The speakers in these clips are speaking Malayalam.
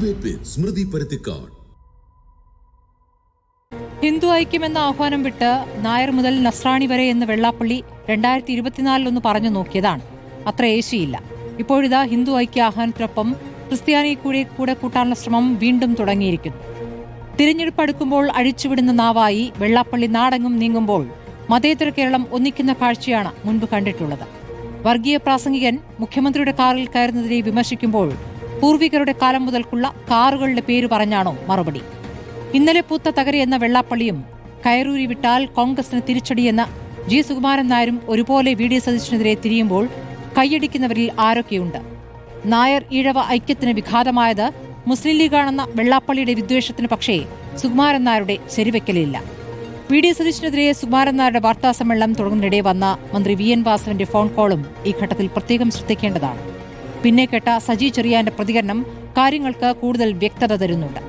Debate with Smriti Paruthikad. ഹിന്ദു ഐക്യമെന്ന ആഹ്വാനം വിട്ട് നായർ മുതൽ നസ്രാണി വരെ എന്ന് വെള്ളാപ്പള്ളി 2024 പറഞ്ഞു നോക്കിയതാണ്. അത്ര ഏശിയില്ല. ഇപ്പോഴിതാ ഹിന്ദു ഐക്യ ആഹ്വാനത്തിനൊപ്പം ക്രിസ്ത്യാനി കൂടെ കൂട്ടാനുള്ള ശ്രമം വീണ്ടും തുടങ്ങിയിരിക്കുന്നു. തിരഞ്ഞെടുപ്പ് അടുക്കുമ്പോൾ അഴിച്ചുവിടുന്ന നാവായി വെള്ളാപ്പള്ളി നാടെങ്ങും നീങ്ങുമ്പോൾ മതേതര കേരളം ഒന്നിക്കുന്ന കാഴ്ചയാണ് മുൻപ് കണ്ടിട്ടുള്ളത്. വർഗീയ പ്രാസംഗികൻ മുഖ്യമന്ത്രിയുടെ കാറിൽ കയറുന്നതിനെ വിമർശിക്കുമ്പോൾ പൂർവികരുടെ കാലം മുതൽക്കുള്ള കാറുകളുടെ പേര് പറഞ്ഞാണോ മറുപടി? ഇന്നലെ പൂത്ത തകര എന്ന വെള്ളാപ്പള്ളിയും കയറൂരി വിട്ടാൽ കോൺഗ്രസിന് തിരിച്ചടിയെന്ന ജി സുകുമാരൻ നായരും ഒരുപോലെ വി ഡി സതീശനെതിരെ തിരിയുമ്പോൾ കൈയടിക്കുന്നവരിൽ ആരൊക്കെയുണ്ട്? നായർ ഈഴവ ഐക്യത്തിന് വിഘാതമായത് മുസ്ലിം ലീഗാണെന്ന വെള്ളാപ്പള്ളിയുടെ വിദ്വേഷത്തിന് പക്ഷേ സുകുമാരൻ നായരുടെ ശരിവെക്കലില്ല. വി ഡി സതീശനെതിരെ സുകുമാരൻ നായരുടെ വാർത്താസമ്മേളനം തുടങ്ങുന്നതിനിടെ വന്ന മന്ത്രി വി എൻ വാസവന്റെ ഫോൺ കോളും ഈ ഘട്ടത്തിൽ പ്രത്യേകം ശ്രദ്ധിക്കേണ്ടതാണ്. പിന്നെ കേട്ട സജി ചെറിയാന്റെ പ്രതികരണം കാര്യങ്ങൾക്ക് കൂടുതൽ വ്യക്തത തരുന്നുണ്ട്.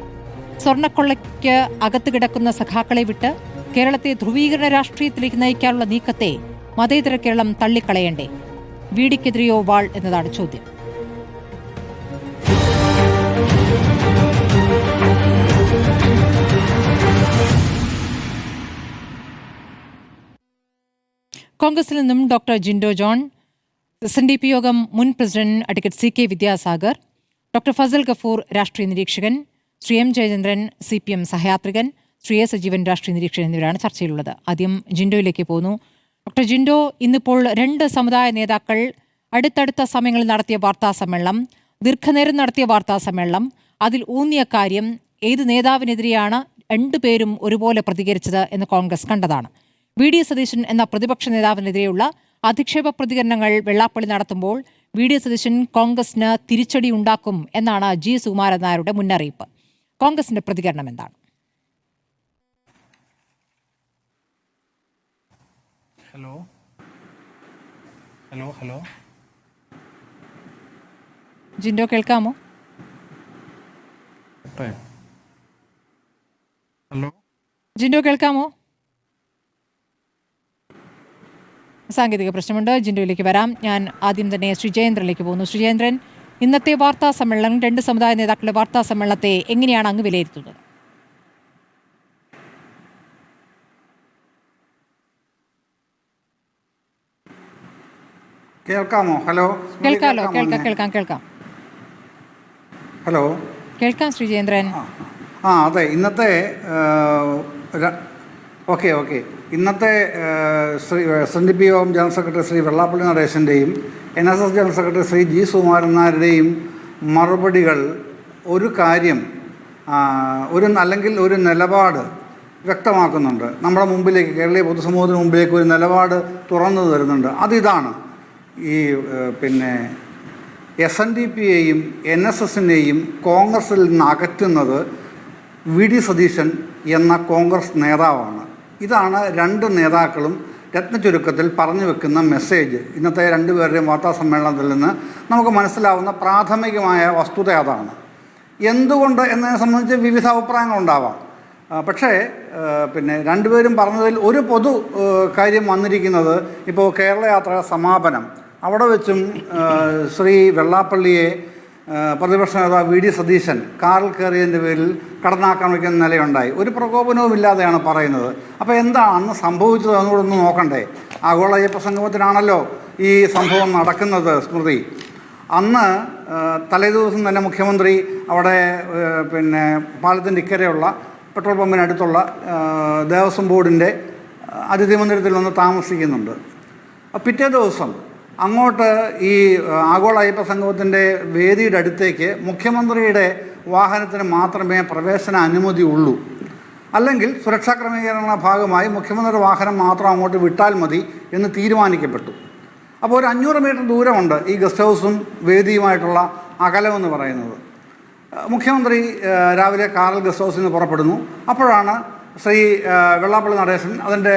സ്വർണ്ണക്കൊള്ളയ്ക്ക് അകത്ത് കിടക്കുന്ന സഖാക്കളെ വിട്ട് കേരളത്തെ ധ്രുവീകരണ രാഷ്ട്രീയത്തിലേക്ക് നയിക്കാനുള്ള നീക്കത്തെ മതേതര കേരളം തള്ളിക്കളയണ്ടേ? വീടിക്കെതിരെയോ വാൾ എന്നതാണ് ചോദ്യം. കോൺഗ്രസിൽ നിന്നും ഡോക്ടർ ജിൻഡോ ജോൺ, SNDP യോഗം മുൻ president advocate CK Vidyasagar, doctor Fazal Gafoor രാഷ്ട്രീയ നിരീക്ഷകൻ, Shri M Jayachandran CPM സഹയാത്രികൻ, Shri A Sajeevan രാഷ്ട്രീയ നിരീക്ഷകൻ എന്നിവരാണ് ചർച്ചയിലുള്ളത്. ആദ്യം ജിൻഡോയിലേക്ക് പോകുന്നു. ഡോക്ടർ ജിൻഡോ, ഇന്നിപ്പോൾ 2 സമുദായ നേതാക്കൾ അടുത്തടുത്ത സമയങ്ങളിൽ നടത്തിയ വാർത്താസമ്മേളനം, ദീർഘനേരം നടത്തിയ വാർത്താസമ്മേളനം, അതിൽ ഊന്നിയ കാര്യം ഏത് നേതാവിനെതിരെയാണ് 2 പേരും ഒരുപോലെ പ്രതികരിച്ചത് എന്ന് കോൺഗ്രസ് കണ്ടതാണ്. വി ഡി സതീശൻ എന്ന പ്രതിപക്ഷ നേതാവിനെതിരെയുള്ള അധിക്ഷേപ പ്രതികരണങ്ങൾ വെള്ളാപ്പള്ളി നടത്തുമ്പോൾ വി ഡി സതീശൻ കോൺഗ്രസിന് തിരിച്ചടി ഉണ്ടാക്കും എന്നാണ് ജി സുകുമാരൻ നായരുടെ മുന്നറിയിപ്പ്. കോൺഗ്രസിന്റെ പ്രതികരണം എന്താണ്? ഹലോ ഹലോ ഹലോ ജിൻഡോ, കേൾക്കാമോ? ഹലോ ജിൻഡോ, കേൾക്കാമോ? സാങ്കേതിക പ്രശ്നമുണ്ട്. ജിൻഡോയിലേക്ക് വരാം. ഞാൻ ആദ്യം തന്നെ ശ്രീജയേന്ദ്രനിലേക്ക് പോകുന്നു. ശ്രീജയേന്ദ്രൻ, ഇന്നത്തെ വാർത്താ സമ്മേളനം, 2 സമുദായ നേതാക്കളുടെ വാർത്താ സമ്മേളനത്തെ എങ്ങനെയാണ് അങ്ങ് വിലയിരുത്തുന്നത്? കേൾക്കാമോ? ഹലോ, കേൾക്കാലോ? കേൾക്കാം. ഹലോ, കേൾക്കാം ശ്രീജയേന്ദ്രൻ. അതെ, ഇന്നത്തെ ഇന്നത്തെ SNDP Yogam general secretary Shri Vellappally നടേശൻ്റെയും NSS general secretary Shri G Sukumaran നായരുടെയും മറുപടികൾ ഒരു കാര്യം, അല്ലെങ്കിൽ ഒരു നിലപാട് വ്യക്തമാക്കുന്നുണ്ട്. നമ്മുടെ മുമ്പിലേക്ക്, കേരളീയ പൊതുസമൂഹത്തിന് മുമ്പിലേക്ക് ഒരു നിലപാട് തുറന്നു തരുന്നുണ്ട്. അതിതാണ്, ഈ SNDPയെയും NSSനെയും കോൺഗ്രസിൽ നിന്ന് അകറ്റുന്നത് വി ഡി സതീശൻ എന്ന കോൺഗ്രസ് നേതാവാണ്. ഇതാണ് 2 നേതാക്കളും രത്നചുരുക്കത്തിൽ പറഞ്ഞു വെക്കുന്ന മെസ്സേജ്. ഇന്നത്തെ 2 പേരുടെയും വാർത്താ സമ്മേളനത്തിൽ നിന്ന് നമുക്ക് മനസ്സിലാവുന്ന പ്രാഥമികമായ വസ്തുത അതാണ്. എന്തുകൊണ്ട് എന്നതിനെ സംബന്ധിച്ച് വിവിധ അഭിപ്രായങ്ങളുണ്ടാവാം. പക്ഷേ 2 പേരും പറഞ്ഞതിൽ ഒരു പൊതു കാര്യം വന്നിരിക്കുന്നത്, ഇപ്പോൾ കേരള യാത്ര സമാപനം, അവിടെ വെച്ചും ശ്രീ വെള്ളാപ്പള്ളിയെ പ്രതിപക്ഷ നേതാവ് വി ഡി സതീശൻ കാറിൽ കയറിയതിൻ്റെ പേരിൽ കടന്നാക്രമിക്കുന്ന നിലയുണ്ടായി. ഒരു പ്രകോപനവും ഇല്ലാതെയാണ് പറയുന്നത്. അപ്പോൾ എന്താണ് അന്ന് സംഭവിച്ചത് എന്നുകൂടെ ഒന്ന് നോക്കണ്ടേ? ആഗോള അയ്യപ്പ സംഗമത്തിനാണല്ലോ ഈ സംഭവം നടക്കുന്നത്. സ്മൃതി, അന്ന് തലേദിവസം തന്നെ മുഖ്യമന്ത്രി അവിടെ പാലത്തിൻ്റെ ഇക്കരെയുള്ള പെട്രോൾ പമ്പിനടുത്തുള്ള ദേവസ്വം ബോർഡിൻ്റെ അതിഥി മന്ദിരത്തിൽ വന്ന് താമസിക്കുന്നുണ്ട്. പിറ്റേ ദിവസം അങ്ങോട്ട് ഈ ആഗോള അയ്യപ്പ സംഗമത്തിൻ്റെ വേദിയുടെ അടുത്തേക്ക് മുഖ്യമന്ത്രിയുടെ വാഹനത്തിന് മാത്രമേ പ്രവേശന അനുമതി ഉള്ളൂ. അല്ലെങ്കിൽ സുരക്ഷാ ക്രമീകരണങ്ങളുടെ ഭാഗമായി മുഖ്യമന്ത്രിയുടെ വാഹനം മാത്രം അങ്ങോട്ട് വിട്ടാൽ മതി എന്ന് തീരുമാനിക്കപ്പെട്ടു. അപ്പോൾ ഒരു 500 മീറ്റർ ദൂരമുണ്ട് ഈ ഗസ്റ്റ് ഹൗസും വേദിയുമായിട്ടുള്ള അകലമെന്ന് പറയുന്നത്. മുഖ്യമന്ത്രി രാവിലെ കാറിൽ ഗസ്റ്റ് ഹൗസിൽ നിന്ന് പുറപ്പെടുന്നു. അപ്പോഴാണ് ശ്രീ വെള്ളാപ്പള്ളി നടേശൻ അതിൻ്റെ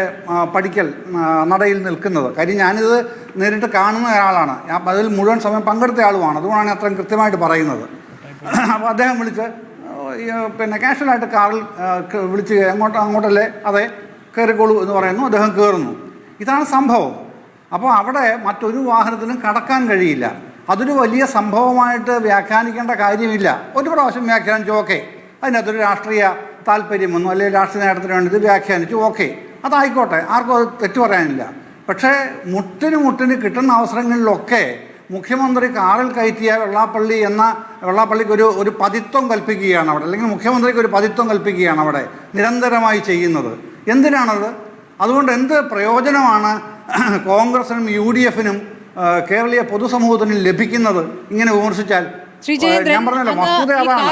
പടിക്കൽ നടയിൽ നിൽക്കുന്നത്. കാര്യം ഞാനിത് നേരിട്ട് കാണുന്ന ഒരാളാണ്, അതിൽ മുഴുവൻ സമയം പങ്കെടുത്ത ആളുമാണ്, അതുകൊണ്ടാണ് അത്രയും കൃത്യമായിട്ട് പറയുന്നത്. അപ്പോൾ അദ്ദേഹം വിളിച്ച് കാഷ്വലായിട്ട് കാറിൽ വിളിച്ച് അങ്ങോട്ടല്ലേ, അതെ കയറിക്കോളൂ എന്ന് പറയുന്നു. അദ്ദേഹം കയറുന്നു. ഇതാണ് സംഭവം. അപ്പോൾ അവിടെ മറ്റൊരു വാഹനത്തിനും കടക്കാൻ കഴിയില്ല. അതൊരു വലിയ സംഭവമായിട്ട് വ്യാഖ്യാനിക്കേണ്ട കാര്യമില്ല. ഒരു പ്രാവശ്യം വ്യാഖ്യാനിച്ചു, ഓക്കെ, അതിനകത്തൊരു രാഷ്ട്രീയ താല്പര്യമൊന്നും അല്ലെങ്കിൽ രാഷ്ട്രീയ നേട്ടത്തിന് വേണ്ടി ഇത് വ്യാഖ്യാനിച്ചു, ഓക്കെ, അതായിക്കോട്ടെ, ആർക്കും അത് തെറ്റു പറയാനില്ല. പക്ഷേ മുട്ടിന് കിട്ടുന്ന അവസരങ്ങളിലൊക്കെ മുഖ്യമന്ത്രി കാറിൽ കയറ്റിയ വെള്ളാപ്പള്ളിക്ക് ഒരു പതിത്വം കൽപ്പിക്കുകയാണ് അവിടെ, അല്ലെങ്കിൽ മുഖ്യമന്ത്രിക്ക് ഒരു പതിത്വം കൽപ്പിക്കുകയാണ് അവിടെ നിരന്തരമായി ചെയ്യുന്നത്. എന്തിനാണത്? അതുകൊണ്ട് എന്ത് പ്രയോജനമാണ് കോൺഗ്രസിനും UDF-നും കേരളീയ പൊതുസമൂഹത്തിനും ലഭിക്കുന്നത് ഇങ്ങനെ വിമർശിച്ചാൽ? ഞാൻ പറഞ്ഞല്ലോ, വസ്തുത അതാണ്.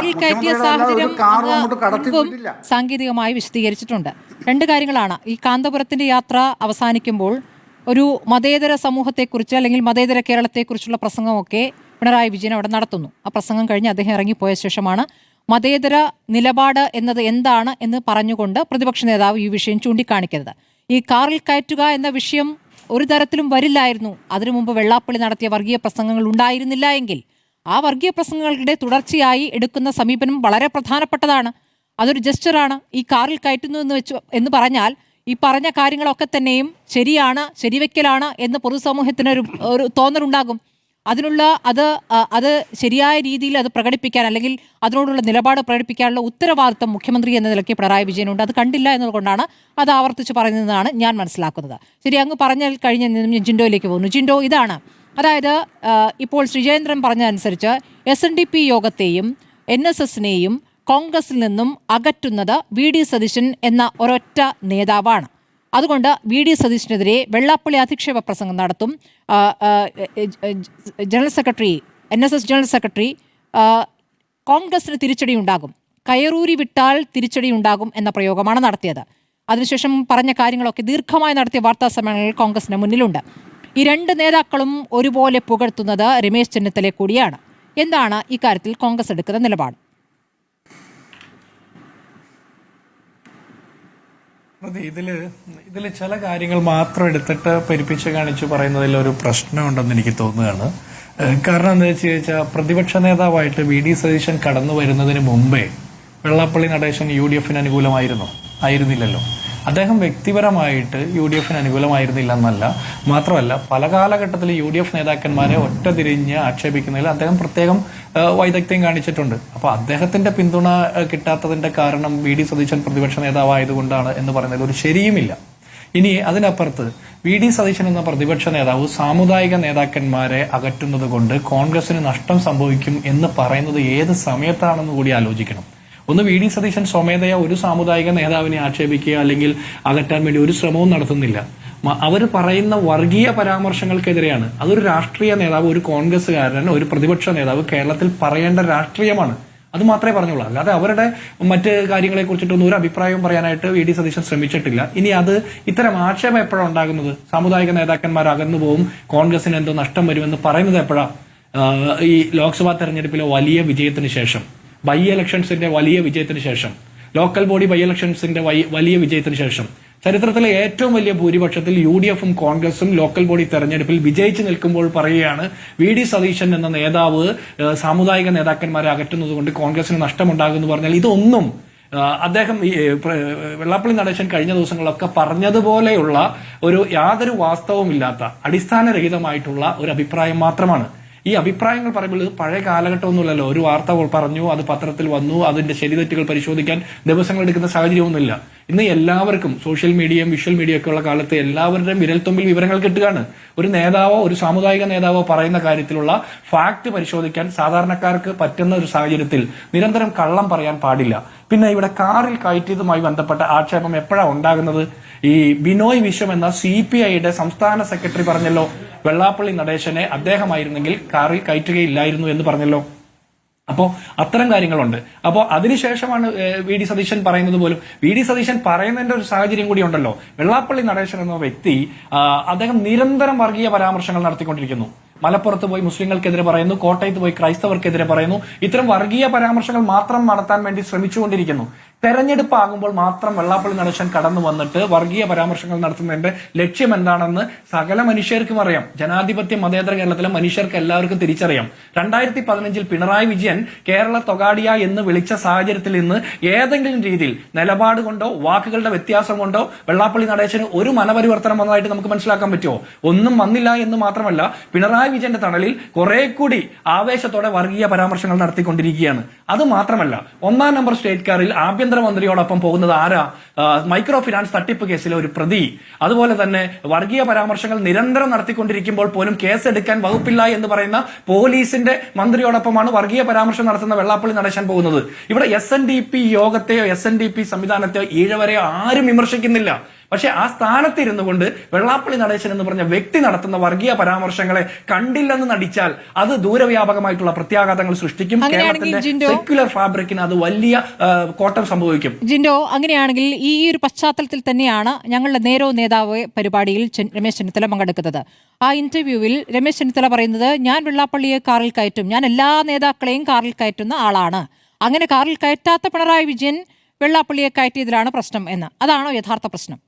സാങ്കേതികമായി വിശദീകരിച്ചിട്ടുണ്ട്. രണ്ട് കാര്യങ്ങളാണ്. ഈ കാന്തപുരത്തിന്റെ യാത്ര അവസാനിക്കുമ്പോൾ ഒരു മതേതര സമൂഹത്തെക്കുറിച്ച് അല്ലെങ്കിൽ മതേതര കേരളത്തെക്കുറിച്ചുള്ള പ്രസംഗമൊക്കെ പിണറായി വിജയൻ അവിടെ നടത്തുന്നു. ആ പ്രസംഗം കഴിഞ്ഞ് അദ്ദേഹം ഇറങ്ങിപ്പോയ ശേഷമാണ് മതേതര നിലപാട് എന്നത് എന്താണ് എന്ന് പറഞ്ഞുകൊണ്ട് പ്രതിപക്ഷ നേതാവ് ഈ വിഷയം ചൂണ്ടിക്കാണിക്കരുത്. ഈ കാറിൽ കയറ്റുക എന്ന വിഷയം ഒരു തരത്തിലും വരില്ലായിരുന്നു അതിനു മുമ്പ് വെള്ളാപ്പള്ളി നടത്തിയ വർഗീയ പ്രസംഗങ്ങൾ ഉണ്ടായിരുന്നില്ല എങ്കിൽ. ആ വർഗീയ പ്രസംഗങ്ങളുടെ തുടർച്ചയായി എടുക്കുന്ന സമീപനം വളരെ പ്രധാനപ്പെട്ടതാണ്. അതൊരു ജസ്റ്ററാണ്. ഈ കാറിൽ കയറ്റുന്നു എന്ന് പറഞ്ഞാൽ ഈ പറഞ്ഞ കാര്യങ്ങളൊക്കെ തന്നെയും ശരിയാണ്, ശരിവെക്കലാണ് എന്ന് പൊതുസമൂഹത്തിനൊരു തോന്നലുണ്ടാകും. അത് ശരിയായ രീതിയിൽ അത് പ്രകടിപ്പിക്കാൻ അല്ലെങ്കിൽ അതിനോടുള്ള നിലപാട് പ്രകടിപ്പിക്കാനുള്ള ഉത്തരവാദിത്തം മുഖ്യമന്ത്രി എന്ന നിലയ്ക്ക് പിണറായി വിജയനുണ്ട്. അത് കണ്ടില്ല എന്നതുകൊണ്ടാണ് അത് ആവർത്തിച്ച് പറയുന്നതെന്നാണ് ഞാൻ മനസ്സിലാക്കുന്നത്. ശരി, അങ്ങ് പറഞ്ഞാൽ കഴിഞ്ഞ ജിൻഡോയിലേക്ക് പോകുന്നു. ജിൻഡോ, ഇതാണ്, അതായത് ഇപ്പോൾ ശ്രീജേന്ദ്രൻ പറഞ്ഞതനുസരിച്ച് SNDP യോഗത്തെയും NSSനെയും കോൺഗ്രസിൽ നിന്നും അകറ്റുന്നത് VD സതീശൻ എന്ന ഒരൊറ്റ നേതാവാണ്. അതുകൊണ്ട് VD സതീശനെതിരെ വെള്ളാപ്പള്ളി അധിക്ഷേപ പ്രസംഗം നടത്തും. General secretary, NSS general secretary, കോൺഗ്രസിന് തിരിച്ചടി ഉണ്ടാകും, കയറൂരി വിട്ടാൽ തിരിച്ചടി ഉണ്ടാകും എന്ന പ്രയോഗമാണ് നടത്തിയത്. അതിനുശേഷം പറഞ്ഞ കാര്യങ്ങളൊക്കെ ദീർഘമായി നടത്തിയ വാർത്താ സമ്മേളനങ്ങളിൽ കോൺഗ്രസിന് മുന്നിലുണ്ട്. ഈ രണ്ട് നേതാക്കളും ഒരുപോലെ പുകഴ്ത്തുന്നത് രമേശ് ചെന്നിത്തലയെ കൂടിയാണ്. എന്താണ് ഇക്കാര്യത്തിൽ കോൺഗ്രസ് എടുക്കുന്ന നിലപാട്? ഇതില് ചില കാര്യങ്ങൾ മാത്രം എടുത്തിട്ട് പെരുപ്പിച്ച് കാണിച്ച് പറയുന്നതിൽ ഒരു പ്രശ്നമുണ്ടെന്ന് എനിക്ക് തോന്നുകയാണ്. കാരണം എന്താ വെച്ച് ചോദിച്ചാൽ, പ്രതിപക്ഷ നേതാവായിട്ട് VD സതീശൻ കടന്നു വരുന്നതിന് മുമ്പേ വെള്ളാപ്പള്ളി നടേശൻ UDF-ന് ആയിരുന്നില്ലല്ലോ. അദ്ദേഹം വ്യക്തിപരമായിട്ട് UDF-ന് അനുകൂലമായിരുന്നില്ല എന്നല്ല, മാത്രമല്ല പല കാലഘട്ടത്തിൽ UDF നേതാക്കന്മാരെ ഒറ്റതിരിഞ്ഞ് ആക്ഷേപിക്കുന്നതിൽ അദ്ദേഹം പ്രത്യേകം വൈദഗ്ധ്യം കാണിച്ചിട്ടുണ്ട്. അപ്പൊ അദ്ദേഹത്തിന്റെ പിന്തുണ കിട്ടാത്തതിന്റെ കാരണം VD സതീശൻ പ്രതിപക്ഷ നേതാവായതുകൊണ്ടാണ് എന്ന് പറയുന്നതിൽ ഒരു ശരിയുമില്ല. ഇനി അതിനപ്പുറത്ത് VD സതീശൻ എന്ന പ്രതിപക്ഷ നേതാവ് സാമുദായിക നേതാക്കന്മാരെ അകറ്റുന്നത് കൊണ്ട് കോൺഗ്രസിന് നഷ്ടം സംഭവിക്കും എന്ന് പറയുന്നത് ഏത് സമയത്താണെന്ന് കൂടി ആലോചിക്കണം. ഒന്ന്, VD സതീശൻ സ്വമേധയാ ഒരു സാമുദായിക നേതാവിനെ ആക്ഷേപിക്കുക അല്ലെങ്കിൽ അകറ്റാൻ വേണ്ടി ഒരു ശ്രമവും നടത്തുന്നില്ല. അവർ പറയുന്ന വർഗീയ പരാമർശങ്ങൾക്കെതിരെയാണ്. അതൊരു രാഷ്ട്രീയ നേതാവ്, ഒരു കോൺഗ്രസ്സുകാരൻ, ഒരു പ്രതിപക്ഷ നേതാവ് കേരളത്തിൽ പറയേണ്ട രാഷ്ട്രീയമാണ്. അത് മാത്രമേ പറഞ്ഞുള്ളൂ. അല്ലാതെ അവരുടെ മറ്റ് കാര്യങ്ങളെ കുറിച്ചിട്ടൊന്നും ഒരു അഭിപ്രായവും പറയാനായിട്ട് VD സതീശൻ ശ്രമിച്ചിട്ടില്ല. ഇനി അത് ഇത്തരം ആക്ഷേപം എപ്പോഴാണ് ഉണ്ടാകുന്നത്? സാമുദായിക നേതാക്കന്മാർ അകന്നു പോവും, കോൺഗ്രസിന് എന്തോ നഷ്ടം വരുമെന്ന് പറയുന്നത് എപ്പോഴാണ്? ഈ ലോക്സഭാ തെരഞ്ഞെടുപ്പിലെ വലിയ വിജയത്തിന് ശേഷം, ബൈ ഇലക്ഷൻസിന്റെ വലിയ വിജയത്തിന് ശേഷം, ലോക്കൽ ബോഡി ബൈ ഇലക്ഷൻസിന്റെ വലിയ വിജയത്തിന് ശേഷം, ചരിത്രത്തിലെ ഏറ്റവും വലിയ ഭൂരിപക്ഷത്തിൽ UDF-ഉം കോൺഗ്രസും ലോക്കൽ ബോഡി തെരഞ്ഞെടുപ്പിൽ വിജയിച്ചു നിൽക്കുമ്പോൾ പറയുകയാണ് VD സതീശൻ എന്ന നേതാവ് സാമുദായിക നേതാക്കന്മാരെ അകറ്റുന്നത് കൊണ്ട് കോൺഗ്രസിന് നഷ്ടമുണ്ടാകുമെന്ന് പറഞ്ഞാൽ ഇതൊന്നും അദ്ദേഹം വെള്ളാപ്പള്ളി നടേശൻ കഴിഞ്ഞ ദിവസങ്ങളിലൊക്കെ പറഞ്ഞതുപോലെയുള്ള യാതൊരു വാസ്തവമില്ലാത്ത അടിസ്ഥാനരഹിതമായിട്ടുള്ള ഒരു അഭിപ്രായം മാത്രമാണ്. ഈ അഭിപ്രായങ്ങൾ പറയുമ്പോൾ ഇത് പഴയ കാലഘട്ടമൊന്നുമില്ലല്ലോ. ഒരു വാർത്ത പറഞ്ഞു, അത് പത്രത്തിൽ വന്നു, അതിന്റെ ശരിതെറ്റുകൾ പരിശോധിക്കാൻ ദിവസങ്ങൾ എടുക്കുന്ന സാഹചര്യമൊന്നുമില്ല. ഇന്ന് എല്ലാവർക്കും സോഷ്യൽ മീഡിയയും വിഷ്വൽ മീഡിയ ഒക്കെ ഉള്ള കാലത്ത് എല്ലാവരുടെയും വിരൽത്തുമ്പിൽ വിവരങ്ങൾ കിട്ടുകയാണ്. ഒരു നേതാവോ ഒരു സാമുദായിക നേതാവോ പറയുന്ന കാര്യത്തിലുള്ള ഫാക്ട് പരിശോധിക്കാൻ സാധാരണക്കാർക്ക് പറ്റുന്ന ഒരു സാഹചര്യത്തിൽ നിരന്തരം കള്ളം പറയാൻ പാടില്ല. പിന്നെ ഇവിടെ കാറിൽ കയറ്റിയതുമായി ബന്ധപ്പെട്ട ആക്ഷേപം എപ്പോഴാണ് ഉണ്ടാകുന്നത്? ഈ ബിനോയ് വിശ്വം എന്ന CPIയുടെ സംസ്ഥാന സെക്രട്ടറി പറഞ്ഞല്ലോ, വെള്ളാപ്പള്ളി നടേശനെ അദ്ദേഹമായിരുന്നെങ്കിൽ കാറിൽ കയറ്റുകയില്ലായിരുന്നു എന്ന് പറഞ്ഞല്ലോ. അപ്പോ അത്തരം കാര്യങ്ങളുണ്ട്. അപ്പോ അതിനുശേഷമാണ് VD സതീശൻ പറയുന്നത് പോലും. VD സതീശൻ പറയുന്നതിന്റെ ഒരു സാഹചര്യം കൂടി ഉണ്ടല്ലോ. വെള്ളാപ്പള്ളി നടേശൻ എന്ന വ്യക്തി അദ്ദേഹം നിരന്തരം വർഗീയ പരാമർശങ്ങൾ നടത്തിക്കൊണ്ടിരിക്കുന്നു. മലപ്പുറത്ത് പോയി മുസ്ലിങ്ങൾക്കെതിരെ പറയുന്നു, കോട്ടയത്ത് പോയി ക്രൈസ്തവർക്കെതിരെ പറയുന്നു. ഇത്തരം വർഗീയ പരാമർശങ്ങൾ മാത്രം നടത്താൻ വേണ്ടി ശ്രമിച്ചുകൊണ്ടിരിക്കുന്നു. തെരഞ്ഞെടുപ്പ് ആകുമ്പോൾ മാത്രം വെള്ളാപ്പള്ളി നടേശൻ കടന്നു വന്നിട്ട് വർഗീയ പരാമർശങ്ങൾ നടത്തുന്നതിന്റെ ലക്ഷ്യം എന്താണെന്ന് സകല മനുഷ്യർക്കും അറിയാം. ജനാധിപത്യ മതേതര കേരളത്തിലെ മനുഷ്യർക്ക് എല്ലാവർക്കും തിരിച്ചറിയാം. 2015 പിണറായി വിജയൻ കേരള തൊഗാഡിയ എന്ന് വിളിച്ച സാഹചര്യത്തിൽ നിന്ന് ഏതെങ്കിലും രീതിയിൽ നിലപാട് കൊണ്ടോ വാക്കുകളുടെ വ്യത്യാസം കൊണ്ടോ വെള്ളാപ്പള്ളി നടേശന് ഒരു മനപരിവർത്തനം വന്നതായിട്ട് നമുക്ക് മനസ്സിലാക്കാൻ പറ്റുമോ? ഒന്നും വന്നില്ല എന്ന് മാത്രമല്ല, പിണറായി വിജയന്റെ തണലിൽ കുറെ കൂടി ആവേശത്തോടെ വർഗീയ പരാമർശങ്ങൾ നടത്തിക്കൊണ്ടിരിക്കുകയാണ്. അത് മാത്രമല്ല, 1-ാം നമ്പർ സ്റ്റേറ്റ് കാറിൽ ആഭ്യന്തരമന്ത്രിയോടൊപ്പം പോകുന്നത് ആരാ? മൈക്രോ ഫിനാൻസ് തട്ടിപ്പ് കേസിലെ ഒരു പ്രതി. അതുപോലെ തന്നെ വർഗീയ പരാമർശങ്ങൾ നിരന്തരം നടത്തിക്കൊണ്ടിരിക്കുമ്പോൾ പോലും കേസെടുക്കാൻ വകുപ്പില്ല എന്ന് പറയുന്ന പോലീസിന്റെ മന്ത്രിയോടൊപ്പമാണ് വർഗീയ പരാമർശം നടത്തുന്ന വെള്ളാപ്പള്ളി നടേശൻ പോകുന്നത്. ഇവിടെ SNDP യോഗത്തെയോ SNDP സംവിധാനത്തെയോ ഈഴവരെയോ ആരും വിമർശിക്കുന്നില്ല. പക്ഷെ ആ സ്ഥാനത്ത് ഇരുന്നു കൊണ്ട് വെള്ളാപ്പള്ളി നടേശൻ എന്ന് പറഞ്ഞ വ്യക്തി നടത്തുന്ന വർഗീയ പരാമർശങ്ങളെ കണ്ടില്ലെന്ന് നടിച്ചാൽ അത് ദൂരവ്യാപകമായിട്ടുള്ള പ്രത്യാഘാതങ്ങൾ സൃഷ്ടിക്കും. കേരളത്തിന്റെ സെക്യുലർ ഫാബ്രിക്കിന് അത് വലിയ കോട്ടം സംഭവിക്കും. ജിൻഡോ, അങ്ങനെയാണെങ്കിൽ ഈ ഒരു പശ്ചാത്തലത്തിൽ തന്നെയാണ് ഞങ്ങളുടെ നേരോ നേതാവ് പരിപാടിയിൽ രമേശ് ചെന്നിത്തല പങ്കെടുക്കുന്നത്. ആ ഇന്റർവ്യൂവിൽ രമേശ് ചെന്നിത്തല പറയുന്നത്, ഞാൻ വെള്ളാപ്പള്ളിയെ കാറിൽ കയറ്റും, ഞാൻ എല്ലാ നേതാക്കളെയും കാറിൽ കയറ്റുന്ന ആളാണ്, അങ്ങനെ കാറിൽ കയറ്റാത്ത പിണറായി വിജയൻ വെള്ളാപ്പള്ളിയെ കയറ്റിയതിലാണ് പ്രശ്നം എന്ന്. അതാണോ യഥാർത്ഥ പ്രശ്നം?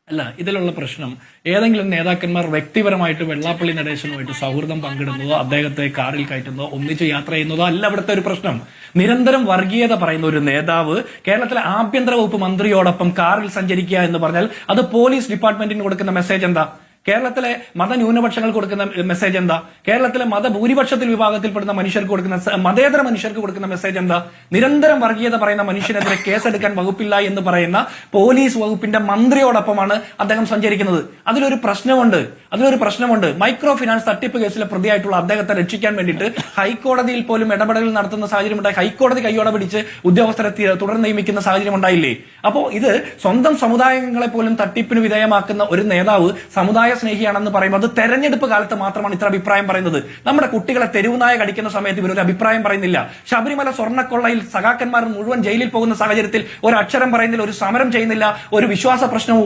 അല്ല, ഇതിലുള്ള പ്രശ്നം ഏതെങ്കിലും നേതാക്കന്മാർ വ്യക്തിപരമായിട്ട് വെള്ളാപ്പള്ളി നടേശനുമായിട്ട് സൗഹൃദം പങ്കിടുന്നതോ അദ്ദേഹത്തെ കാറിൽ കയറ്റുന്നതോ ഒന്നിച്ച് യാത്ര ചെയ്യുന്നതോ അല്ല ഇവിടുത്തെ ഒരു പ്രശ്നം. നിരന്തരം വർഗീയത പറയുന്ന ഒരു നേതാവ് കേരളത്തിലെ ആഭ്യന്തര വകുപ്പ് മന്ത്രിയോടൊപ്പം കാറിൽ സഞ്ചരിക്കുക എന്ന് പറഞ്ഞാൽ അത് പോലീസ് ഡിപ്പാർട്ട്മെന്റിന് കൊടുക്കുന്ന മെസ്സേജ് എന്താ? കേരളത്തിലെ മതന്യൂനപക്ഷങ്ങൾ കൊടുക്കുന്ന മെസ്സേജ് എന്താ? കേരളത്തിലെ മതഭൂരിപക്ഷത്തിൽ വിഭാഗത്തിൽപ്പെടുന്ന മനുഷ്യർക്ക് കൊടുക്കുന്ന, മതേതര മനുഷ്യർക്ക് കൊടുക്കുന്ന മെസ്സേജ് എന്താ? നിരന്തരം വർഗീയത പറയുന്ന മനുഷ്യനെതിരെ കേസെടുക്കാൻ വകുപ്പില്ല എന്ന് പറയുന്ന പോലീസ് വകുപ്പിന്റെ മന്ത്രിയോടൊപ്പമാണ് അദ്ദേഹം സഞ്ചരിക്കുന്നത്. അതിലൊരു പ്രശ്നമുണ്ട്. മൈക്രോ ഫിനാൻസ് തട്ടിപ്പ് കേസിലെ പ്രതിയായിട്ടുള്ള അദ്ദേഹത്തെ രക്ഷിക്കാൻ വേണ്ടിയിട്ട് ഹൈക്കോടതിയിൽ പോലും ഇടപെടൽ നടത്തുന്ന സാഹചര്യം ഉണ്ടായി. ഹൈക്കോടതി കൈയോടെ പിടിച്ച് ഉദ്യോഗസ്ഥരെ തുടർ നിയമിക്കുന്ന സാഹചര്യം ഉണ്ടായില്ലേ? അപ്പോ ഇത് സ്വന്തം സമുദായങ്ങളെ പോലും തട്ടിപ്പിന് വിധേയമാക്കുന്ന ഒരു നേതാവ് സമുദായ സ്നേഹിയാണെന്ന് പറയുമ്പോൾ അത് തെരഞ്ഞെടുപ്പ് കാലത്ത് മാത്രമാണ് ഇത്ര അഭിപ്രായം പറയുന്നത്. നമ്മുടെ കുട്ടികളെ തെരുവുനായ കടിക്കുന്ന സമയത്ത് ഇവരൊരു അഭിപ്രായം പറയുന്നില്ല. ശബരിമല സ്വർണ്ണക്കൊള്ളയിൽ സഖാക്കന്മാർ മുഴുവൻ ജയിലിൽ പോകുന്ന സാഹചര്യത്തിൽ ഒരു അക്ഷരം പറയുന്നില്ല, ഒരു സമരം ചെയ്യുന്നില്ല, ഒരു വിശ്വാസ പ്രശ്നം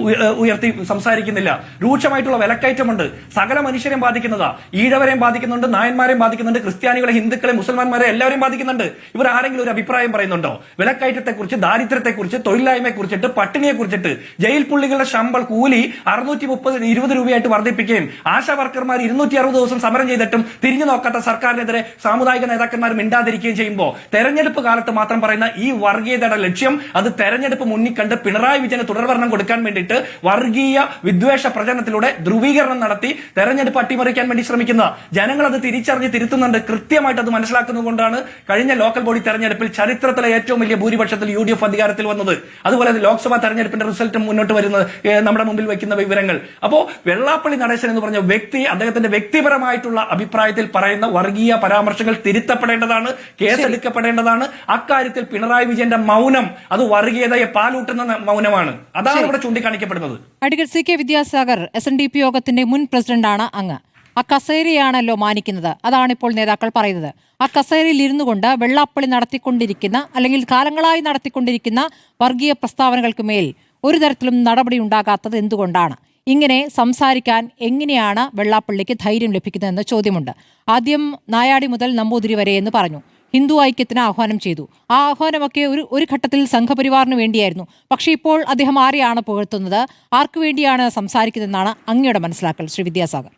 ഉയർത്തി സംസാരിക്കുന്നില്ല. രൂക്ഷമായിട്ടുള്ള വിലക്കയറ്റമുണ്ട്, സകല മനുഷ്യരെയും ബാധിക്കുന്നതാ. ഈഴവരെയും ബാധിക്കുന്നുണ്ട്, നായന്മാരെയും ബാധിക്കുന്നുണ്ട്, ക്രിസ്ത്യാനികളെ, ഹിന്ദുക്കളെ, മുസൽമാന്മാരെ എല്ലാവരെയും ബാധിക്കുന്നുണ്ട്. ഇവർ ആരെങ്കിലും ഒരു അഭിപ്രായം പറയുന്നുണ്ടോ? വിലക്കയറ്റത്തെക്കുറിച്ച്, ദാരിദ്ര്യത്തെക്കുറിച്ച്, തൊഴിലില്ലായ്മയെ കുറിച്ചിട്ട്, പട്ടിണിയെ കുറിച്ചിട്ട്, ജയിൽ പുള്ളികളുടെ ശമ്പളം കൂലി 630-20 രൂപയായിട്ട് വർദ്ധിപ്പിക്കുകയും ആശാ വർക്കർമാർ 260 ദിവസം സമരം ചെയ്തിട്ടും തിരിഞ്ഞു നോക്കാത്ത സർക്കാരിനെതിരെ സാമുദായിക നേതാക്കന്മാർ മിണ്ടാതിരിക്കുകയും ചെയ്യുമ്പോൾ തെരഞ്ഞെടുപ്പ് കാലത്ത് മാത്രം പറയുന്ന ഈ വർഗീയതയുടെ ലക്ഷ്യം അത് തെരഞ്ഞെടുപ്പ് മുന്നിൽ കണ്ട് പിണറായി വിജയന് തുടർഭരണം കൊടുക്കാൻ വേണ്ടിയിട്ട് വർഗീയ വിദ്വേഷ പ്രചരണത്തിലൂടെ ധ്രുവീകരണം നടത്തി തെരഞ്ഞെടുപ്പ് അട്ടിമറിക്കാൻ വേണ്ടി ശ്രമിക്കുന്ന ജനങ്ങൾ അത് തിരിച്ചറിഞ്ഞ് തിരുത്തുന്നുണ്ട്. കൃത്യമായിട്ട് അത് മനസ്സിലാക്കുന്നതുകൊണ്ടാണ് കഴിഞ്ഞ ലോക്കൽ ബോഡി തെരഞ്ഞെടുപ്പിൽ ചരിത്രത്തിലെ ഏറ്റവും വലിയ ഭൂരിപക്ഷത്തിൽ UDF അധികാരത്തിൽ വന്നത്. അതുപോലെ ലോക്സഭാ തെരഞ്ഞെടുപ്പിന്റെ റിസൾട്ട് മുന്നോട്ട് വരുന്നത് നമ്മുടെ മുമ്പിൽ വയ്ക്കുന്ന വിവരങ്ങൾ. അപ്പോ വെള്ളാപ്പള്ളി നടേശൻ എന്ന് പറഞ്ഞ വ്യക്തി അദ്ദേഹത്തിന്റെ വ്യക്തിപരമായിട്ടുള്ള അഭിപ്രായത്തിൽ പറയുന്ന വർഗീയ പരാമർശങ്ങൾ തിരുത്തപ്പെടേണ്ടതാണ്, കേസെടുക്കപ്പെടേണ്ടതാണ്. അക്കാര്യത്തിൽ പിണറായി വിജയന്റെ മൗനം അത് വർഗീയതയെ പാലൂട്ടുന്ന മൗനമാണ്. അതാണ് ഇവിടെ ചൂണ്ടിക്കാണിക്കപ്പെടുന്നത്. അഡ്വക്കേറ്റ് CK വിദ്യാസാഗർ, SNDP യോഗത്തിന്റെ മുൻ പ്രസിഡന്റാണ് അങ്ങ്. ആ കസേരയാണല്ലോ മാനിക്കുന്നത്, അതാണ് ഇപ്പോൾ നേതാക്കൾ പറയുന്നത്. ആ കസേരയിൽ ഇരുന്നു കൊണ്ട് വെള്ളാപ്പള്ളി നടത്തിക്കൊണ്ടിരിക്കുന്ന, അല്ലെങ്കിൽ കാലങ്ങളായി നടത്തിക്കൊണ്ടിരിക്കുന്ന വർഗീയ പ്രസ്താവനകൾക്ക് മേൽ ഒരു തരത്തിലും നടപടി ഉണ്ടാകാത്തത് എന്തുകൊണ്ടാണ്? ഇങ്ങനെ സംസാരിക്കാൻ എങ്ങനെയാണ് വെള്ളാപ്പള്ളിക്ക് ധൈര്യം ലഭിക്കുന്നതെന്ന ചോദ്യമുണ്ട്. ആദ്യം നായാടി മുതൽ നമ്പൂതിരി വരെ എന്ന് പറഞ്ഞു. ഹിന്ദു ഐക്യത്തിന് ആഹ്വാനം ചെയ്തു. ആ ആഹ്വാനമൊക്കെ ഒരു ഘട്ടത്തിൽ സംഘപരിവാറിന് വേണ്ടിയായിരുന്നു. പക്ഷേ ഇപ്പോൾ അദ്ദേഹം ആരെയാണ് പുകഴ്ത്തുന്നത്, ആർക്കു വേണ്ടിയാണ് സംസാരിക്കുന്നതെന്നാണ് അങ്ങയുടെ മനസ്സിലാക്കൽ, ശ്രീ വിദ്യാസാഗർ?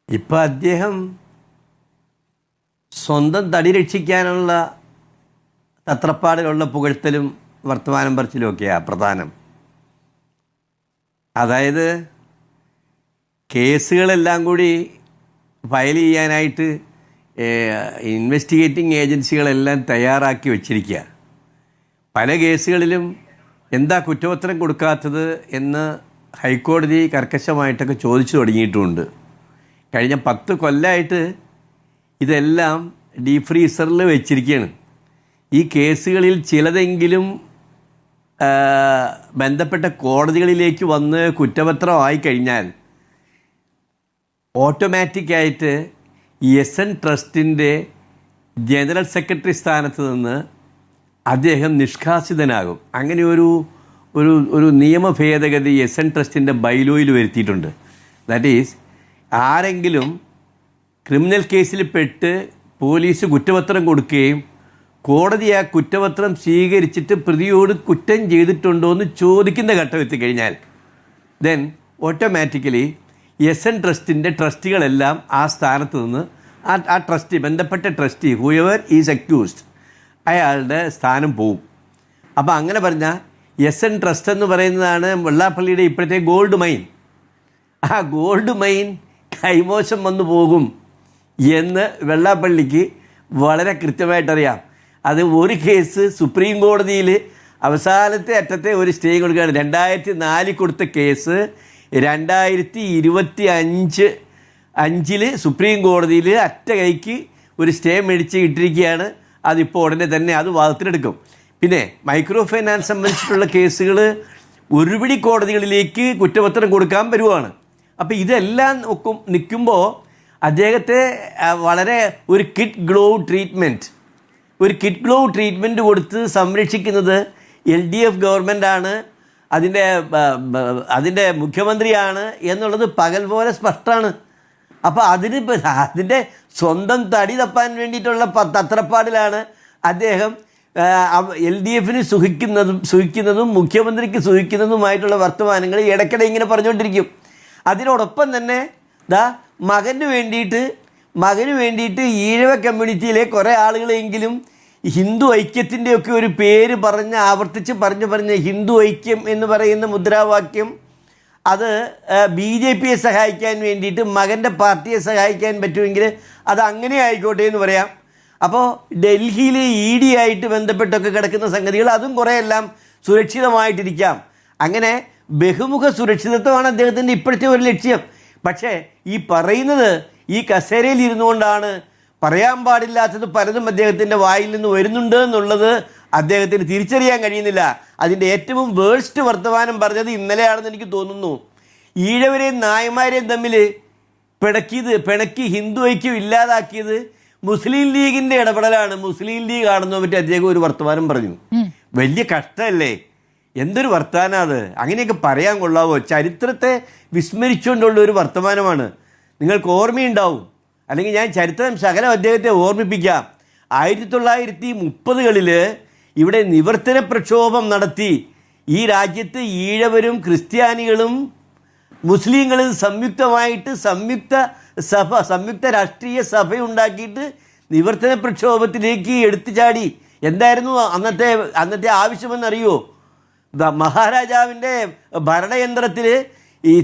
ഇപ്പൊ അദ്ദേഹം സ്വന്തം തടി രക്ഷിക്കാനുള്ള തത്രപ്പാടിലുള്ള പുകഴ്ത്തലും വർത്തമാനം പറച്ചിലും ഒക്കെയാണ് പ്രധാനം. അതായത് കേസുകളെല്ലാം കൂടി ഫയൽ ചെയ്യാനായിട്ട് ഇൻവെസ്റ്റിഗേറ്റിംഗ് ഏജൻസികളെല്ലാം തയ്യാറാക്കി വച്ചിരിക്കുക. പല കേസുകളിലും എന്താ കുറ്റപത്രം കൊടുക്കാത്തത് എന്ന് ഹൈക്കോടതി കർക്കശമായിട്ടൊക്കെ ചോദിച്ചു തുടങ്ങിയിട്ടുമുണ്ട്. കഴിഞ്ഞ 10 കൊല്ലമായിട്ട് ഇതെല്ലാം ഡീപ് ഫ്രീസറിൽ വെച്ചിരിക്കുകയാണ്. ഈ കേസുകളിൽ ചിലതെങ്കിലും ബന്ധപ്പെട്ട കോടതികളിലേക്ക് വന്ന് കുറ്റപത്രമായി കഴിഞ്ഞാൽ ഓട്ടോമാറ്റിക്കായിട്ട് SN ട്രസ്റ്റിൻ്റെ ജനറൽ സെക്രട്ടറി സ്ഥാനത്ത് നിന്ന് അദ്ദേഹം നിഷ്കാസിതനാകും. അങ്ങനെ ഒരു നിയമ ഭേദഗതി SN ട്രസ്റ്റിൻ്റെ ബൈലോയിൽ വരുത്തിയിട്ടുണ്ട്. ദാറ്റ് ഈസ് ആരെങ്കിലും ക്രിമിനൽ കേസിൽ പെട്ട് പോലീസ് കുറ്റപത്രം കൊടുക്കുകയും കോടതി ആ കുറ്റപത്രം സ്വീകരിച്ചിട്ട് പ്രതിയോട് കുറ്റം ചെയ്തിട്ടുണ്ടോ എന്ന് ചോദിക്കുന്ന ഘട്ടം എത്തിക്കഴിഞ്ഞാൽ ദെൻ ഓട്ടോമാറ്റിക്കലി എൻ ട്രസ്റ്റിൻ്റെ ട്രസ്റ്റികളെല്ലാം ആ സ്ഥാനത്ത് നിന്ന് ആ ട്രസ്റ്റി ബന്ധപ്പെട്ട ട്രസ്റ്റി ഹൂഎവർ ഈസ് അക്യൂസ്ഡ് അയാളുടെ സ്ഥാനം പോവും. അപ്പോൾ അങ്ങനെ പറഞ്ഞാൽ എൻ ട്രസ്റ്റ് എന്ന് പറയുന്നതാണ് വെള്ളാപ്പള്ളിയുടെ ഇപ്പോഴത്തെ ഗോൾഡ് മൈൻ. ആ ഗോൾഡ് മൈൻ കൈമോശം വന്നു പോകും എന്ന് വെള്ളാപ്പള്ളിക്ക് വളരെ കൃത്യമായിട്ടറിയാം. അത് ഒരു കേസ് സുപ്രീം കോടതിയിൽ അവസാനത്തെ അറ്റത്തെ ഒരു സ്റ്റേ കൊടുക്കുകയാണ്. 2004 കൊടുത്ത കേസ് 2025 സുപ്രീം കോടതിയിൽ അറ്റ കൈക്ക് ഒരു സ്റ്റേ മേടിച്ച് ഇട്ടിരിക്കുകയാണ്. അതിപ്പോൾ ഉടനെ തന്നെ അത് വാദത്തിലെടുക്കും. പിന്നെ മൈക്രോ ഫൈനാൻസ് സംബന്ധിച്ചിട്ടുള്ള കേസുകൾ ഒരുപിടി കോടതികളിലേക്ക് കുറ്റപത്രം കൊടുക്കാൻ വരുവാണ്. അപ്പോൾ ഇതെല്ലാം നിൽക്കുമ്പോൾ അദ്ദേഹത്തെ വളരെ ഒരു കിഡ് ഗ്ലോ ട്രീറ്റ്മെൻറ്റ് കൊടുത്ത് സംരക്ഷിക്കുന്നത് LDF ഗവൺമെൻറ്റാണ്, അതിൻ്റെ മുഖ്യമന്ത്രിയാണ് എന്നുള്ളത് പകൽ പോലെ സ്പഷ്ടമാണ്. അപ്പോൾ അതിൻ്റെ സ്വന്തം തടി തപ്പാൻ വേണ്ടിയിട്ടുള്ള തത്രപ്പാടിലാണ് അദ്ദേഹം LDFന് സുഖിക്കുന്നതും മുഖ്യമന്ത്രിക്ക് സുഖിക്കുന്നതുമായിട്ടുള്ള വർത്തമാനങ്ങൾ ഇടയ്ക്കിടെ ഇങ്ങനെ പറഞ്ഞുകൊണ്ടിരിക്കും. അതിനോടൊപ്പം തന്നെ മകന് വേണ്ടിയിട്ട് ഈഴവ കമ്മ്യൂണിറ്റിയിലെ കുറേ ആളുകളെങ്കിലും ഹിന്ദു ഐക്യത്തിൻ്റെയൊക്കെ ഒരു പേര് ആവർത്തിച്ച് പറഞ്ഞ് ഹിന്ദു ഐക്യം എന്ന് പറയുന്ന മുദ്രാവാക്യം അത് BJPയെ സഹായിക്കാൻ വേണ്ടിയിട്ട് മകൻ്റെ പാർട്ടിയെ സഹായിക്കാൻ പറ്റുമെങ്കിൽ അത് അങ്ങനെ ആയിക്കോട്ടെ എന്ന് പറയാം. അപ്പോൾ ഡൽഹിയിൽ ED ആയിട്ട് ബന്ധപ്പെട്ടൊക്കെ കിടക്കുന്ന സംഗതികൾ അതും കുറേയെല്ലാം സുരക്ഷിതമായിട്ടിരിക്കാം. അങ്ങനെ ബഹുമുഖ സുരക്ഷിതത്വമാണ് അദ്ദേഹത്തിൻ്റെ ഇപ്പോഴത്തെ ഒരു ലക്ഷ്യം. പക്ഷേ ഈ പറയുന്നത് ഈ കസേരയിൽ ഇരുന്നുകൊണ്ടാണ് പറയാൻ പാടില്ലാത്തത് പലതും അദ്ദേഹത്തിൻ്റെ വായിൽ നിന്ന് വരുന്നുണ്ട് എന്നുള്ളത് അദ്ദേഹത്തിന് തിരിച്ചറിയാൻ കഴിയുന്നില്ല. അതിൻ്റെ ഏറ്റവും വേഴ്സ്റ്റ് വർത്തമാനം പറഞ്ഞത് ഇന്നലെയാണെന്ന് എനിക്ക് തോന്നുന്നു. ഈഴവരെയും നായന്മാരെയും തമ്മിൽ പിണക്കി ഹിന്ദു ഐക്യം ഇല്ലാതാക്കിയത് മുസ്ലിം ലീഗിൻ്റെ ഇടപെടലാണ്, മുസ്ലിം ലീഗ് ആണെന്നോ മറ്റേ അദ്ദേഹം ഒരു വർത്തമാനം പറഞ്ഞു. വലിയ കഷ്ടമല്ലേ, എന്തൊരു വർത്തമാനം അത്, അങ്ങനെയൊക്കെ പറയാൻ കൊള്ളാവോ? ചരിത്രത്തെ വിസ്മരിച്ചുകൊണ്ടുള്ള ഒരു വർത്തമാനമാണ്. നിങ്ങൾക്ക് ഓർമ്മയുണ്ടാവും, അല്ലെങ്കിൽ ഞാൻ ചരിത്രം ശകലം അദ്ദേഹത്തെ ഓർമ്മിപ്പിക്കാം. 1930കളിൽ ഇവിടെ നിവർത്തന പ്രക്ഷോഭം നടത്തി ഈ രാജ്യത്ത് ഈഴവരും ക്രിസ്ത്യാനികളും മുസ്ലിങ്ങളും സംയുക്തമായിട്ട് സംയുക്ത രാഷ്ട്രീയ സഭയുണ്ടാക്കിയിട്ട് നിവർത്തന പ്രക്ഷോഭത്തിലേക്ക് എടുത്തു ചാടി. എന്തായിരുന്നു അന്നത്തെ ആവശ്യമെന്നറിയോ? മഹാരാജാവിൻ്റെ ഭരണയന്ത്രത്തിൽ ഈ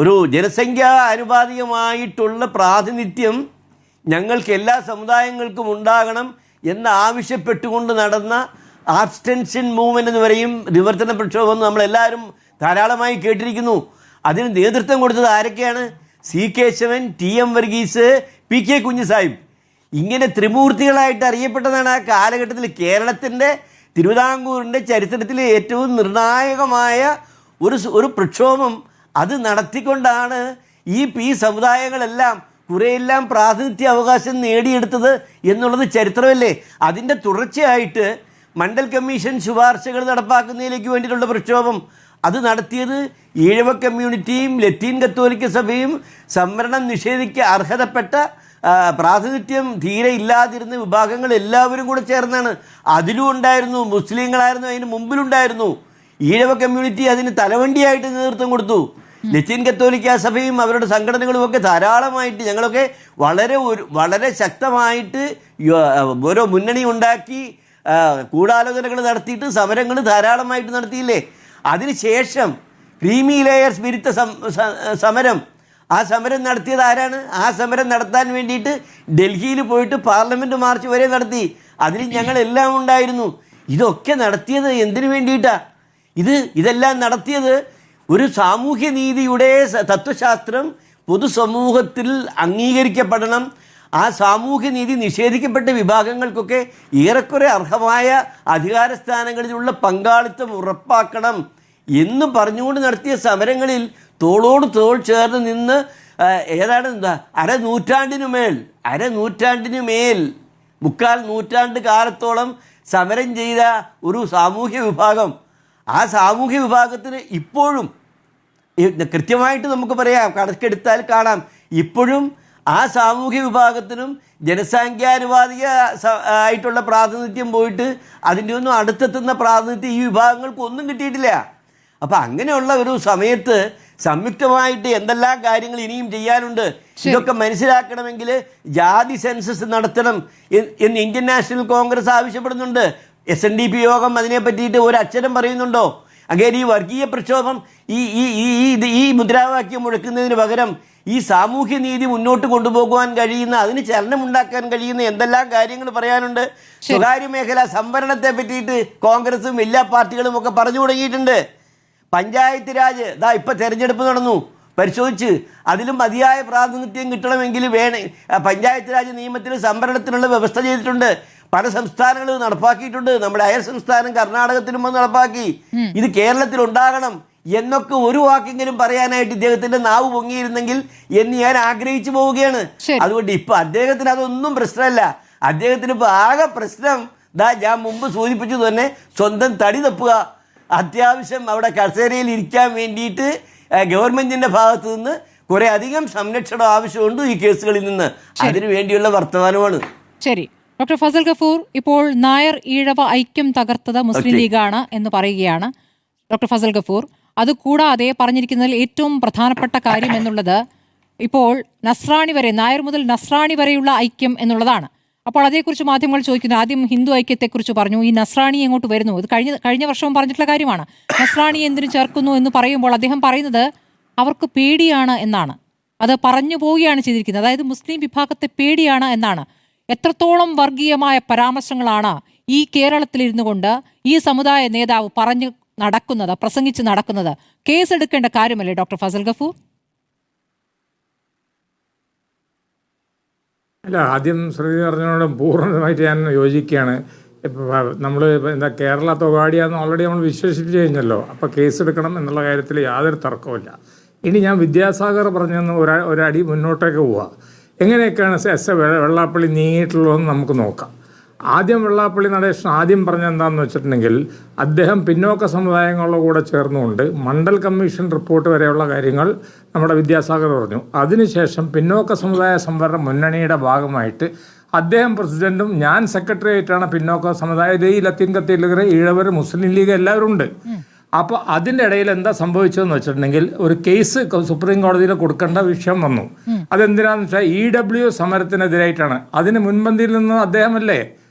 ഒരു ജനസംഖ്യാ അനുപാതികമായിട്ടുള്ള പ്രാതിനിധ്യം ഞങ്ങൾക്ക് എല്ലാ സമുദായങ്ങൾക്കും ഉണ്ടാകണം എന്ന് ആവശ്യപ്പെട്ടുകൊണ്ട് നടന്ന ആബ്സ്റ്റൻഷൻ മൂവ്മെൻ്റ് എന്ന് പറയും നിവർത്തന പ്രക്ഷോഭം നമ്മളെല്ലാവരും ധാരാളമായി കേട്ടിരിക്കുന്നു. അതിന് നേതൃത്വം കൊടുത്തത് ആരൊക്കെയാണ്? C. Keshavan, TM Varghese, PK Kunjusahib. ഇങ്ങനെ ത്രിമൂർത്തികളായിട്ട് അറിയപ്പെട്ടതാണ് ആ കാലഘട്ടത്തിൽ കേരളത്തിൻ്റെ തിരുവിതാംകൂറിൻ്റെ ചരിത്രത്തിലെ ഏറ്റവും നിർണായകമായ ഒരു പ്രക്ഷോഭം. അത് നടത്തിക്കൊണ്ടാണ് ഈ സമുദായങ്ങളെല്ലാം കുറേയെല്ലാം പ്രാതിനിധ്യ അവകാശം നേടിയെടുത്തത് എന്നുള്ളത് ചരിത്രമല്ലേ. അതിൻ്റെ തുടർച്ചയായിട്ട് മണ്ഡൽ കമ്മീഷൻ ശുപാർശകൾ നടപ്പാക്കുന്നതിലേക്ക് വേണ്ടിയിട്ടുള്ള പ്രക്ഷോഭം അത് നടത്തിയത് ഈഴവ കമ്മ്യൂണിറ്റിയും ലത്തീൻ കത്തോലിക്ക സഭയും സംവരണം നിഷേധിക്കാൻ അർഹതപ്പെട്ട പ്രാതിനിധ്യം തീരെ ഇല്ലാതിരുന്ന വിഭാഗങ്ങൾ എല്ലാവരും കൂടെ ചേർന്നാണ്. അതിലും ഉണ്ടായിരുന്നു, മുസ്ലിങ്ങളായിരുന്നു അതിന് മുമ്പിലുണ്ടായിരുന്നു. ഈഴവ കമ്മ്യൂണിറ്റി അതിന് തലവണ്ടിയായിട്ട് നേതൃത്വം കൊടുത്തു. ലത്തീൻ കത്തോലിക്ക സഭയും അവരുടെ സംഘടനകളുമൊക്കെ ധാരാളമായിട്ട് ഞങ്ങളൊക്കെ വളരെ ശക്തമായിട്ട് ഓരോ മുന്നണി ഉണ്ടാക്കി ഗൂഢാലോചനകൾ നടത്തിയിട്ട് സമരങ്ങൾ ധാരാളമായിട്ട് നടത്തിയില്ലേ. അതിനുശേഷം ക്രീമി ലെയേഴ്സ് വിരുദ്ധ സമരം, ആ സമരം നടത്തിയത് ആരാണ്? ആ സമരം നടത്താൻ വേണ്ടിയിട്ട് ഡൽഹിയിൽ പോയിട്ട് പാർലമെൻറ്റ് മാർച്ച് വരെ നടത്തി. അതിൽ ഞങ്ങളെല്ലാം ഉണ്ടായിരുന്നു. ഇതൊക്കെ നടത്തിയത് എന്തിനു വേണ്ടിയിട്ടാണ്? ഇതെല്ലാം നടത്തിയത് ഒരു സാമൂഹ്യ നീതിയുടെ തത്വശാസ്ത്രം പൊതുസമൂഹത്തിൽ അംഗീകരിക്കപ്പെടണം. ആ സാമൂഹ്യ നീതി നിഷേധിക്കപ്പെട്ട വിഭാഗങ്ങൾക്കൊക്കെ ഏറെക്കുറെ അർഹമായ അധികാരസ്ഥാനങ്ങളിലുള്ള പങ്കാളിത്തം ഉറപ്പാക്കണം എന്ന് പറഞ്ഞുകൊണ്ട് നടത്തിയ സമരങ്ങളിൽ തോളോട് തോൾ ചേർന്ന് നിന്ന് അരനൂറ്റാണ്ടിനുമേൽ 3/4 നൂറ്റാണ്ട് കാലത്തോളം സമരം ചെയ്ത ഒരു സാമൂഹ്യ വിഭാഗം. ആ സാമൂഹ്യ വിഭാഗത്തിന് ഇപ്പോഴും കൃത്യമായിട്ട് നമുക്ക് പറയാം, കണക്കെടുത്താൽ കാണാം. ഇപ്പോഴും ആ സാമൂഹ്യ വിഭാഗത്തിനും ജനസംഖ്യാനുപാതിക ആയിട്ടുള്ള പ്രാതിനിധ്യം പോയിട്ട് അതിൻ്റെ ഒന്നും അടുത്തെത്തുന്ന പ്രാതിനിധ്യം ഈ വിഭാഗങ്ങൾക്ക് ഒന്നും കിട്ടിയിട്ടില്ല. അപ്പം അങ്ങനെയുള്ള ഒരു സമയത്ത് സംയുക്തമായിട്ട് എന്തെല്ലാം കാര്യങ്ങൾ ഇനിയും ചെയ്യാനുണ്ട്. ഇതൊക്കെ മനസ്സിലാക്കണമെങ്കിൽ ജാതി സെൻസസ് നടത്തണം എന്ന് ഇന്ത്യൻ നാഷണൽ കോൺഗ്രസ് ആവശ്യപ്പെടുന്നുണ്ട്. SNDP യോഗം അതിനെ പറ്റിയിട്ട് ഒരു അക്ഷരം പറയുന്നുണ്ടോ? അങ്ങനെ ഈ വർഗീയ പ്രക്ഷോഭം ഈ മുദ്രാവാക്യം മുഴക്കുന്നതിന് പകരം ഈ സാമൂഹ്യ നീതി മുന്നോട്ട് കൊണ്ടുപോകുവാൻ കഴിയുന്ന, അതിന് ചലനമുണ്ടാക്കാൻ കഴിയുന്ന എന്തെല്ലാം കാര്യങ്ങൾ പറയാനുണ്ട്. സ്വകാര്യ മേഖല സംവരണത്തെ പറ്റിയിട്ട് കോൺഗ്രസും എല്ലാ പാർട്ടികളും ഒക്കെ പറഞ്ഞു തുടങ്ങിയിട്ടുണ്ട്. പഞ്ചായത്ത് രാജ് ഇപ്പം തെരഞ്ഞെടുപ്പ് നടന്നു, പരിശോധിച്ച് അതിലും മതിയായ പ്രാതിനിധ്യം കിട്ടണമെങ്കിൽ പഞ്ചായത്ത് രാജ് നിയമത്തിൽ സംവരണത്തിനുള്ള വ്യവസ്ഥ ചെയ്തിട്ടുണ്ട്. പല സംസ്ഥാനങ്ങളും നടപ്പാക്കിയിട്ടുണ്ട്. നമ്മുടെ അയൽ സംസ്ഥാനം കർണാടകത്തിലും അത് നടപ്പാക്കി. ഇത് കേരളത്തിൽ ഉണ്ടാകണം എന്നൊക്കെ ഒരു വാക്കെങ്കിലും പറയാനായിട്ട് ഇദ്ദേഹത്തിന്റെ നാവ് പൊങ്ങിയിരുന്നെങ്കിൽ എന്ന് ഞാൻ ആഗ്രഹിച്ചു പോവുകയാണ്. അതുകൊണ്ട് ഇപ്പൊ അദ്ദേഹത്തിന് അതൊന്നും പ്രശ്നമല്ല. അദ്ദേഹത്തിന് ഇപ്പൊ ആകെ പ്രശ്നം ഞാൻ മുമ്പ് സൂചിപ്പിച്ചു തന്നെ സ്വന്തം തടി തപ്പുക, അത്യാവശ്യം അവിടെ കസേരയിൽ ഇരിക്കാൻ വേണ്ടിയിട്ട് ഗവൺമെന്റിന്റെ ഭാഗത്തു നിന്ന് കുറെ അധികം സംരക്ഷണം ആവശ്യമുണ്ട് ഈ കേസുകളിൽ നിന്ന്. അതിനു വേണ്ടിയുള്ള വർത്തമാനമാണ്. ശരി, ഡോക്ടർ ഫസൽ ഗഫൂർ, ഇപ്പോൾ നായർ ഈഴവ ഐക്യം തകർത്തത് മുസ്ലിം ലീഗാണ് എന്ന് പറയുകയാണ് ഡോക്ടർ ഫസൽ ഗഫൂർ. അതുകൂടാതെ പറഞ്ഞിരിക്കുന്നതിൽ ഏറ്റവും പ്രധാനപ്പെട്ട കാര്യം എന്നുള്ളത് ഇപ്പോൾ നസ്രാണി വരെ, നായർ മുതൽ നസ്രാണി വരെയുള്ള ഐക്യം എന്നുള്ളതാണ്. അപ്പോൾ അതേക്കുറിച്ച് മാധ്യമങ്ങൾ ചോദിക്കുന്നു. ആദ്യം ഹിന്ദു ഐക്യത്തെക്കുറിച്ച് പറഞ്ഞു, ഈ നസ്രാണി എങ്ങോട്ട് വരുന്നു? ഇത് കഴിഞ്ഞ വർഷവും പറഞ്ഞിട്ടുള്ള കാര്യമാണ്. നസ്രാണി എന്തിനു ചേർക്കുന്നു എന്ന് പറയുമ്പോൾ അദ്ദേഹം പറയുന്നത് അവർക്ക് പേടിയാണ് എന്നാണ്. അത് പറഞ്ഞു പോവുകയാണ് ചെയ്തിരിക്കുന്നത്. അതായത് മുസ്ലിം വിഭാഗത്തെ പേടിയാണ് എന്നാണ്. എത്രത്തോളം വർഗീയമായ പരാമർശങ്ങളാണ് ഈ കേരളത്തിലിരുന്നു കൊണ്ട് ഈ സമുദായ നേതാവ് പറഞ്ഞു നടക്കുന്നത്, പ്രസംഗിച്ച് നടക്കുന്നത്? കേസെടുക്കേണ്ട കാര്യമല്ലേ ഡോക്ടർ ഫസൽ ഗഫൂർ? അല്ല, ആദ്യം ശ്രുതി പറഞ്ഞതിനോട് പൂർണ്ണമായിട്ട് ഞാൻ യോജിക്കുകയാണ്. നമ്മൾ എന്താ കേരള തൊഗാടിയാന്ന് ഓൾറെഡി നമ്മൾ വിശ്വസിപ്പിച്ച് കഴിഞ്ഞല്ലോ. അപ്പോൾ കേസെടുക്കണം എന്നുള്ള കാര്യത്തിൽ യാതൊരു തർക്കവുമില്ല. ഇനി ഞാൻ വിദ്യാസാഗർ പറഞ്ഞെന്ന് ഒരടി മുന്നോട്ടേക്ക് പോവുക. എങ്ങനെയൊക്കെയാണ് വെള്ളാപ്പള്ളി നീങ്ങിയിട്ടുള്ളതെന്ന് നമുക്ക് നോക്കാം. ആദ്യം വെള്ളാപ്പള്ളി നടേശൻ ആദ്യം പറഞ്ഞ എന്താണെന്ന് വെച്ചിട്ടുണ്ടെങ്കിൽ അദ്ദേഹം പിന്നോക്ക സമുദായങ്ങളുടെ കൂടെ ചേർന്നുകൊണ്ട് മണ്ഡൽ കമ്മീഷൻ റിപ്പോർട്ട് വരെയുള്ള കാര്യങ്ങൾ നമ്മുടെ വിദ്യാസാഗർ പറഞ്ഞു. അതിനുശേഷം പിന്നോക്ക സമുദായ സംവരണ മുന്നണിയുടെ ഭാഗമായിട്ട് അദ്ദേഹം പ്രസിഡന്റും ഞാൻ സെക്രട്ടറി ആയിട്ടാണ് പിന്നോക്ക സമുദായ ഈ ലത്തീൻ കത്തീഡ്രൽ, ഈഴവർ, മുസ്ലിം ലീഗ് എല്ലാവരും ഉണ്ട്. അപ്പോൾ അതിൻ്റെ ഇടയിൽ എന്താ സംഭവിച്ചതെന്ന് വെച്ചിട്ടുണ്ടെങ്കിൽ ഒരു കേസ് സുപ്രീം കോടതിയിൽ കൊടുക്കേണ്ട വിഷയം വന്നു. അതെന്തിനാന്ന് വെച്ചാൽ EW സമരത്തിനെതിരായിട്ടാണ്. അതിന് മുൻപന്തിയിൽ നിന്ന് അദ്ദേഹമല്ലേ,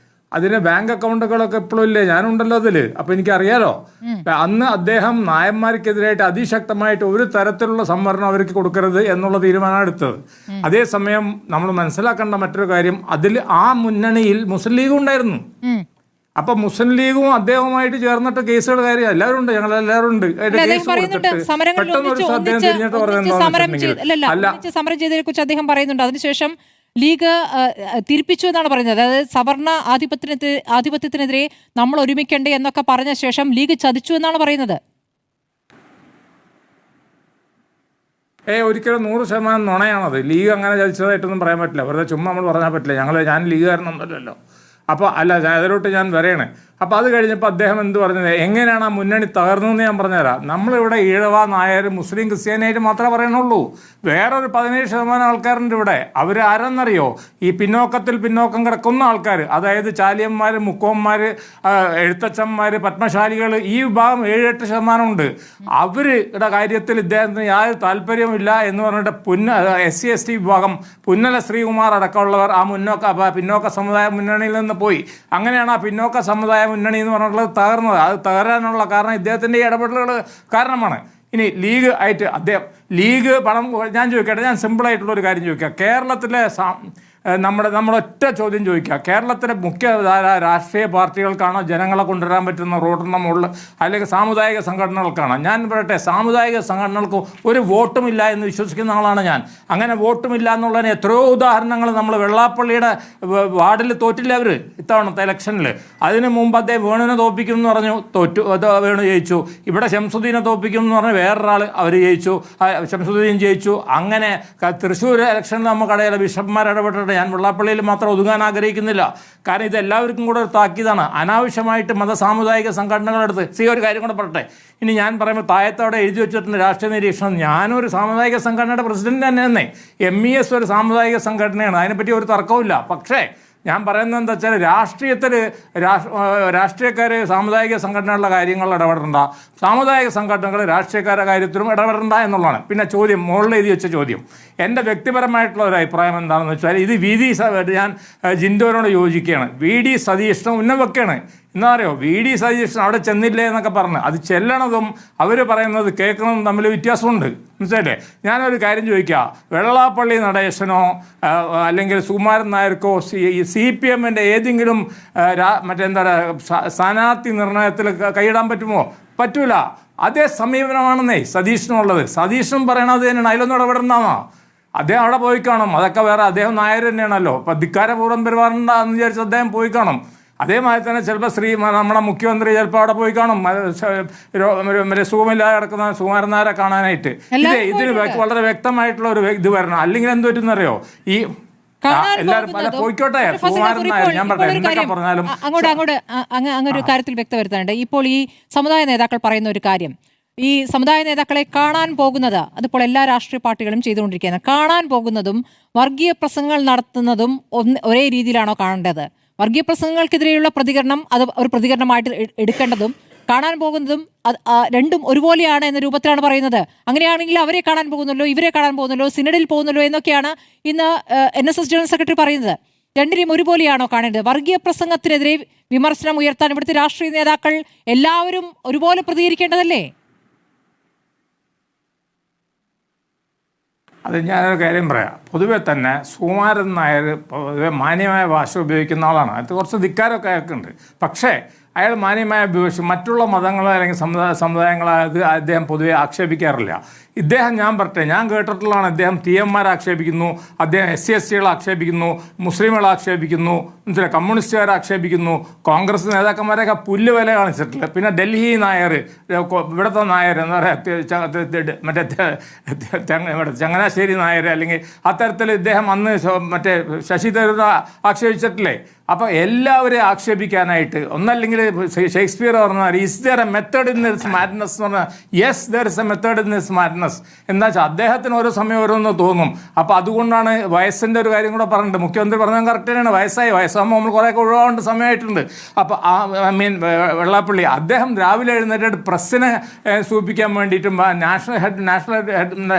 അതിന് ബാങ്ക് അക്കൗണ്ടുകളൊക്കെ എപ്പോഴും ഇല്ലേ, ഞാനുണ്ടല്ലോ അതിൽ. അപ്പോൾ എനിക്കറിയാലോ, അന്ന് അദ്ദേഹം നായന്മാർക്കെതിരായിട്ട് അതിശക്തമായിട്ട് ഒരു തരത്തിലുള്ള സംവരണം അവർക്ക് കൊടുക്കരുത് എന്നുള്ള തീരുമാനമാണ് എടുത്തത്. അതേസമയം നമ്മൾ മനസ്സിലാക്കേണ്ട മറ്റൊരു കാര്യം, അതിൽ ആ മുന്നണിയിൽ മുസ്ലിം ലീഗും ഉണ്ടായിരുന്നു. അപ്പൊ മുസ്ലിം ലീഗും അദ്ദേഹവുമായിട്ട് ചേർന്നിട്ട് കേസുകൾ കാര്യം എല്ലാവരും ഉണ്ട്, ഞങ്ങൾ എല്ലാവരും ഉണ്ട്. സമരം ചെയ്തതിനെ കുറിച്ച് അദ്ദേഹം പറയുന്നുണ്ട്. അതിനുശേഷം ലീഗ് തിരിപ്പിച്ചു എന്നാണ് പറയുന്നത്. അതായത് സവർണ ആധിപത്യത്തിനെതിരെ നമ്മൾ ഒരുമിക്കണ്ടേ എന്നൊക്കെ പറഞ്ഞ ശേഷം ലീഗ് ചതിച്ചു എന്നാണ് പറയുന്നത്. ഒരിക്കലും 100% നുണയാണത്. ലീഗ് അങ്ങനെ ചതിച്ചതായിട്ടൊന്നും പറയാൻ പറ്റില്ല. വെറുതെ ചുമ്മാ നമ്മൾ പറഞ്ഞാൽ പറ്റില്ല. ഞാൻ ലീഗുകാരനൊന്നുമല്ലല്ലോ. അപ്പോൾ അല്ല, അതിലോട്ട് ഞാൻ വരെയാണ്. അപ്പോൾ അത് കഴിഞ്ഞപ്പോൾ അദ്ദേഹം എന്ത് പറഞ്ഞത്, എങ്ങനെയാണ് ആ മുന്നണി തകർന്നതെന്ന് ഞാൻ പറഞ്ഞുതരാം. നമ്മളിവിടെ ഈഴവ, നായർ, മുസ്ലിം, ക്രിസ്ത്യാനിയായിട്ട് മാത്രമേ പറയണുള്ളൂ. വേറൊരു 17% ആൾക്കാരുണ്ട് ഇവിടെ. അവർ ആരെന്നറിയോ? ഈ പിന്നോക്കം കിടക്കുന്ന ആൾക്കാർ. അതായത് ചാലിയന്മാർ, മുക്കോന്മാർ, എഴുത്തച്ഛന്മാർ, പത്മശാലികൾ, ഈ വിഭാഗം 7-8% ഉണ്ട്. അവരുടെ കാര്യത്തിൽ ഇദ്ദേഹത്തിന് യാതൊരു താല്പര്യമില്ല എന്ന് പറഞ്ഞിട്ട് SC/ST വിഭാഗം, പുന്നല ശ്രീകുമാർ അടക്കമുള്ളവർ ആ പിന്നോക്ക സമുദായ മുന്നണിയിൽ നിന്ന് പോയി. അങ്ങനെയാണ് ആ പിന്നോക്ക സമുദായ മുന്നണി എന്ന് പറഞ്ഞിട്ടുള്ളത് തകർന്നത്. അത് തകരാനുള്ള കാരണം ഇദ്ദേഹത്തിൻ്റെ ഇടപെടലുകൾ കാരണമാണ്. ഇനി ലീഗ് ആയിട്ട് ലീഗ് പണം, ഞാൻ ചോദിക്കട്ടെ, ഞാൻ സിമ്പിളായിട്ടുള്ളൊരു കാര്യം ചോദിക്കാം. കേരളത്തിലെ നമ്മളൊറ്റ ചോദ്യം ചോദിക്കുക, കേരളത്തിലെ മുഖ്യധാര രാഷ്ട്രീയ പാർട്ടികൾക്കാണോ ജനങ്ങളെ കൊണ്ടുവരാൻ പറ്റുന്ന റോഡിൻ്റെ മുകളിൽ, അല്ലെങ്കിൽ സാമുദായിക സംഘടനകൾക്കാണോ? ഞാൻ പറയട്ടെ, സാമുദായിക സംഘടനകൾക്ക് ഒരു വോട്ടുമില്ല എന്ന് വിശ്വസിക്കുന്ന ആളാണ് ഞാൻ. അങ്ങനെ വോട്ടുമില്ല എന്നുള്ളതിന് എത്രയോ ഉദാഹരണങ്ങൾ നമ്മൾ വെള്ളാപ്പള്ളിയുടെ വാർഡിൽ തോറ്റില്ല അവർ ഇത്തവണത്തെ ഇലക്ഷനിൽ. അതിന് മുമ്പ് അദ്ദേഹം വേണുവിനെ തോൽപ്പിക്കും എന്ന് പറഞ്ഞു, തോറ്റു, വേണു ജയിച്ചു. ഇവിടെ ശംസുദ്ദീനെ തോൽപ്പിക്കും എന്ന് പറഞ്ഞ് വേറൊരാൾ അവർ ജയിച്ചു, ശംസുദ്ദീൻ ജയിച്ചു. അങ്ങനെ തൃശ്ശൂർ ഇലക്ഷനിൽ നമുക്കറിയാലോ, ബിഷപ്പ്മാർ ഇടപെട്ടിട്ട് പറയട്ടെ, ഞാൻ വെള്ളാപ്പള്ളിയിൽ മാത്രം ഒതുങ്ങാൻ ആഗ്രഹിക്കുന്നില്ല. കാരണം ഇത് എല്ലാവർക്കും കൂടെ ഒരു താക്കീതാണ്. അനാവശ്യമായിട്ട് സാമുദായിക സംഘടനകളെടുത്ത് ഒരു കാര്യം കൂടെ പറയട്ടെ. ഇനി ഞാൻ പറയുമ്പോൾ താഴത്തോടെ എഴുതി വെച്ചിട്ടുണ്ട് രാഷ്ട്രീയ നിരീക്ഷണം. ഞാനൊരു സാമുദായിക സംഘടനയുടെ പ്രസിഡന്റ് തന്നെ. MES ഒരു സാമുദായിക സംഘടനയാണ്, അതിനെപ്പറ്റി ഒരു തർക്കവുമില്ല. പക്ഷേ ഞാൻ പറയുന്നത് എന്താ വെച്ചാൽ രാഷ്ട്രീയത്തിൽ രാഷ്ട്രീയക്കാർ സാമുദായിക സംഘടനകളുടെ കാര്യങ്ങളിൽ ഇടപെടണ്ട, സാമുദായിക സംഘടനകൾ രാഷ്ട്രീയക്കാരുടെ കാര്യത്തിലും ഇടപെടണ്ട എന്നുള്ളതാണ്. പിന്നെ ചോദ്യം, മുകളിൽ എഴുതി വെച്ച ചോദ്യം, എൻ്റെ വ്യക്തിപരമായിട്ടുള്ള ഒരു അഭിപ്രായം എന്താണെന്ന് വെച്ചാൽ ഇത് ഞാൻ ജിൻഡോനോട് യോജിക്കുകയാണ്. VD സതീഷിനെ ഉന്നം വെക്കുകയാണ്. എന്താ പറയുക, VD സതീശൻ അവിടെ ചെന്നില്ലേ എന്നൊക്കെ പറഞ്ഞ് അത് ചെല്ലണതും അവർ പറയുന്നത് കേൾക്കണതും തമ്മിൽ വ്യത്യാസമുണ്ട്. മനസ്സിലല്ലേ? ഞാനൊരു കാര്യം ചോദിക്കുക, വെള്ളാപ്പള്ളി നടേശനോ അല്ലെങ്കിൽ സുകുമാരൻ നായർക്കോ CPMൻ്റെ ഏതെങ്കിലും മറ്റെന്താ സ്ഥാനാർത്ഥി നിർണയത്തിൽ കൈയിടാൻ പറ്റുമോ? പറ്റൂല. അതേ സമീപനമാണെന്നേ സതീഷിനുള്ളത്. സതീഷനും പറയണത് തന്നെയാണ്, അതിലൊന്നും ഇടപെടണമെന്നാണോ? അദ്ദേഹം അവിടെ പോയി കാണും, അതൊക്കെ വേറെ. അദ്ദേഹം നായർ തന്നെയാണല്ലോ, അപ്പം ധിക്കാരപൂർവ്വം പെരുമാറണ്ടെന്ന് വിചാരിച്ച് അദ്ദേഹം പോയി കാണും. അതേമാതിരി തന്നെ ചിലപ്പോൾ നമ്മുടെ മുഖ്യമന്ത്രി ചിലപ്പോൾ അവിടെ പോയി കാണും, സുഖമില്ലാതെ കിടക്കുന്ന സുകുമാരൻ നായരെ കാണാനായിട്ട്. ഇതിന് വളരെ വ്യക്തമായിട്ടുള്ള ഒരു ഇത് വരണം. അല്ലെങ്കിൽ എന്ത് പറ്റുന്നറിയോ, ഈ എല്ലാവരും പോയിക്കോട്ടെ സുകുമാരൻ നായർ, ഞാൻ പറഞ്ഞത് എന്തൊക്കെ പറഞ്ഞാലും അങ്ങൊരു കാര്യത്തിൽ വ്യക്തത വരുത്താനുണ്ട്. ഇപ്പോൾ ഈ സമുദായ നേതാക്കൾ പറയുന്ന ഒരു കാര്യം, ഈ സമുദായ നേതാക്കളെ കാണാൻ പോകുന്നത്, അതിപ്പോൾ എല്ലാ രാഷ്ട്രീയ പാർട്ടികളും ചെയ്തുകൊണ്ടിരിക്കുകയാണ്, കാണാൻ പോകുന്നതും വർഗീയ പ്രസംഗങ്ങൾ നടത്തുന്നതും ഒരേ രീതിയിലാണോ കാണേണ്ടത്? വർഗീയ പ്രസംഗങ്ങൾക്കെതിരെയുള്ള പ്രതികരണം അത് ഒരു പ്രതികരണമായിട്ട് എടുക്കേണ്ടതും കാണാൻ പോകുന്നതും രണ്ടും ഒരുപോലെയാണ് എന്ന രൂപത്തിലാണ് പറയുന്നത്. അങ്ങനെയാണെങ്കിൽ അവരെ കാണാൻ പോകുന്നല്ലോ, ഇവരെ കാണാൻ പോകുന്നല്ലോ, സിനഡിൽ പോകുന്നല്ലോ എന്നൊക്കെയാണ് ഇന്ന് NSS ജനറൽ സെക്രട്ടറി പറയുന്നത്. രണ്ടിനെയും ഒരുപോലെയാണോ കാണേണ്ടത്? വർഗീയ പ്രസംഗത്തിനെതിരെ വിമർശനം ഉയർത്താൻ ഇവിടുത്തെ രാഷ്ട്രീയ നേതാക്കൾ എല്ലാവരും ഒരുപോലെ പ്രതികരിക്കേണ്ടതല്ലേ? അത് ഞാനൊരു കാര്യം പറയാം. പൊതുവെ തന്നെ സുകുമാരൻ നായർ പൊതുവെ മാന്യമായ ഭാഷ ഉപയോഗിക്കുന്ന ആളാണ്. അത് കുറച്ച് ധിക്കാരമൊക്കെ അയാൾക്കുണ്ട്. പക്ഷേ അയാൾ മാന്യമായ ഉപയോഗിച്ച് മറ്റുള്ള മതങ്ങളെ അല്ലെങ്കിൽ സമുദായങ്ങളെ അദ്ദേഹം പൊതുവെ ആക്ഷേപിക്കാറില്ല. ഇദ്ദേഹം ഞാൻ പറട്ടെ, ഞാൻ കേട്ടിട്ടുള്ളതാണ്, അദ്ദേഹം TMമാരെ ആക്ഷേപിക്കുന്നു, അദ്ദേഹം SC/STകളെ ആക്ഷേപിക്കുന്നു, മുസ്ലിമുകളെ ആക്ഷേപിക്കുന്നു, കമ്മ്യൂണിസ്റ്റുകാരെ ആക്ഷേപിക്കുന്നു, കോൺഗ്രസ് നേതാക്കന്മാരെയൊക്കെ പുല്ല് വില കാണിച്ചിട്ടില്ല. പിന്നെ ഡൽഹി നായർ, ഇവിടുത്തെ നായർ എന്താ പറയുക, മറ്റേ ചങ്ങനാശ്ശേരി നായർ, അല്ലെങ്കിൽ അത്തരത്തിൽ ഇദ്ദേഹം അന്ന് മറ്റേ ശശി തരൂർ ആക്ഷേപിച്ചിട്ടില്ലേ? അപ്പോൾ എല്ലാവരെയും ആക്ഷേപിക്കാനായിട്ട് ഒന്നല്ലെങ്കിൽ ഷേക്സ്പിയർ പറഞ്ഞാൽ is there A method in this madness എന്ന് പറഞ്ഞാൽ yes there is A method in this madness. എന്താ വെച്ചാൽ അദ്ദേഹത്തിന് ഓരോ സമയം ഓരോന്ന് തോന്നും. അപ്പോൾ അതുകൊണ്ടാണ് വയസ്സിൻ്റെ ഒരു കാര്യം കൂടെ പറഞ്ഞിട്ട് മുഖ്യമന്ത്രി പറഞ്ഞാൽ കറക്റ്റ് തന്നെയാണ്. വയസ്സാകുമ്പോൾ നമ്മൾ കുറേയൊക്കെ ഒഴിവാകേണ്ട സമയമായിട്ടുണ്ട്. അപ്പോൾ വെള്ളാപ്പള്ളി അദ്ദേഹം രാവിലെ എഴുന്നേറ്റ് പ്രസ്സിനെ സൂചിപ്പിക്കാൻ വേണ്ടിയിട്ടും നാഷണൽ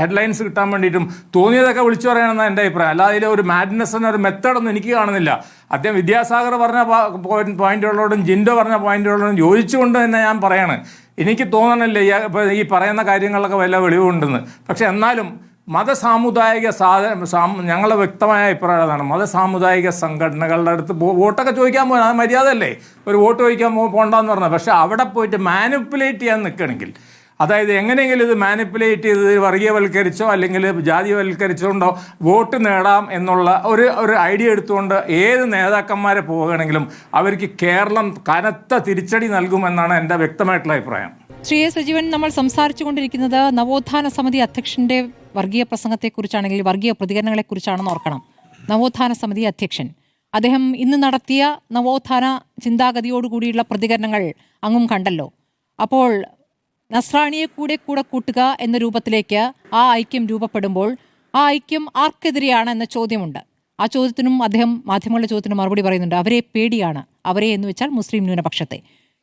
ഹെഡ്ലൈൻസ് കിട്ടാൻ വേണ്ടിയിട്ടും തോന്നിയതൊക്കെ വിളിച്ചു പറയണമെന്നാണ് എൻ്റെ അഭിപ്രായം. അല്ലാതെ അതിൽ ഒരു മാഡ്നസ്സിന് ഒരു മെത്തേഡൊന്നും എനിക്ക് കാണുന്നില്ല. അദ്ദേഹം വിദ്യാസാഗർ പറഞ്ഞ പോയിന്റുകളോടും ജിൻഡോ പറഞ്ഞ പോയിന്റുകളോടും യോജിച്ചുകൊണ്ട് തന്നെ ഞാൻ പറയാണ്, എനിക്ക് തോന്നണില്ല ഈ പറയുന്ന കാര്യങ്ങളൊക്കെ വല്ല വെളിവുണ്ടെന്ന്. പക്ഷെ എന്നാലും മതസാമുദായിക ഞങ്ങളുടെ വ്യക്തമായ അഭിപ്രായം അതാണ്. മതസാമുദായിക സംഘടനകളുടെ അടുത്ത് വോട്ടൊക്കെ ചോദിക്കാൻ പോകാൻ അത് മര്യാദയല്ലേ? ഒരു വോട്ട് ചോദിക്കാൻ പോകണ്ടെന്ന് പറഞ്ഞത്. പക്ഷെ അവിടെ പോയിട്ട് മാനിപ്പുലേറ്റ് ചെയ്യാൻ നിൽക്കണമെങ്കിൽ, അതായത് എങ്ങനെയെങ്കിലും ഇത് മാനിപ്പുലേറ്റ് ചെയ്ത് വർഗീയവൽക്കരിച്ചോ അല്ലെങ്കിൽ ജാതിവൽക്കരിച്ചുകൊണ്ടോ വോട്ട് നേടാം എന്നുള്ള ഒരു ഐഡിയ എടുത്തുകൊണ്ട് ഏത് നേതാക്കന്മാരെ പോവുകയാണെങ്കിലും അവർക്ക് കേരളം കനത്ത തിരിച്ചടി നൽകുമെന്നാണ് എൻ്റെ വ്യക്തമായിട്ടുള്ള അഭിപ്രായം. ശ്രീ എ. സജീവൻ, നമ്മൾ സംസാരിച്ചു കൊണ്ടിരിക്കുന്നത് നവോത്ഥാന സമിതി അധ്യക്ഷന്റെ വർഗീയ പ്രസംഗത്തെക്കുറിച്ചാണെങ്കിൽ വർഗീയ പ്രതികരണങ്ങളെക്കുറിച്ചാണെന്ന് ഓർക്കണം. നവോത്ഥാന സമിതി അധ്യക്ഷൻ അദ്ദേഹം ഇന്ന് നടത്തിയ നവോത്ഥാന ചിന്താഗതിയോടുകൂടിയുള്ള പ്രതികരണങ്ങൾ അങ്ങും കണ്ടല്ലോ. അപ്പോൾ നസ്രാണിയെ കൂടെ കൂട്ടുക എന്ന രൂപത്തിലേക്ക് ആ ഐക്യം രൂപപ്പെടുമ്പോൾ ആ ഐക്യം ആർക്കെതിരെയാണ് എന്ന ചോദ്യമുണ്ട്. ആ ചോദ്യത്തിനും അദ്ദേഹം മാധ്യമങ്ങളുടെ ചോദ്യത്തിനും മറുപടി പറയുന്നുണ്ട്. അവരെ പേടിയാണ്, അവരെ എന്ന് വെച്ചാൽ മുസ്ലിം ന്യൂനപക്ഷത്തെ.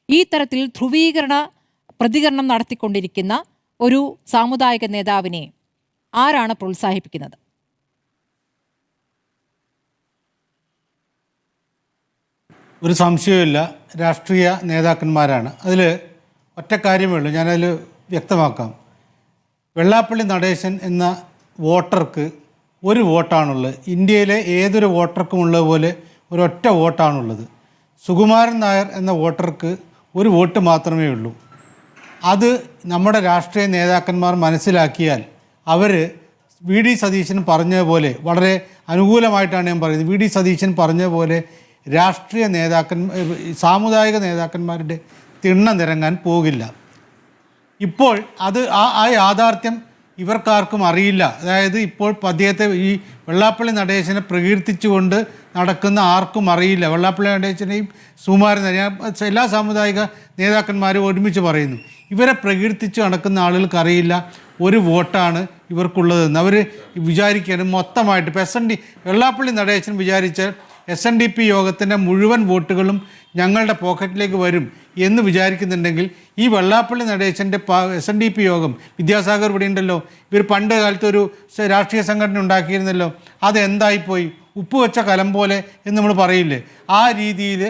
ഈ തരത്തിൽ ധ്രുവീകരണ പ്രതികരണം നടത്തിക്കൊണ്ടിരിക്കുന്ന ഒരു സാമുദായിക നേതാവിനെ ആരാണ് പ്രോത്സാഹിപ്പിക്കുന്നത്? ഒരു സംശയമില്ല, രാഷ്ട്രീയ നേതാക്കന്മാരാണ്. അതിൽ ഒറ്റ കാര്യമേ ഉള്ളൂ, ഞാനതിൽ വ്യക്തമാക്കാം. വെള്ളാപ്പള്ളി നടേശൻ എന്ന വോട്ടർക്ക് ഒരു വോട്ടാണുള്ളത്. ഇന്ത്യയിലെ ഏതൊരു വോട്ടർക്കും ഉള്ളതുപോലെ ഒരൊറ്റ വോട്ടാണുള്ളത്. സുകുമാരൻ നായർ എന്ന വോട്ടർക്ക് ഒരു വോട്ട് മാത്രമേ ഉള്ളൂ. അത് നമ്മുടെ രാഷ്ട്രീയ നേതാക്കന്മാർ മനസ്സിലാക്കിയാൽ അവർ VD സതീശൻ പറഞ്ഞതുപോലെ, വളരെ അനുകൂലമായിട്ടാണ് ഞാൻ പറയുന്നത്, VD സതീശൻ പറഞ്ഞതുപോലെ രാഷ്ട്രീയ സാമുദായിക നേതാക്കന്മാരുടെ തിണ്ണ നിരങ്ങാൻ പോകില്ല. ഇപ്പോൾ അത് ആ യാഥാർത്ഥ്യം ഇവർക്കാർക്കും അറിയില്ല. അതായത് ഇപ്പോൾ അദ്ദേഹത്തെ ഈ വെള്ളാപ്പള്ളി നടേശനെ പ്രകീർത്തിച്ചുകൊണ്ട് നടക്കുന്ന ആർക്കും അറിയില്ല. വെള്ളാപ്പള്ളി നടേശനെയും സുകുമാരൻ ഞാൻ എല്ലാ സാമുദായിക നേതാക്കന്മാരും ഒരുമിച്ച് പറയുന്നു, ഇവരെ പ്രകീർത്തിച്ച് നടക്കുന്ന ആളുകൾക്ക് അറിയില്ല ഒരു വോട്ടാണ് ഇവർക്കുള്ളതെന്ന്. അവർ വിചാരിക്കാനും മൊത്തമായിട്ട് ഇപ്പോൾ വെള്ളാപ്പള്ളി നടേശൻ വിചാരിച്ച SNDP യോഗത്തിൻ്റെ മുഴുവൻ വോട്ടുകളും ഞങ്ങളുടെ പോക്കറ്റിലേക്ക് വരും എന്ന് വിചാരിക്കുന്നുണ്ടെങ്കിൽ ഈ വെള്ളാപ്പള്ളി നടേശൻ്റെ SNDP യോഗം, വിദ്യാസാഗർ ഇവിടെ ഉണ്ടല്ലോ, ഇവർ പണ്ട് കാലത്തൊരു രാഷ്ട്രീയ സംഘടന ഉണ്ടാക്കിയിരുന്നല്ലോ, അതെന്തായിപ്പോയി? ഉപ്പ് വെച്ച കലം പോലെ എന്ന് നമ്മൾ പറയില്ലേ, ആ രീതിയിൽ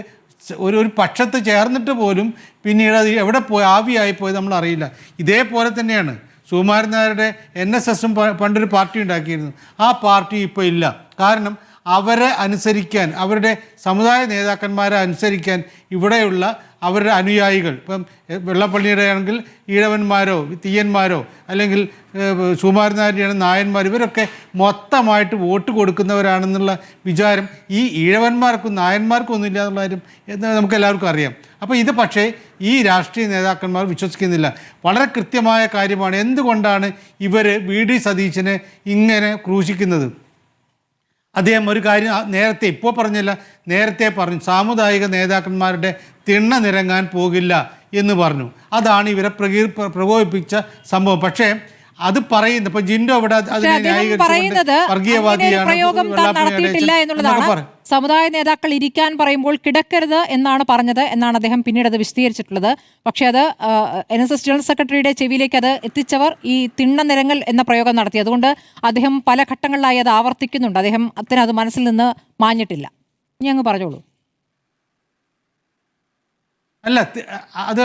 ഒരു പക്ഷത്ത് ചേർന്നിട്ട് പോലും പിന്നീട് അത് എവിടെ പോയി ആവിയായിപ്പോയി നമ്മൾ അറിയില്ല. ഇതേപോലെ തന്നെയാണ് സുകുമാരൻ നായരുടെ NSSും പണ്ടൊരു പാർട്ടി ഉണ്ടാക്കിയിരുന്നു. ആ പാർട്ടി ഇപ്പോൾ ഇല്ല. കാരണം അവരെ അനുസരിക്കാൻ, അവരുടെ സമുദായ നേതാക്കന്മാരെ അനുസരിക്കാൻ ഇവിടെയുള്ള അവരുടെ അനുയായികൾ, ഇപ്പം വെള്ളപ്പള്ളിയുടെ ആണെങ്കിൽ ഈഴവന്മാരോ തീയന്മാരോ അല്ലെങ്കിൽ സുകുമാരൻ നായരുടെ നായന്മാർ, ഇവരൊക്കെ മൊത്തമായിട്ട് വോട്ട് കൊടുക്കുന്നവരാണെന്നുള്ള വിചാരം ഈ ഈഴവന്മാർക്കും നായന്മാർക്കും ഒന്നുമില്ല എന്നുള്ള കാര്യം നമുക്ക് എല്ലാവർക്കും അറിയാം. അപ്പോൾ ഇത് പക്ഷേ ഈ രാഷ്ട്രീയ നേതാക്കന്മാർ വിശ്വസിക്കുന്നില്ല. വളരെ കൃത്യമായ കാര്യമാണ് എന്തുകൊണ്ടാണ് ഇവർ VD സതീശനെ ഇങ്ങനെ ക്രൂശിക്കുന്നത്. അദ്ദേഹം ഒരു കാര്യം നേരത്തെ ഇപ്പോൾ പറഞ്ഞില്ല, നേരത്തെ പറഞ്ഞു, സാമുദായിക നേതാക്കന്മാരുടെ തിണ്ണ നിരങ്ങാൻ പോകില്ല എന്ന് പറഞ്ഞു. അതാണ് ഇവരെ പ്രകോപിപ്പിച്ച സംഭവം. പക്ഷേ അത് പറയുന്നത് ഇപ്പൊ ജിൻഡോ ഇവിടെ പ്രയോഗം നടത്തിയിട്ടില്ല എന്നുള്ളതാണ്. സമുദായ നേതാക്കൾ ഇരിക്കാൻ പറയുമ്പോൾ കിടക്കരുത് എന്നാണ് പറഞ്ഞത് എന്നാണ് അദ്ദേഹം പിന്നീട് അത് വിശദീകരിച്ചിട്ടുള്ളത്. പക്ഷെ അത് NSS ജനറൽ സെക്രട്ടറിയുടെ ചെവിയിലേക്ക് അത് എത്തിച്ചവർ ഈ തിണ്ണ നിരങ്ങൽ എന്ന പ്രയോഗം നടത്തി. അതുകൊണ്ട് അദ്ദേഹം പല ഘട്ടങ്ങളിലായി അത് ആവർത്തിക്കുന്നുണ്ട്. അദ്ദേഹം അത് മനസ്സിൽ നിന്ന് മാഞ്ഞിട്ടില്ല. ഇനി അങ്ങ് പറഞ്ഞോളൂ. അല്ല, അത്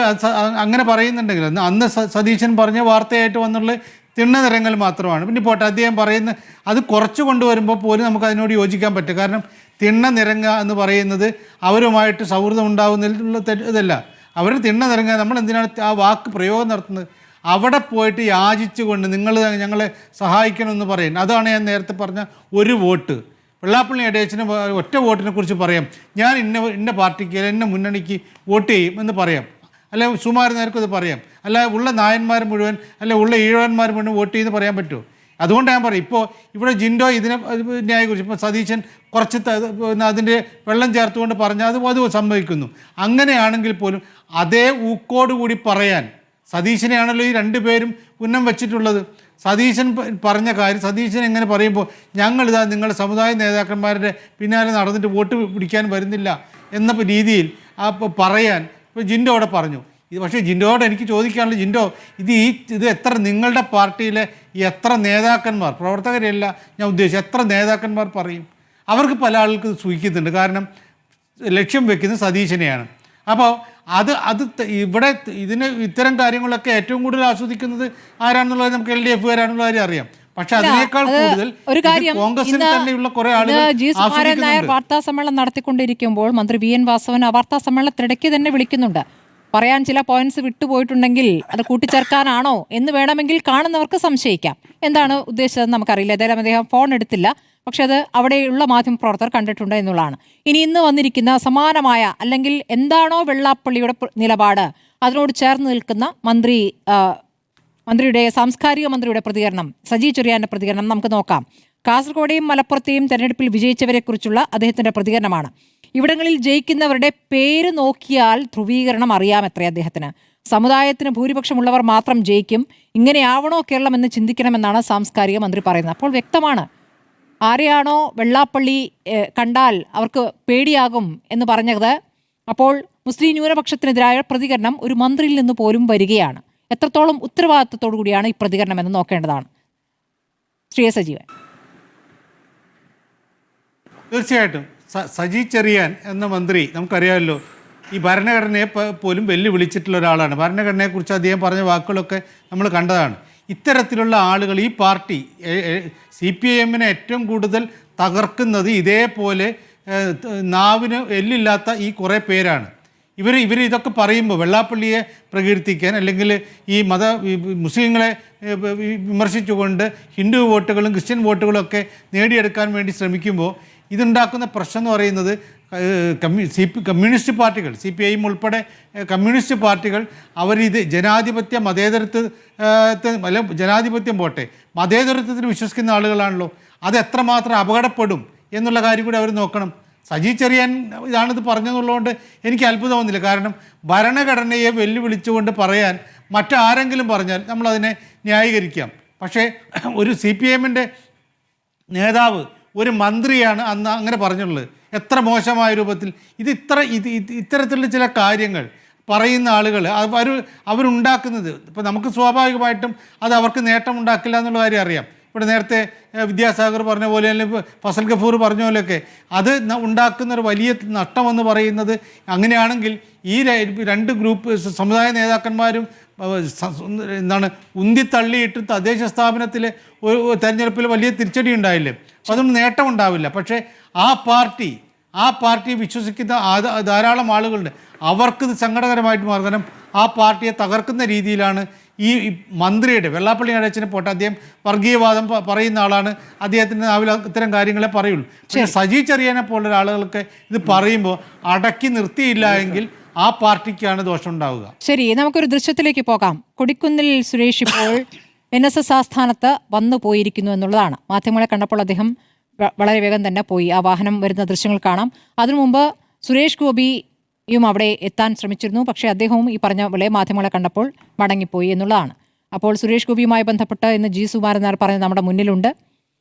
അങ്ങനെ പറയുന്നുണ്ടെങ്കിൽ അന്ന് സതീശൻ പറഞ്ഞ വാർത്തയായിട്ട് വന്നുള്ള തിണ്ണ നിരങ്ങൽ മാത്രമാണ്. പിന്നെ പോട്ടെ, അദ്ദേഹം പറയുന്ന അത് കുറച്ച് കൊണ്ടുവരുമ്പോൾ പോലും നമുക്ക് അതിനോട് യോജിക്കാൻ പറ്റും. കാരണം തിണ്ണ നിരങ്ങ എന്ന് പറയുന്നത് അവരുമായിട്ട് സൗഹൃദം ഉണ്ടാകുന്നതിലുള്ള ഇതല്ല. അവർ തിണ്ണ നിരങ്ങ, നമ്മൾ എന്തിനാണ് ആ വാക്ക് പ്രയോഗം നടത്തുന്നത്? അവിടെ പോയിട്ട് യാചിച്ചുകൊണ്ട് നിങ്ങൾ ഞങ്ങളെ സഹായിക്കണമെന്ന് പറയുന്നത്. അതാണ് ഞാൻ നേരത്തെ പറഞ്ഞ ഒരു വോട്ട്. വെള്ളാപ്പള്ളി നടേശന് ഒറ്റ വോട്ടിനെ കുറിച്ച് പറയാം, ഞാൻ ഇന്ന പാർട്ടിക്ക് ഇന്ന മുന്നണിക്ക് വോട്ട് ചെയ്യും എന്ന് പറയാം. അല്ലെ സുകുമാരൻ നായർക്കും അത് പറയാം. അല്ല ഉള്ള നായന്മാർ മുഴുവൻ, അല്ലെ ഉള്ള ഈഴവന്മാർ മുഴുവൻ വോട്ട് ചെയ്യുമെന്ന് പറയാൻ പറ്റുമോ? അതുകൊണ്ട് ഞാൻ പറയും, ഇപ്പോൾ ഇവിടെ ജിൻഡോ ഇതിനെ ന്യായീകരിച്ചു. ഇപ്പോൾ സതീശൻ കുറച്ച് അതിൻ്റെ വെള്ളം ചേർത്തുകൊണ്ട് പറഞ്ഞാൽ അത് സമ്മതിക്കുന്നു. അങ്ങനെയാണെങ്കിൽ പോലും അതേ ഊക്കോടുകൂടി പറയാൻ സതീശനെയാണല്ലോ ഈ രണ്ടുപേരും ഉന്നം വെച്ചിട്ടുള്ളത്. സതീശൻ പറഞ്ഞ കാര്യം സതീശൻ എങ്ങനെ പറയുമ്പോൾ ഞങ്ങളിതാ നിങ്ങളുടെ സമുദായ നേതാക്കന്മാരുടെ പിന്നാലെ നടന്നിട്ട് വോട്ട് പിടിക്കാൻ വരുന്നില്ല എന്ന രീതിയിൽ പറയാൻ ഇപ്പോൾ ജിൻഡോ അവിടെ പറഞ്ഞു. ഇത് പക്ഷേ ജിൻഡോയോട് എനിക്ക് ചോദിക്കാനുള്ള, ജിൻഡോ ഇത് എത്ര നിങ്ങളുടെ പാർട്ടിയിലെ എത്ര നേതാക്കന്മാർ, പ്രവർത്തകരെയല്ല ഞാൻ ഉദ്ദേശിച്ചത്, എത്ര നേതാക്കന്മാർ പറയും? അവർക്ക് പല ആൾക്ക് സൂചിക്കുന്നുണ്ട്. കാരണം ലക്ഷ്യം വെക്കുന്നത് സതീശനെയാണ്. അപ്പോൾ ഇവിടെ ഇത്തരം കാര്യങ്ങളൊക്കെ ഏറ്റവും കൂടുതൽ ആസ്വദിക്കുന്നത് ആരാണെന്നുള്ളത് നമുക്ക് LDF കാരാണെന്നുള്ള കാര്യം അറിയാം. പക്ഷെ അതിനേക്കാൾ കൂടുതൽ കോൺഗ്രസിൽ തന്നെയുള്ള കുറെ ആളുകൾ നായർ വാർത്താ സമ്മേളനം നടത്തിക്കൊണ്ടിരിക്കുമ്പോൾ മന്ത്രി VN വാസവൻ ആ വാർത്താ സമ്മേളനത്തിനിടയ്ക്ക് തന്നെ വിളിക്കുന്നുണ്ട്. പറയാൻ ചില പോയിന്റ്സ് വിട്ടുപോയിട്ടുണ്ടെങ്കിൽ അത് കൂട്ടിച്ചേർക്കാനാണോ എന്ന് വേണമെങ്കിൽ കാണുന്നവർക്ക് സംശയിക്കാം. എന്താണ് ഉദ്ദേശിച്ചതെന്ന് നമുക്കറിയില്ല. ഏതായാലും അദ്ദേഹം ഫോൺ എടുത്തില്ല. പക്ഷെ അത് അവിടെയുള്ള മാധ്യമപ്രവർത്തകർ കണ്ടിട്ടുണ്ട് എന്നുള്ളതാണ്. ഇന്ന് വന്നിരിക്കുന്ന സമാനമായ അല്ലെങ്കിൽ എന്താണോ വെള്ളാപ്പള്ളിയുടെ നിലപാട് അതിനോട് ചേർന്ന് നിൽക്കുന്ന മന്ത്രിയുടെ സാംസ്കാരിക മന്ത്രിയുടെ പ്രതികരണം, സജി ചെറിയാന്റെ പ്രതികരണം നമുക്ക് നോക്കാം. കാസർഗോഡെയും മലപ്പുറത്തെയും തെരഞ്ഞെടുപ്പിൽ വിജയിച്ചവരെക്കുറിച്ചുള്ള അദ്ദേഹത്തിന്റെ പ്രതികരണമാണ്. ഇവിടങ്ങളിൽ ജയിക്കുന്നവരുടെ പേര് നോക്കിയാൽ ധ്രുവീകരണം അറിയാമത്രേ അദ്ദേഹത്തിന്. സമുദായത്തിന് ഭൂരിപക്ഷമുള്ളവർ മാത്രം ജയിക്കും. ഇങ്ങനെയാവണോ കേരളം എന്ന് ചിന്തിക്കണമെന്നാണ് സാംസ്കാരിക മന്ത്രി പറയുന്നത്. അപ്പോൾ വ്യക്തമാണ്, ആരെയാണോ വെള്ളാപ്പള്ളി കണ്ടാൽ അവർക്ക് പേടിയാകും എന്ന് പറഞ്ഞത്, അപ്പോൾ മുസ്ലിം ന്യൂനപക്ഷത്തിനെതിരായ പ്രതികരണം ഒരു മന്ത്രിയിൽ നിന്ന് പോലും വരികയാണ്. എത്രത്തോളം ഉത്തരവാദിത്വത്തോടു കൂടിയാണ് ഈ പ്രതികരണം എന്ന് നോക്കേണ്ടതാണ്. ശ്രീ സജീവൻ. തീർച്ചയായിട്ടും സജി ചെറിയാൻ എന്ന മന്ത്രി നമുക്കറിയാമല്ലോ, ഈ ഭരണഘടനയെ പോലും വെല്ലുവിളിച്ചിട്ടുള്ള ഒരാളാണ്. ഭരണഘടനയെക്കുറിച്ച് അദ്ദേഹം പറഞ്ഞ വാക്കുകളൊക്കെ നമ്മൾ കണ്ടതാണ്. ഇത്തരത്തിലുള്ള ആളുകൾ ഈ പാർട്ടി CPIMനെ ഏറ്റവും കൂടുതൽ തകർക്കുന്നത് ഇതേപോലെ നാവിന് എല്ലില്ലാത്ത ഈ കുറേ പേരാണ്. ഇവർ ഇതൊക്കെ പറയുമ്പോൾ വെള്ളാപ്പള്ളിയെ പ്രകീർത്തിക്കാൻ അല്ലെങ്കിൽ ഈ മുസ്ലിങ്ങളെ വിമർശിച്ചുകൊണ്ട് ഹിന്ദു വോട്ടുകളും ക്രിസ്ത്യൻ വോട്ടുകളും ഒക്കെ നേടിയെടുക്കാൻ വേണ്ടി ശ്രമിക്കുമ്പോൾ ഇതുണ്ടാക്കുന്ന പ്രശ്നം എന്ന് പറയുന്നത് കമ്മ്യൂണിസ്റ്റ് പാർട്ടികൾ CPIM ഉൾപ്പെടെ കമ്മ്യൂണിസ്റ്റ് പാർട്ടികൾ അവരിത് ജനാധിപത്യ അല്ല ജനാധിപത്യം പോട്ടെ മതേതരത്വത്തിൽ വിശ്വസിക്കുന്ന ആളുകളാണല്ലോ. അത് എത്രമാത്രം അപകടപ്പെടും എന്നുള്ള കാര്യം കൂടി അവർ നോക്കണം. സജി ചെറിയാൻ ഇതാണിത് പറഞ്ഞതെന്നുള്ളതുകൊണ്ട് എനിക്ക് അത്ഭുതം വന്നില്ല. കാരണം ഭരണഘടനയെ വെല്ലുവിളിച്ചുകൊണ്ട് പറയാൻ മറ്റാരെങ്കിലും പറഞ്ഞാൽ നമ്മളതിനെ ന്യായീകരിക്കാം. പക്ഷേ ഒരു CPIMൻ്റെ നേതാവ് ഒരു മന്ത്രിയാണ് അന്ന് അങ്ങനെ പറഞ്ഞിട്ടുള്ളത്. എത്ര മോശമായ രൂപത്തിൽ ഇത്തരത്തിലുള്ള ചില കാര്യങ്ങൾ പറയുന്ന ആളുകൾ അവരുണ്ടാക്കുന്നത് ഇപ്പോൾ നമുക്ക് സ്വാഭാവികമായിട്ടും അത് അവർക്ക് നേട്ടമുണ്ടാക്കില്ല എന്നുള്ള കാര്യം അറിയാം. ഇവിടെ നേരത്തെ വിദ്യാസാഗർ പറഞ്ഞ പോലെ അല്ലെങ്കിൽ ഫസൽ ഗഫൂർ പറഞ്ഞ പോലെയൊക്കെ അത് ഉണ്ടാക്കുന്നൊരു വലിയ നഷ്ടമെന്ന് പറയുന്നത് അങ്ങനെയാണെങ്കിൽ ഈ രണ്ട് ഗ്രൂപ്പ് സമുദായ നേതാക്കന്മാരും ഉന്തിത്തള്ളിയിട്ട് തദ്ദേശ സ്ഥാപനത്തിലെ ഒരു തെരഞ്ഞെടുപ്പിൽ വലിയ തിരിച്ചടി ഉണ്ടായില്ലേ? അതൊന്നും നേട്ടമുണ്ടാവില്ല. പക്ഷേ ആ പാർട്ടി വിശ്വസിക്കുന്ന ധാരാളം ആളുകളുണ്ട്. അവർക്കിത് സങ്കടകരമായിട്ട് മാറും. ആ പാർട്ടിയെ തകർക്കുന്ന രീതിയിലാണ് ഈ മന്ത്രിയുടെ വെള്ളാപ്പള്ളി നടേശനെ പോട്ടെ, അദ്ദേഹം വർഗീയവാദം പറയുന്ന ആളാണ്, അദ്ദേഹത്തിൻ്റെ നാവിൽ ഇത്തരം കാര്യങ്ങളെ പറയുള്ളൂ. പക്ഷേ സജി ചെറിയാനെ പോലുള്ള ആളുകൾക്ക് ഇത് പറയുമ്പോൾ അടക്കി നിർത്തിയില്ല എങ്കിൽ ആ പാർട്ടിക്കാണ് ദോഷം ഉണ്ടാവുക. ശരി, നമുക്കൊരു ദൃശ്യത്തിലേക്ക് പോകാം. കൊടിക്കുന്നിൽ സുരേഷ് ഇപ്പോൾ NSS ആസ്ഥാനത്ത് വന്നു പോയിരിക്കുന്നു എന്നുള്ളതാണ്. മാധ്യമങ്ങളെ കണ്ടപ്പോൾ അദ്ദേഹം വളരെ വേഗം തന്നെ പോയി. ആ വാഹനം വരുന്ന ദൃശ്യങ്ങൾ കാണാം. അതിനു മുമ്പ് സുരേഷ് ഗോപിയും അവിടെ എത്താൻ ശ്രമിച്ചിരുന്നു. പക്ഷേ അദ്ദേഹവും ഈ പറഞ്ഞ പോലെ മാധ്യമങ്ങളെ കണ്ടപ്പോൾ മടങ്ങിപ്പോയി എന്നുള്ളതാണ്. അപ്പോൾ സുരേഷ് ഗോപിയുമായി ബന്ധപ്പെട്ട് ഇന്ന് G. സുകുമാരൻ നായർ പറഞ്ഞത് നമ്മുടെ മുന്നിലുണ്ട്.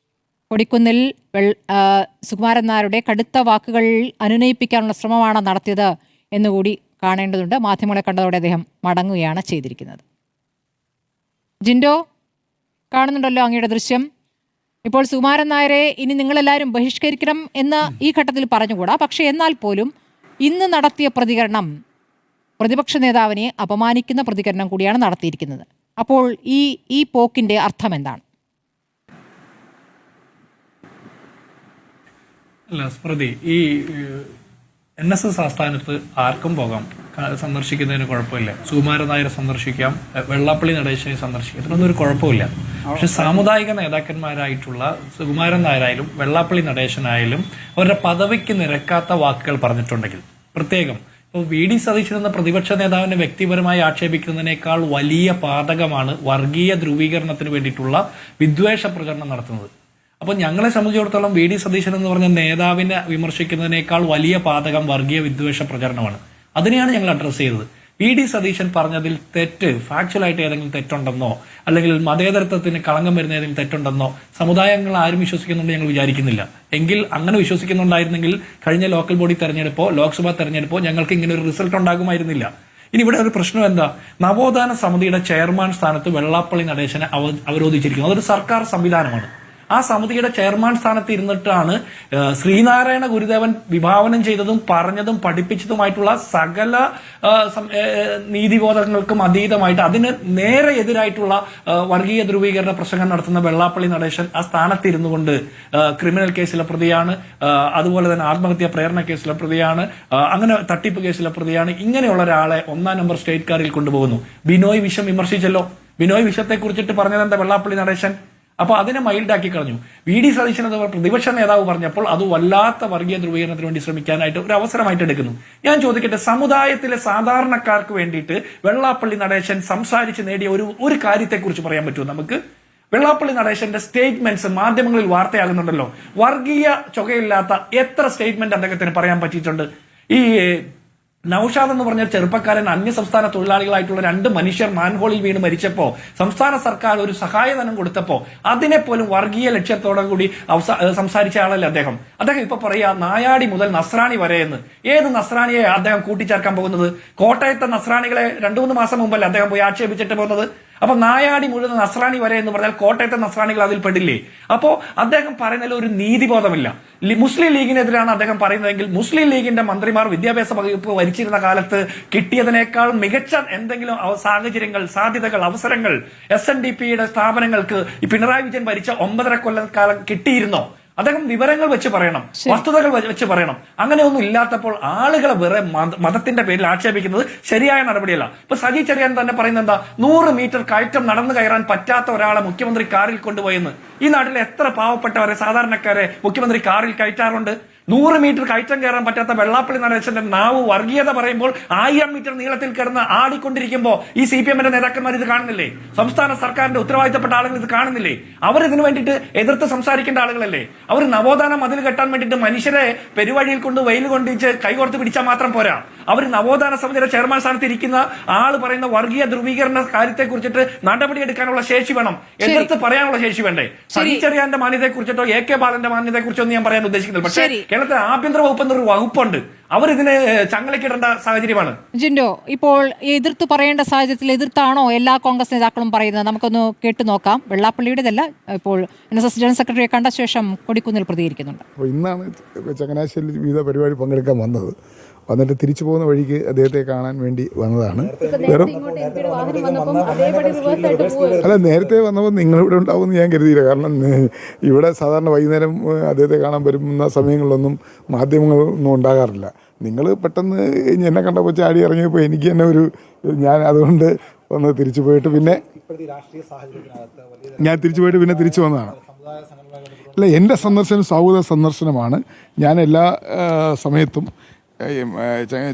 കൊടിക്കുന്നിൽ സുകുമാരൻ നായരുടെ കടുത്ത വാക്കുകൾ അനുനയിപ്പിക്കാനുള്ള ശ്രമമാണ് നടത്തിയത് എന്നുകൂടി കാണേണ്ടതുണ്ട്. മാധ്യമങ്ങളെ കണ്ടതോടെ അദ്ദേഹം മടങ്ങുകയാണ് ചെയ്തിരിക്കുന്നത്. ജിൻഡോ, കാണുന്നുണ്ടല്ലോ അങ്ങയുടെ ദൃശ്യം. ഇപ്പോൾ സുകുമാരൻ നായരെ ഇനി നിങ്ങളെല്ലാവരും ബഹിഷ്കരിക്കണം എന്ന് ഈ ഘട്ടത്തിൽ പറഞ്ഞുകൂടാ. പക്ഷേ എന്നാൽ പോലും ഇന്ന് നടത്തിയ പ്രതികരണം പ്രതിപക്ഷ നേതാവിനെ അപമാനിക്കുന്ന പ്രതികരണം കൂടിയാണ് നടത്തിയിരിക്കുന്നത്. അപ്പോൾ ഈ പോക്കിൻ്റെ അർത്ഥം എന്താണ്? അല്ല സ്മൃതി, ഈ NSS ആസ്ഥാനത്ത് ആർക്കും പോകാം, സന്ദർശിക്കുന്നതിന് കുഴപ്പമില്ല. സുകുമാരൻ നായരെ സന്ദർശിക്കാം, വെള്ളാപ്പള്ളി നടേശനെ സന്ദർശിക്കാം, ഇതിനൊന്നും ഒരു കുഴപ്പമില്ല. പക്ഷെ സാമുദായിക നേതാക്കന്മാരായിട്ടുള്ള സുകുമാരൻ നായരായാലും വെള്ളാപ്പള്ളി നടേശനായാലും അവരുടെ പദവിക്ക് നിരക്കാത്ത വാക്കുകൾ പറഞ്ഞിട്ടുണ്ടെങ്കിൽ, പ്രത്യേകം ഇപ്പോൾ VD സതീശൻ എന്ന പ്രതിപക്ഷ നേതാവിനെ വ്യക്തിപരമായി ആക്ഷേപിക്കുന്നതിനേക്കാൾ വലിയ പാതകമാണ് വർഗീയ ധ്രുവീകരണത്തിന് വേണ്ടിയിട്ടുള്ള വിദ്വേഷ പ്രചരണം നടത്തുന്നത്. അപ്പോൾ ഞങ്ങളെ സംബന്ധിച്ചിടത്തോളം VD സതീശൻ എന്ന് പറഞ്ഞ നേതാവിനെ വിമർശിക്കുന്നതിനേക്കാൾ വലിയ പാതകം വർഗീയ വിദ്വേഷ പ്രചരണമാണ്. അതിനെയാണ് ഞങ്ങൾ അഡ്രസ്സ് ചെയ്തത്. VD സതീശൻ പറഞ്ഞതിൽ തെറ്റ്, ഫാക്ച്വലായിട്ട് ഏതെങ്കിലും തെറ്റുണ്ടെന്നോ അല്ലെങ്കിൽ മതേതരത്വത്തിന് കളങ്കം വരുന്ന ഏതെങ്കിലും തെറ്റുണ്ടെന്നോ സമുദായങ്ങൾ ആരും വിശ്വസിക്കുന്നുണ്ട് ഞങ്ങൾ വിചാരിക്കുന്നില്ല. എങ്കിൽ അങ്ങനെ വിശ്വസിക്കുന്നുണ്ടായിരുന്നെങ്കിൽ കഴിഞ്ഞ ലോക്കൽ ബോഡി തെരഞ്ഞെടുപ്പോ ലോക്സഭാ തെരഞ്ഞെടുപ്പോ ഞങ്ങൾക്ക് ഇങ്ങനെ ഒരു റിസൾട്ട് ഉണ്ടാകുമായിരുന്നില്ല. ഇനി ഇവിടെ ഒരു പ്രശ്നം എന്താ? നവോത്ഥാന സമിതിയുടെ ചെയർമാൻ സ്ഥാനത്ത് വെള്ളാപ്പള്ളി നടേശനെ അവരോധിച്ചിരിക്കുന്നു. അതൊരു സർക്കാർ സംവിധാനമാണ്. ആ സമിതിയുടെ ചെയർമാൻ സ്ഥാനത്ത് ഇരുന്നിട്ടാണ് ശ്രീനാരായണ ഗുരുദേവൻ വിഭാവനം ചെയ്തതും പറഞ്ഞതും പഠിപ്പിച്ചതുമായിട്ടുള്ള സകല നീതിബോധങ്ങൾക്കും അതീതമായിട്ട് അതിന് നേരെ എതിരായിട്ടുള്ള വർഗീയ ധ്രുവീകരണ പ്രസംഗം നടത്തുന്ന വെള്ളാപ്പള്ളി നടേശൻ ആ സ്ഥാനത്തിരുന്നു കൊണ്ട് ക്രിമിനൽ കേസിലെ പ്രതിയാണ്, അതുപോലെ തന്നെ ആത്മഹത്യാ പ്രേരണ കേസിലെ പ്രതിയാണ്, അങ്ങനെ തട്ടിപ്പ് കേസിലെ പ്രതിയാണ്. ഇങ്ങനെയുള്ള ഒരാളെ 1-ാം നമ്പർ സ്റ്റേറ്റ് കാറിൽ കൊണ്ടുപോകുന്നു. ബിനോയ് വിഷം വിമർശിച്ചല്ലോ. ബിനോയ് വിഷത്തെ കുറിച്ചിട്ട് പറഞ്ഞതെന്താ വെള്ളാപ്പള്ളി നടേശൻ? അപ്പൊ അതിനെ മൈൽഡാക്കി കളഞ്ഞു. VD സതീശൻ എന്ന പ്രതിപക്ഷ നേതാവ് പറഞ്ഞപ്പോൾ അത് വല്ലാത്ത വർഗീയ ധ്രുവീകരണത്തിന് വേണ്ടി ശ്രമിക്കാനായിട്ട് ഒരു അവസരമായിട്ട് എടുക്കുന്നു. ഞാൻ ചോദിക്കട്ടെ, സമുദായത്തിലെ സാധാരണക്കാർക്ക് വേണ്ടിയിട്ട് വെള്ളാപ്പള്ളി നടേശൻ സംസാരിച്ച് നേടിയ ഒരു കാര്യത്തെക്കുറിച്ച് പറയാൻ പറ്റുമോ നമുക്ക്? വെള്ളാപ്പള്ളി നടേശന്റെ സ്റ്റേറ്റ്മെന്റ്സ് മാധ്യമങ്ങളിൽ വാർത്തയാകുന്നുണ്ടല്ലോ. വർഗീയ ചൊകയില്ലാത്ത എത്ര സ്റ്റേറ്റ്മെന്റ് അദ്ദേഹത്തിന് പറയാൻ പറ്റിയിട്ടുണ്ട്? ഈ നൌഷാദ് എന്ന് പറഞ്ഞ ചെറുപ്പക്കാരൻ അന്യസംസ്ഥാന തൊഴിലാളികളായിട്ടുള്ള 2 മനുഷ്യർ മാൻഹോളിൽ വീണ് മരിച്ചപ്പോ സംസ്ഥാന സർക്കാർ ഒരു സഹായധനം കൊടുത്തപ്പോ അതിനെപ്പോലും വർഗീയ ലക്ഷ്യത്തോടെ കൂടി സംസാരിച്ച ആളല്ലേ അദ്ദേഹം. ഇപ്പൊ പറയാ നായാടി മുതൽ നസ്രാണി വരെ എന്ന്. ഏത് നസ്രാണിയെ അദ്ദേഹം കൂട്ടിച്ചേർക്കാൻ പോകുന്നത്? കോട്ടയത്തെ നസ്രാണികളെ 2-3 മാസം മുമ്പല്ലേ അദ്ദേഹം പോയി ആക്ഷേപിച്ചിട്ട് പോകുന്നത്. അപ്പൊ നായാടി മുഴുവൻ നസ്രാണി വരെ എന്ന് പറഞ്ഞാൽ കോട്ടയത്തെ നസ്രാണികൾ അതിൽ പെടില്ലേ? അപ്പോ അദ്ദേഹം പറയുന്നതിൽ ഒരു നീതിബോധമില്ല. മുസ്ലിം ലീഗിനെതിരാണ് അദ്ദേഹം പറയുന്നതെങ്കിൽ മുസ്ലിം ലീഗിന്റെ മന്ത്രിമാർ വിദ്യാഭ്യാസ വകുപ്പ് ഭരിച്ചിരുന്ന കാലത്ത് കിട്ടിയതിനേക്കാൾ മികച്ച എന്തെങ്കിലും സാഹചര്യങ്ങൾ, സാധ്യതകൾ, അവസരങ്ങൾ SNDPയുടെ സ്ഥാപനങ്ങൾക്ക് ഈ പിണറായി വിജയൻ ഭരിച്ച 9.5 കൊല്ലക്കാലം കിട്ടിയിരുന്നോ? അദ്ദേഹം വിവരങ്ങൾ വെച്ച് പറയണം, വസ്തുതകൾ വെച്ച് പറയണം. അങ്ങനെയൊന്നും ഇല്ലാത്തപ്പോൾ ആളുകളെ വേറെ മതത്തിന്റെ പേരിൽ ആക്ഷേപിക്കുന്നത് ശരിയായ നടപടിയല്ല. ഇപ്പൊ സജി ചെറിയാൻ തന്നെ പറയുന്നത് എന്താ, 100 മീറ്റർ കയറ്റം നടന്നു കയറാൻ പറ്റാത്ത ഒരാളെ മുഖ്യമന്ത്രി കാറിൽ കൊണ്ടുപോയെന്ന്. ഈ നാട്ടിലെ എത്ര പാവപ്പെട്ടവരെ, സാധാരണക്കാരെ മുഖ്യമന്ത്രി കാറിൽ കയറ്റാറുണ്ട്? 100 മീറ്റർ കയറ്റം കയറാൻ പറ്റാത്ത വെള്ളാപ്പള്ളി നടേശന്റെ നാവ് വർഗീയത പറയുമ്പോൾ 1000 മീറ്റർ നീളത്തിൽ കിടന്ന് ആടിക്കൊണ്ടിരിക്കുമ്പോൾ ഈ CPM നേതാക്കന്മാർ ഇത് കാണുന്നില്ലേ? സംസ്ഥാന സർക്കാരിന്റെ ഉത്തരവാദിത്തപ്പെട്ട ആളുകൾ ഇത് കാണുന്നില്ലേ? അവർ ഇതിനു വേണ്ടിയിട്ട് എതിർത്ത് സംസാരിക്കേണ്ട ആളുകളല്ലേ? അവർ നവോത്ഥാന മതിൽ കെട്ടാൻ വേണ്ടിയിട്ട് മനുഷ്യരെ പെരുവഴിയിൽ കൊണ്ട് വെയിൽ കൊണ്ടിച്ച് കൈകോർത്ത് പിടിച്ചാൽ മാത്രം പോരാ. അവർ നവോത്ഥാന സമിതിയുടെ ചെയർമാൻ സ്ഥാനത്ത് ഇരിക്കുന്ന ആള് പറയുന്ന വർഗീയ ധ്രുവീകരണ കാര്യത്തെ കുറിച്ചിട്ട് നടപടിയെടുക്കാനുള്ള ശേഷി വേണം, എതിർത്ത് പറയാനുള്ള ശേഷി വേണ്ടേ? സജി ചെറിയാന്റെ മാന്യതയെ കുറിച്ചിട്ടോ AK ബാലന്റെ മാന്യതയെ കുറിച്ചോ ഒന്നും ഞാൻ പറയാൻ ഉദ്ദേശിക്കുന്നില്ല. പക്ഷേ കേരളത്തിലെ ആഭ്യന്തര വകുപ്പ് എന്നൊരു വകുപ്പുണ്ട്, അവർ ഇതിന് ചങ്ങലക്കിടേണ്ട സാഹചര്യമാണ്. ജിൻഡോ, ഇപ്പോൾ എതിർത്ത് പറയേണ്ട സാഹചര്യത്തിൽ എതിർത്താണോ എല്ലാ കോൺഗ്രസ് നേതാക്കളും പറയുന്നത്? നമുക്കൊന്ന് കേട്ടു നോക്കാം. വെള്ളാപ്പള്ളിയുടേതല്ല, ഇപ്പോൾ NSS ജനറൽ സെക്രട്ടറിയെ കണ്ട ശേഷം കൊടിക്കുന്നിൽ പ്രതികരിക്കുന്നുണ്ട്. അപ്പോൾ ഇന്നാണ് ചങ്ങനാശ്ശേരിയിൽ വിവിധ പരിപാടി പങ്കെടുക്കാൻ വന്നത്. വന്നിട്ട് തിരിച്ചു പോകുന്ന വഴിക്ക് അദ്ദേഹത്തെ കാണാൻ വേണ്ടി വന്നതാണ്. അല്ല, നേരത്തെ വന്നപ്പോൾ നിങ്ങളിവിടെ ഉണ്ടാവുമെന്ന് ഞാൻ കരുതിയില്ല. കാരണം ഇവിടെ സാധാരണ വൈകുന്നേരം അദ്ദേഹത്തെ കാണാൻ വരുന്ന സമയങ്ങളിലൊന്നും മാധ്യമങ്ങളൊന്നും ഉണ്ടാകാറില്ല. നിങ്ങൾ പെട്ടെന്ന് എന്നെ കണ്ടപ്പോൾ ചാടി ഇറങ്ങിയപ്പോൾ എനിക്ക് തന്നെ ഞാൻ അതുകൊണ്ട് ഒന്ന് തിരിച്ചു പോയിട്ട് പിന്നെ തിരിച്ചു വന്നതാണ്. അല്ല, എൻ്റെ സന്ദർശനം സൗഹൃദ സന്ദർശനമാണ്. ഞാൻ എല്ലാ സമയത്തും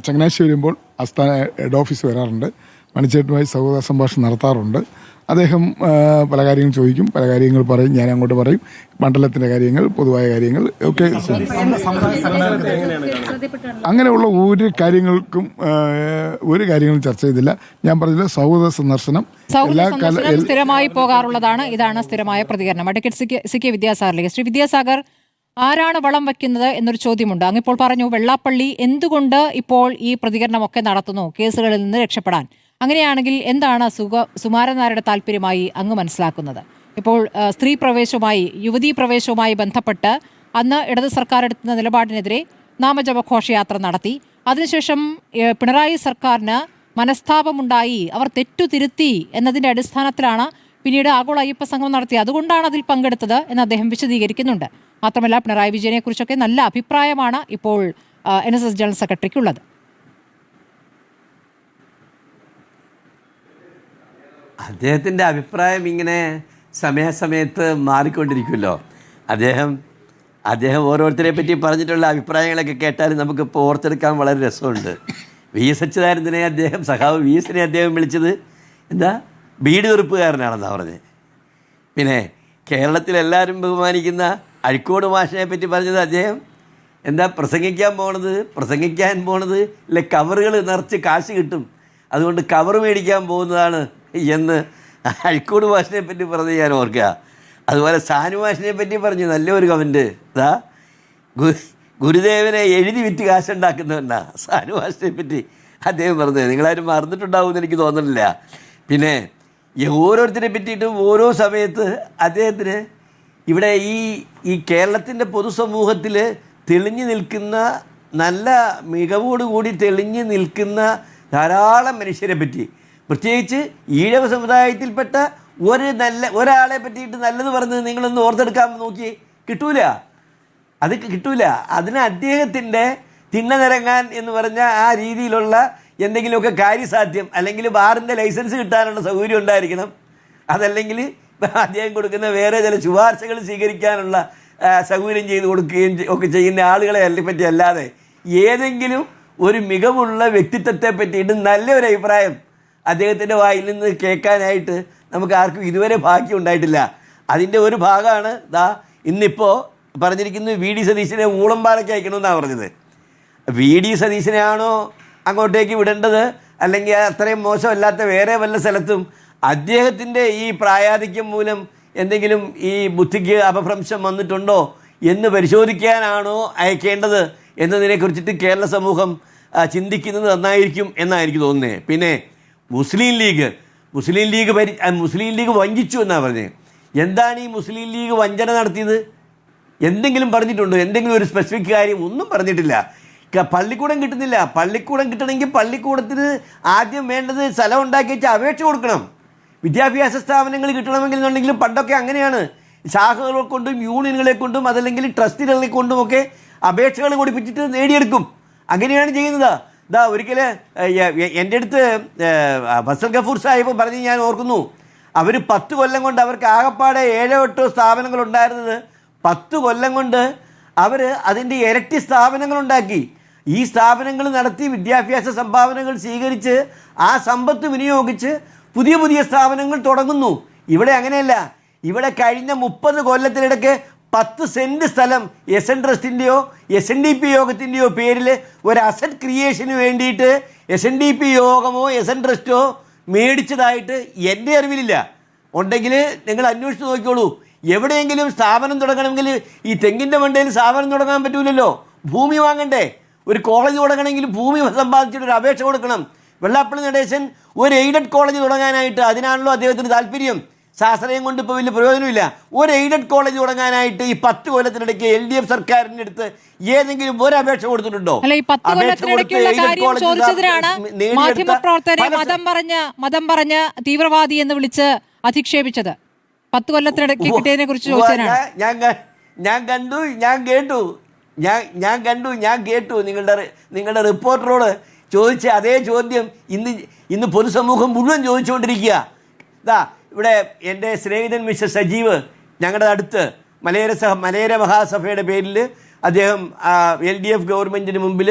ചങ്ങനാശ്ശേരി വരുമ്പോൾ ആസ്ഥാന ഹെഡ് ഓഫീസ് വരാറുണ്ട്. മണിച്ചേട്ടനുമായി സൗഹൃദ സംഭാഷണം നടത്താറുണ്ട്. അദ്ദേഹം പല കാര്യങ്ങൾ ചോദിക്കും, പല കാര്യങ്ങൾ പറയും, ഞാൻ അങ്ങോട്ട് പറയും. മണ്ഡലത്തിൻ്റെ കാര്യങ്ങൾ, പൊതുവായ കാര്യങ്ങൾ ഒക്കെ. അങ്ങനെയുള്ള ഒരു കാര്യങ്ങളും ചർച്ച ചെയ്തില്ല. ഞാൻ പറഞ്ഞില്ല, സൗഹൃദ സന്ദർശനം സ്ഥിരമായി പോകാറുള്ളതാണ്. ഇതാണ് സ്ഥിരമായ പ്രതികരണം. Advocate CK വിദ്യാസാഗറിലേക്ക്. ശ്രീ വിദ്യാസാഗർ, ആരാണ് വളം വയ്ക്കുന്നത് എന്നൊരു ചോദ്യമുണ്ട്. അങ്ങിപ്പോൾ പറഞ്ഞു വെള്ളാപ്പള്ളി എന്തുകൊണ്ട് ഇപ്പോൾ ഈ പ്രതികരണമൊക്കെ നടത്തുന്നു കേസുകളിൽ നിന്ന് രക്ഷപ്പെടാൻ? അങ്ങനെയാണെങ്കിൽ എന്താണ് സുകുമാരൻ നായരുടെ താല്പര്യമായി അങ്ങ് മനസ്സിലാക്കുന്നത്? ഇപ്പോൾ സ്ത്രീ പ്രവേശവുമായി, യുവതീ പ്രവേശവുമായി ബന്ധപ്പെട്ട് അന്ന് ഇടത് സർക്കാർ എടുക്കുന്ന നിലപാടിനെതിരെ നാമജപ ഘോഷയാത്ര നടത്തി. അതിനുശേഷം പിണറായി സർക്കാരിന് മനസ്താപമുണ്ടായി, അവർ തെറ്റുതിരുത്തി എന്നതിൻ്റെ അടിസ്ഥാനത്തിലാണ് പിന്നീട് ആഗോള അയ്യപ്പ സംഘം നടത്തിയത്. അതുകൊണ്ടാണ് അതിൽ പങ്കെടുത്തത് എന്ന് അദ്ദേഹം വിശദീകരിക്കുന്നുണ്ട്. മാത്രമല്ല, പിണറായി വിജയനെക്കുറിച്ചൊക്കെ നല്ല അഭിപ്രായമാണ് ഇപ്പോൾ NSS ജനറൽ സെക്രട്ടറിക്കുള്ളത്. അദ്ദേഹത്തിൻ്റെ അഭിപ്രായം ഇങ്ങനെ സമയാസമയത്ത് മാറിക്കൊണ്ടിരിക്കുമല്ലോ. അദ്ദേഹം ഓരോരുത്തരെ പറ്റി പറഞ്ഞിട്ടുള്ള അഭിപ്രായങ്ങളൊക്കെ കേട്ടാൽ നമുക്കിപ്പോൾ ഓർത്തെടുക്കാൻ വളരെ രസമുണ്ട്. VS അച്യുതാനന്ദനെ സഖാവ് VSനെ അദ്ദേഹം വിളിച്ചത് എന്താ, ബീഡി വെറുപ്പുകാരനാണെന്നാണ് പറഞ്ഞത്. പിന്നെ കേരളത്തിലെല്ലാവരും ബഹുമാനിക്കുന്ന അഴിക്കോട് മാഷിനെ പറ്റി പറഞ്ഞത് അദ്ദേഹം എന്താ, പ്രസംഗിക്കാൻ പോണത് ഇല്ല, കവറുകൾ നിറച്ച് കാശ് കിട്ടും, അതുകൊണ്ട് കവർ മേടിക്കാൻ പോകുന്നതാണ് എന്ന് അഴിക്കോട് മാഷിനെ പറ്റി പറഞ്ഞ് ഞാൻ ഓർക്കുക. അതുപോലെ സാനു മാഷിനെ പറ്റി പറഞ്ഞു നല്ലൊരു കമൻറ്റ്, ഗുരുദേവനെ എഴുതി വിറ്റ് കാശുണ്ടാക്കുന്നവനാ സാനു മാഷിനെ പറ്റി അദ്ദേഹം പറഞ്ഞത്. നിങ്ങളാരും മറന്നിട്ടുണ്ടാവുമെന്ന് എനിക്ക് തോന്നുന്നില്ല. പിന്നെ ഓരോരുത്തരെ പറ്റിയിട്ടും ഓരോ സമയത്ത് അദ്ദേഹത്തിന് ഇവിടെ ഈ കേരളത്തിൻ്റെ പൊതുസമൂഹത്തിൽ തെളിഞ്ഞു നിൽക്കുന്ന, നല്ല മികവോടുകൂടി തെളിഞ്ഞു നിൽക്കുന്ന ധാരാളം മനുഷ്യരെ പറ്റി, പ്രത്യേകിച്ച് ഈഴവ സമുദായത്തിൽപ്പെട്ട ഒരാളെ പറ്റിയിട്ട് നല്ലത് പറഞ്ഞത് നിങ്ങളൊന്ന് ഓർത്തെടുക്കാൻ നോക്കി കിട്ടൂല. അതിന് അദ്ദേഹത്തിൻ്റെ തിണ്ണനിരങ്ങാൻ എന്ന് പറഞ്ഞ ആ രീതിയിലുള്ള എന്തെങ്കിലുമൊക്കെ കാര്യസാധ്യം, അല്ലെങ്കിൽ ബാറിൻ്റെ ലൈസൻസ് കിട്ടാനുള്ള സൗകര്യം ഉണ്ടായിരിക്കണം. അതല്ലെങ്കിൽ അദ്ദേഹം കൊടുക്കുന്ന വേറെ ചില ശുപാർശകൾ സ്വീകരിക്കാനുള്ള സൗകര്യം ചെയ്ത് കൊടുക്കുകയും ഒക്കെ ചെയ്യുന്ന ആളുകളെ പറ്റി അല്ലാതെ ഏതെങ്കിലും ഒരു മികവുള്ള വ്യക്തിത്വത്തെ പറ്റിയിട്ട് നല്ലൊരു അഭിപ്രായം അദ്ദേഹത്തിൻ്റെ വായിൽ നിന്ന് കേൾക്കാനായിട്ട് നമുക്ക് ആർക്കും ഇതുവരെ ഭാഗ്യം ഉണ്ടായിട്ടില്ല. അതിൻ്റെ ഒരു ഭാഗമാണ് ഇന്നിപ്പോൾ പറഞ്ഞിരിക്കുന്നത് VD സതീശനെ ഊളംപാലയ്ക്ക് അയക്കണമെന്നാണ് പറഞ്ഞത്. VD സതീശനെയാണോ അങ്ങോട്ടേക്ക് വിടേണ്ടത്, അല്ലെങ്കിൽ അത്രയും മോശമല്ലാത്ത വേറെ വല്ല സ്ഥലത്തും അദ്ദേഹത്തിൻ്റെ ഈ പ്രായാധിക്യം മൂലം എന്തെങ്കിലും ഈ ബുദ്ധിക്ക് അപഭ്രംശം വന്നിട്ടുണ്ടോ എന്ന് പരിശോധിക്കാനാണോ അയക്കേണ്ടത് എന്നതിനെക്കുറിച്ചിട്ട് കേരള സമൂഹം ചിന്തിക്കുന്നത് നന്നായിരിക്കും എന്നാണ് എനിക്ക് തോന്നുന്നത്. പിന്നെ മുസ്ലിം ലീഗ് വഞ്ചിച്ചു എന്നാണ് പറഞ്ഞത്. എന്താണ് ഈ മുസ്ലിം ലീഗ് വഞ്ചന നടത്തിയത്? എന്തെങ്കിലും പറഞ്ഞിട്ടുണ്ടോ? എന്തെങ്കിലും ഒരു സ്പെസിഫിക് കാര്യം ഒന്നും പറഞ്ഞിട്ടില്ല. പള്ളിക്കൂടം കിട്ടുന്നില്ല. പള്ളിക്കൂടം കിട്ടണമെങ്കിൽ പള്ളിക്കൂടത്തിന് ആദ്യം വേണ്ടത് സ്ഥലം ഉണ്ടാക്കി വെച്ച് അപേക്ഷ കൊടുക്കണം. വിദ്യാഭ്യാസ സ്ഥാപനങ്ങൾ കിട്ടണമെങ്കിൽ എന്നുണ്ടെങ്കിലും പണ്ടൊക്കെ അങ്ങനെയാണ്. ശാഖകളെ കൊണ്ടും യൂണിയനുകളെ കൊണ്ടും അതല്ലെങ്കിൽ ട്രസ്റ്റുകളെ കൊണ്ടുമൊക്കെ അപേക്ഷകൾ കൊടുപ്പിച്ചിട്ട് നേടിയെടുക്കും. അങ്ങനെയാണ് ചെയ്യുന്നത്. ഇതാ ഒരിക്കൽ എൻ്റെ അടുത്ത് ഫസൽ ഗഫൂർ സാഹിബ് പറഞ്ഞ് ഞാൻ ഓർക്കുന്നു. അവർ 10 കൊല്ലം കൊണ്ട് അവർക്ക് ആകപ്പാടെ 7-8 സ്ഥാപനങ്ങൾ ഉണ്ടായിരുന്നത് 10 കൊല്ലം കൊണ്ട് അവർ അതിൻ്റെ ഇരട്ടി സ്ഥാപനങ്ങളുണ്ടാക്കി. ഈ സ്ഥാപനങ്ങൾ നടത്തി വിദ്യാഭ്യാസ സംഭാവനകൾ സ്വീകരിച്ച് ആ സമ്പത്ത് വിനിയോഗിച്ച് പുതിയ പുതിയ സ്ഥാപനങ്ങൾ തുടങ്ങുന്നു. ഇവിടെ അങ്ങനെയല്ല. ഇവിടെ കഴിഞ്ഞ 30 കൊല്ലത്തിനിടയ്ക്ക് 10 സെൻറ്റ് സ്ഥലം എസ് എൻ ട്രസ്റ്റിൻ്റെയോ SNDP യോഗത്തിൻ്റെയോ പേരിൽ ഒരു അസറ്റ് ക്രിയേഷന് വേണ്ടിയിട്ട് SNDP യോഗമോ എസ് എൻ ട്രസ്റ്റോ മേടിച്ചതായിട്ട് എൻ്റെ അറിവിലില്ല. ഉണ്ടെങ്കിൽ നിങ്ങൾ അന്വേഷിച്ച് നോക്കിക്കോളൂ. എവിടെയെങ്കിലും സ്ഥാപനം തുടങ്ങണമെങ്കിൽ ഈ തെങ്ങിൻ്റെ മണ്ടയിൽ സ്ഥാപനം തുടങ്ങാൻ പറ്റൂലല്ലോ. ഭൂമി വാങ്ങണ്ടേ? ഒരു കോളേജ് തുടങ്ങണമെങ്കിൽ ഭൂമി സമ്പാദിച്ചിട്ട് ഒരു അപേക്ഷ കൊടുക്കണം. വെള്ളാപ്പള്ളി നടേശൻ ഒരു എയ്ഡഡ് കോളേജ് തുടങ്ങാനായിട്ട്, അതിനാണല്ലോ അദ്ദേഹത്തിന് താല്പര്യം. ശാസ്ത്രീയം കൊണ്ട് ഇപ്പോൾ വലിയ പ്രയോജനമില്ല. ഒരു എയ്ഡഡ് കോളേജ് തുടങ്ങാനായിട്ട് ഈ 10 കൊല്ലത്തിനിടയ്ക്ക് LDF സർക്കാരിൻ്റെ അടുത്ത് ഏതെങ്കിലും ഒരു അപേക്ഷ കൊടുത്തിട്ടുണ്ടോ? അല്ല, ഈ 10 കൊല്ലത്തിനിടയ്ക്കുള്ള കാര്യം ചോദിച്ചതിനാണ് മാധ്യമപ്രവർത്തകരെ മതം പറഞ്ഞ് തീവ്രവാദി എന്ന് വിളിച്ച് അധിക്ഷേപിച്ചത്. 10 കൊല്ലത്തിനിടയ്ക്ക് കിട്ടിയതിനെ കുറിച്ച് ചോദിച്ചതിനാണ്. ഞാൻ കേട്ടു നിങ്ങളുടെ റിപ്പോർട്ടറോട് ചോദിച്ച അതേ ചോദ്യം ഇന്ന് പൊതുസമൂഹം മുഴുവൻ ചോദിച്ചുകൊണ്ടിരിക്കുക. ഇവിടെ എൻ്റെ സ്നേഹിതൻ മിസ്റ്റർ സജീവ് ഞങ്ങളുടെ അടുത്ത് മലയര മഹാസഭയുടെ പേരിൽ അദ്ദേഹം LDF ഗവൺമെൻറ്റിന് മുമ്പിൽ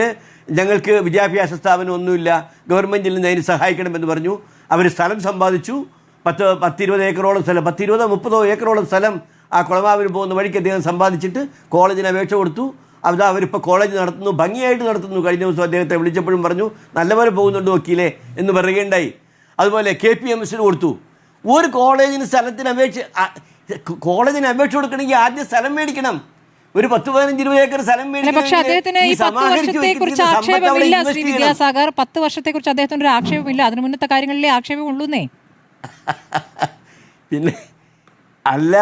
ഞങ്ങൾക്ക് വിദ്യാഭ്യാസ സ്ഥാപനം ഒന്നുമില്ല, ഗവൺമെൻറ്റിൽ നിന്ന് അതിന് സഹായിക്കണമെന്ന് പറഞ്ഞു. അവർ സ്ഥലം സമ്പാദിച്ചു. 10-20 ഏക്കറോളം സ്ഥലം, 10-20-30 ഏക്കറോളം സ്ഥലം ആ കുളമാവിന് പോകുന്ന വഴിക്ക് അദ്ദേഹം സമ്പാദിച്ചിട്ട് കോളേജിന് അപേക്ഷ കൊടുത്തു. അവരിപ്പോൾ കോളേജ് നടത്തുന്നു, ഭംഗിയായിട്ട് നടത്തുന്നു. കഴിഞ്ഞ ദിവസം അദ്ദേഹത്തെ വിളിച്ചപ്പോഴും പറഞ്ഞു നല്ലപോലെ പോകുന്നുണ്ട് വക്കീലേ എന്ന് പറയുകയുണ്ടായി. അതുപോലെ KPMSന് കൊടുത്തു. ഒരു കോളേജിന് കോളേജിന് അപേക്ഷ കൊടുക്കണമെങ്കിൽ ആദ്യം സ്ഥലം മേടിക്കണം. ഒരു 10-15-20 ഏക്കർ സ്ഥലം മേടിക്കണം. പക്ഷെ അദ്ദേഹത്തിന് ഈ 10 വർഷത്തെക്കുറിച്ച് ആക്ഷേപമില്ല ശ്രീ വിദ്യാസാഗർ. 10 വർഷത്തെക്കുറിച്ച് അദ്ദേഹത്തിന് ഒരു ആക്ഷേപമില്ല. അതിന് മുന്നത്തെ കാര്യങ്ങളിലെ ആക്ഷേപമുള്ളൂന്നേ. പിന്നെ അല്ല,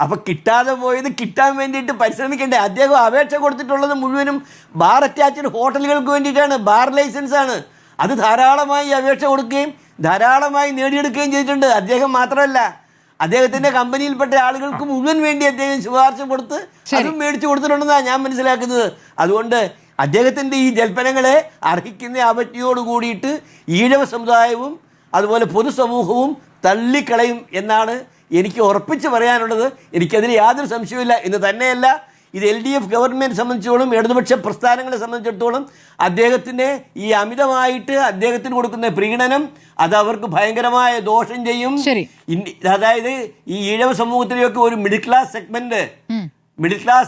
അപ്പൊ കിട്ടാതെ പോയത് കിട്ടാൻ വേണ്ടിയിട്ട് പരിശ്രമിക്കണ്ടേ? അദ്ദേഹം അപേക്ഷ കൊടുത്തിട്ടുള്ളത് മുഴുവനും ബാർ അറ്റാച്ച്ഡ് ഹോട്ടലുകൾക്ക് വേണ്ടിയിട്ടാണ്. ബാർ ലൈസൻസ് ആണ്. അത് ധാരാളമായി അപേക്ഷ കൊടുക്കുകയും ധാരാളമായി നേടിയെടുക്കുകയും ചെയ്തിട്ടുണ്ട്. അദ്ദേഹം മാത്രമല്ല, അദ്ദേഹത്തിന്റെ കമ്പനിയിൽപ്പെട്ട ആളുകൾക്ക് മുഴുവൻ വേണ്ടി അദ്ദേഹം ശുപാർശ കൊടുത്ത് അതും മേടിച്ചു കൊടുത്തിട്ടുണ്ടെന്നാണ് ഞാൻ മനസ്സിലാക്കുന്നത്. അതുകൊണ്ട് അദ്ദേഹത്തിന്റെ ഈ ജൽപ്പനങ്ങളെ അർഹിക്കുന്ന അവജ്ഞയോട് കൂടിയിട്ട് ഈഴവ സമുദായവും അതുപോലെ പൊതുസമൂഹവും തള്ളിക്കളയും എന്നാണ് എനിക്ക് ഉറപ്പിച്ച് പറയാനുള്ളത്. എനിക്കതിന് യാതൊരു സംശയവുമില്ല. എന്ന് തന്നെയല്ല, ഇത് LDF ഗവൺമെൻറ് സംബന്ധിച്ചോളം, ഇടതുപക്ഷ പ്രസ്ഥാനങ്ങളെ സംബന്ധിച്ചിടത്തോളം അദ്ദേഹത്തിന് ഈ അമിതമായിട്ട് അദ്ദേഹത്തിന് കൊടുക്കുന്ന പ്രീണനം അത് അവർക്ക് ഭയങ്കരമായ ദോഷം ചെയ്യും. അതായത് ഈ ഈഴവ സമൂഹത്തിലെയൊക്കെ ഒരു മിഡിൽ ക്ലാസ്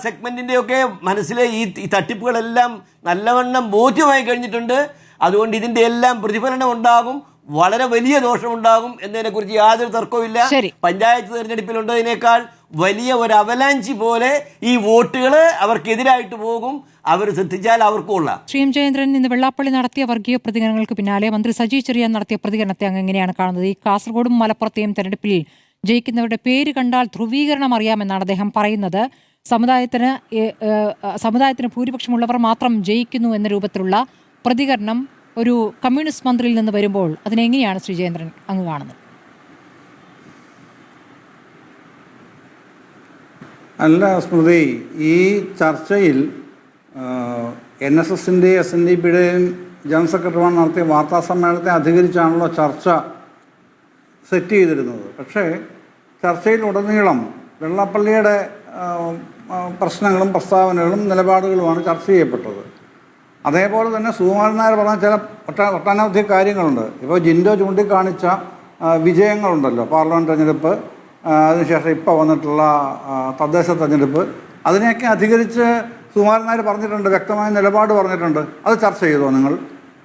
സെഗ്മെന്റിന്റെയൊക്കെ മനസ്സിലെ ഈ തട്ടിപ്പുകളെല്ലാം നല്ലവണ്ണം ബോധ്യമായി കഴിഞ്ഞിട്ടുണ്ട്. അതുകൊണ്ട് ഇതിന്റെ എല്ലാം പ്രതിഫലനം ഉണ്ടാകും, വളരെ വലിയ ദോഷമുണ്ടാകും എന്നതിനെക്കുറിച്ച് യാതൊരു തർക്കവുമില്ല. പഞ്ചായത്ത് തെരഞ്ഞെടുപ്പിലുണ്ടതിനേക്കാൾ വലിയ ഒരു അവലാഞ്ചി പോലെ ഈ വോട്ടുകൾ അവർക്കെതിരായിട്ട് പോകും. അവർ ശ്രദ്ധിച്ചാൽ അവർക്കുള്ള. ശ്രീ എം ജയേന്ദ്രൻ, ഇന്ന് വെള്ളാപ്പള്ളി നടത്തിയ വർഗീയ പ്രതികരണങ്ങൾക്ക് പിന്നാലെ മന്ത്രി സജി ചെറിയാൻ നടത്തിയ പ്രതികരണത്തെ അങ്ങ് എങ്ങനെയാണ് കാണുന്നത്? ഈ കാസർഗോഡും മലപ്പുറത്തെയും തെരഞ്ഞെടുപ്പിൽ ജയിക്കുന്നവരുടെ പേര് കണ്ടാൽ ധ്രുവീകരണം അറിയാമെന്നാണ് അദ്ദേഹം പറയുന്നത്. സമുദായത്തിന് ഭൂരിപക്ഷമുള്ളവർ മാത്രം ജയിക്കുന്നു എന്ന രൂപത്തിലുള്ള പ്രതികരണം ഒരു കമ്മ്യൂണിസ്റ്റ് മന്ത്രിയിൽ നിന്ന് വരുമ്പോൾ അതിനെങ്ങനെയാണ് ശ്രീ ജയേന്ദ്രൻ അങ്ങ് കാണുന്നത്? അല്ല സ്മൃതി, ഈ ചർച്ചയിൽ NSSൻ്റെയും SNDPയുടെയും ജനറൽ സെക്രട്ടറിമാർ നടത്തിയ വാർത്താ സമ്മേളനത്തെ അധികരിച്ചാണല്ലോ ചർച്ച സെറ്റ് ചെയ്തിരുന്നത്. പക്ഷേ ചർച്ചയിലുടനീളം വെള്ളാപ്പള്ളിയുടെ പ്രശ്നങ്ങളും പ്രസ്താവനകളും നിലപാടുകളുമാണ് ചർച്ച ചെയ്യപ്പെട്ടത്. അതേപോലെ തന്നെ സുകുമാരൻ നായർ പറഞ്ഞ ചില ഒട്ടനവധി കാര്യങ്ങളുണ്ട്. ഇപ്പോൾ ജിൻഡോ ചൂണ്ടിക്കാണിച്ച വിജയങ്ങളുണ്ടല്ലോ, പാർലമെൻറ്റ് തെരഞ്ഞെടുപ്പ്, അതിനുശേഷം ഇപ്പോൾ വന്നിട്ടുള്ള തദ്ദേശ തെരഞ്ഞെടുപ്പ്, അതിനെയൊക്കെ അധികരിച്ച് സുകുമാരൻ നായർ പറഞ്ഞിട്ടുണ്ട്, വ്യക്തമായ നിലപാട് പറഞ്ഞിട്ടുണ്ട്. അത് ചർച്ച ചെയ്തോ നിങ്ങൾ?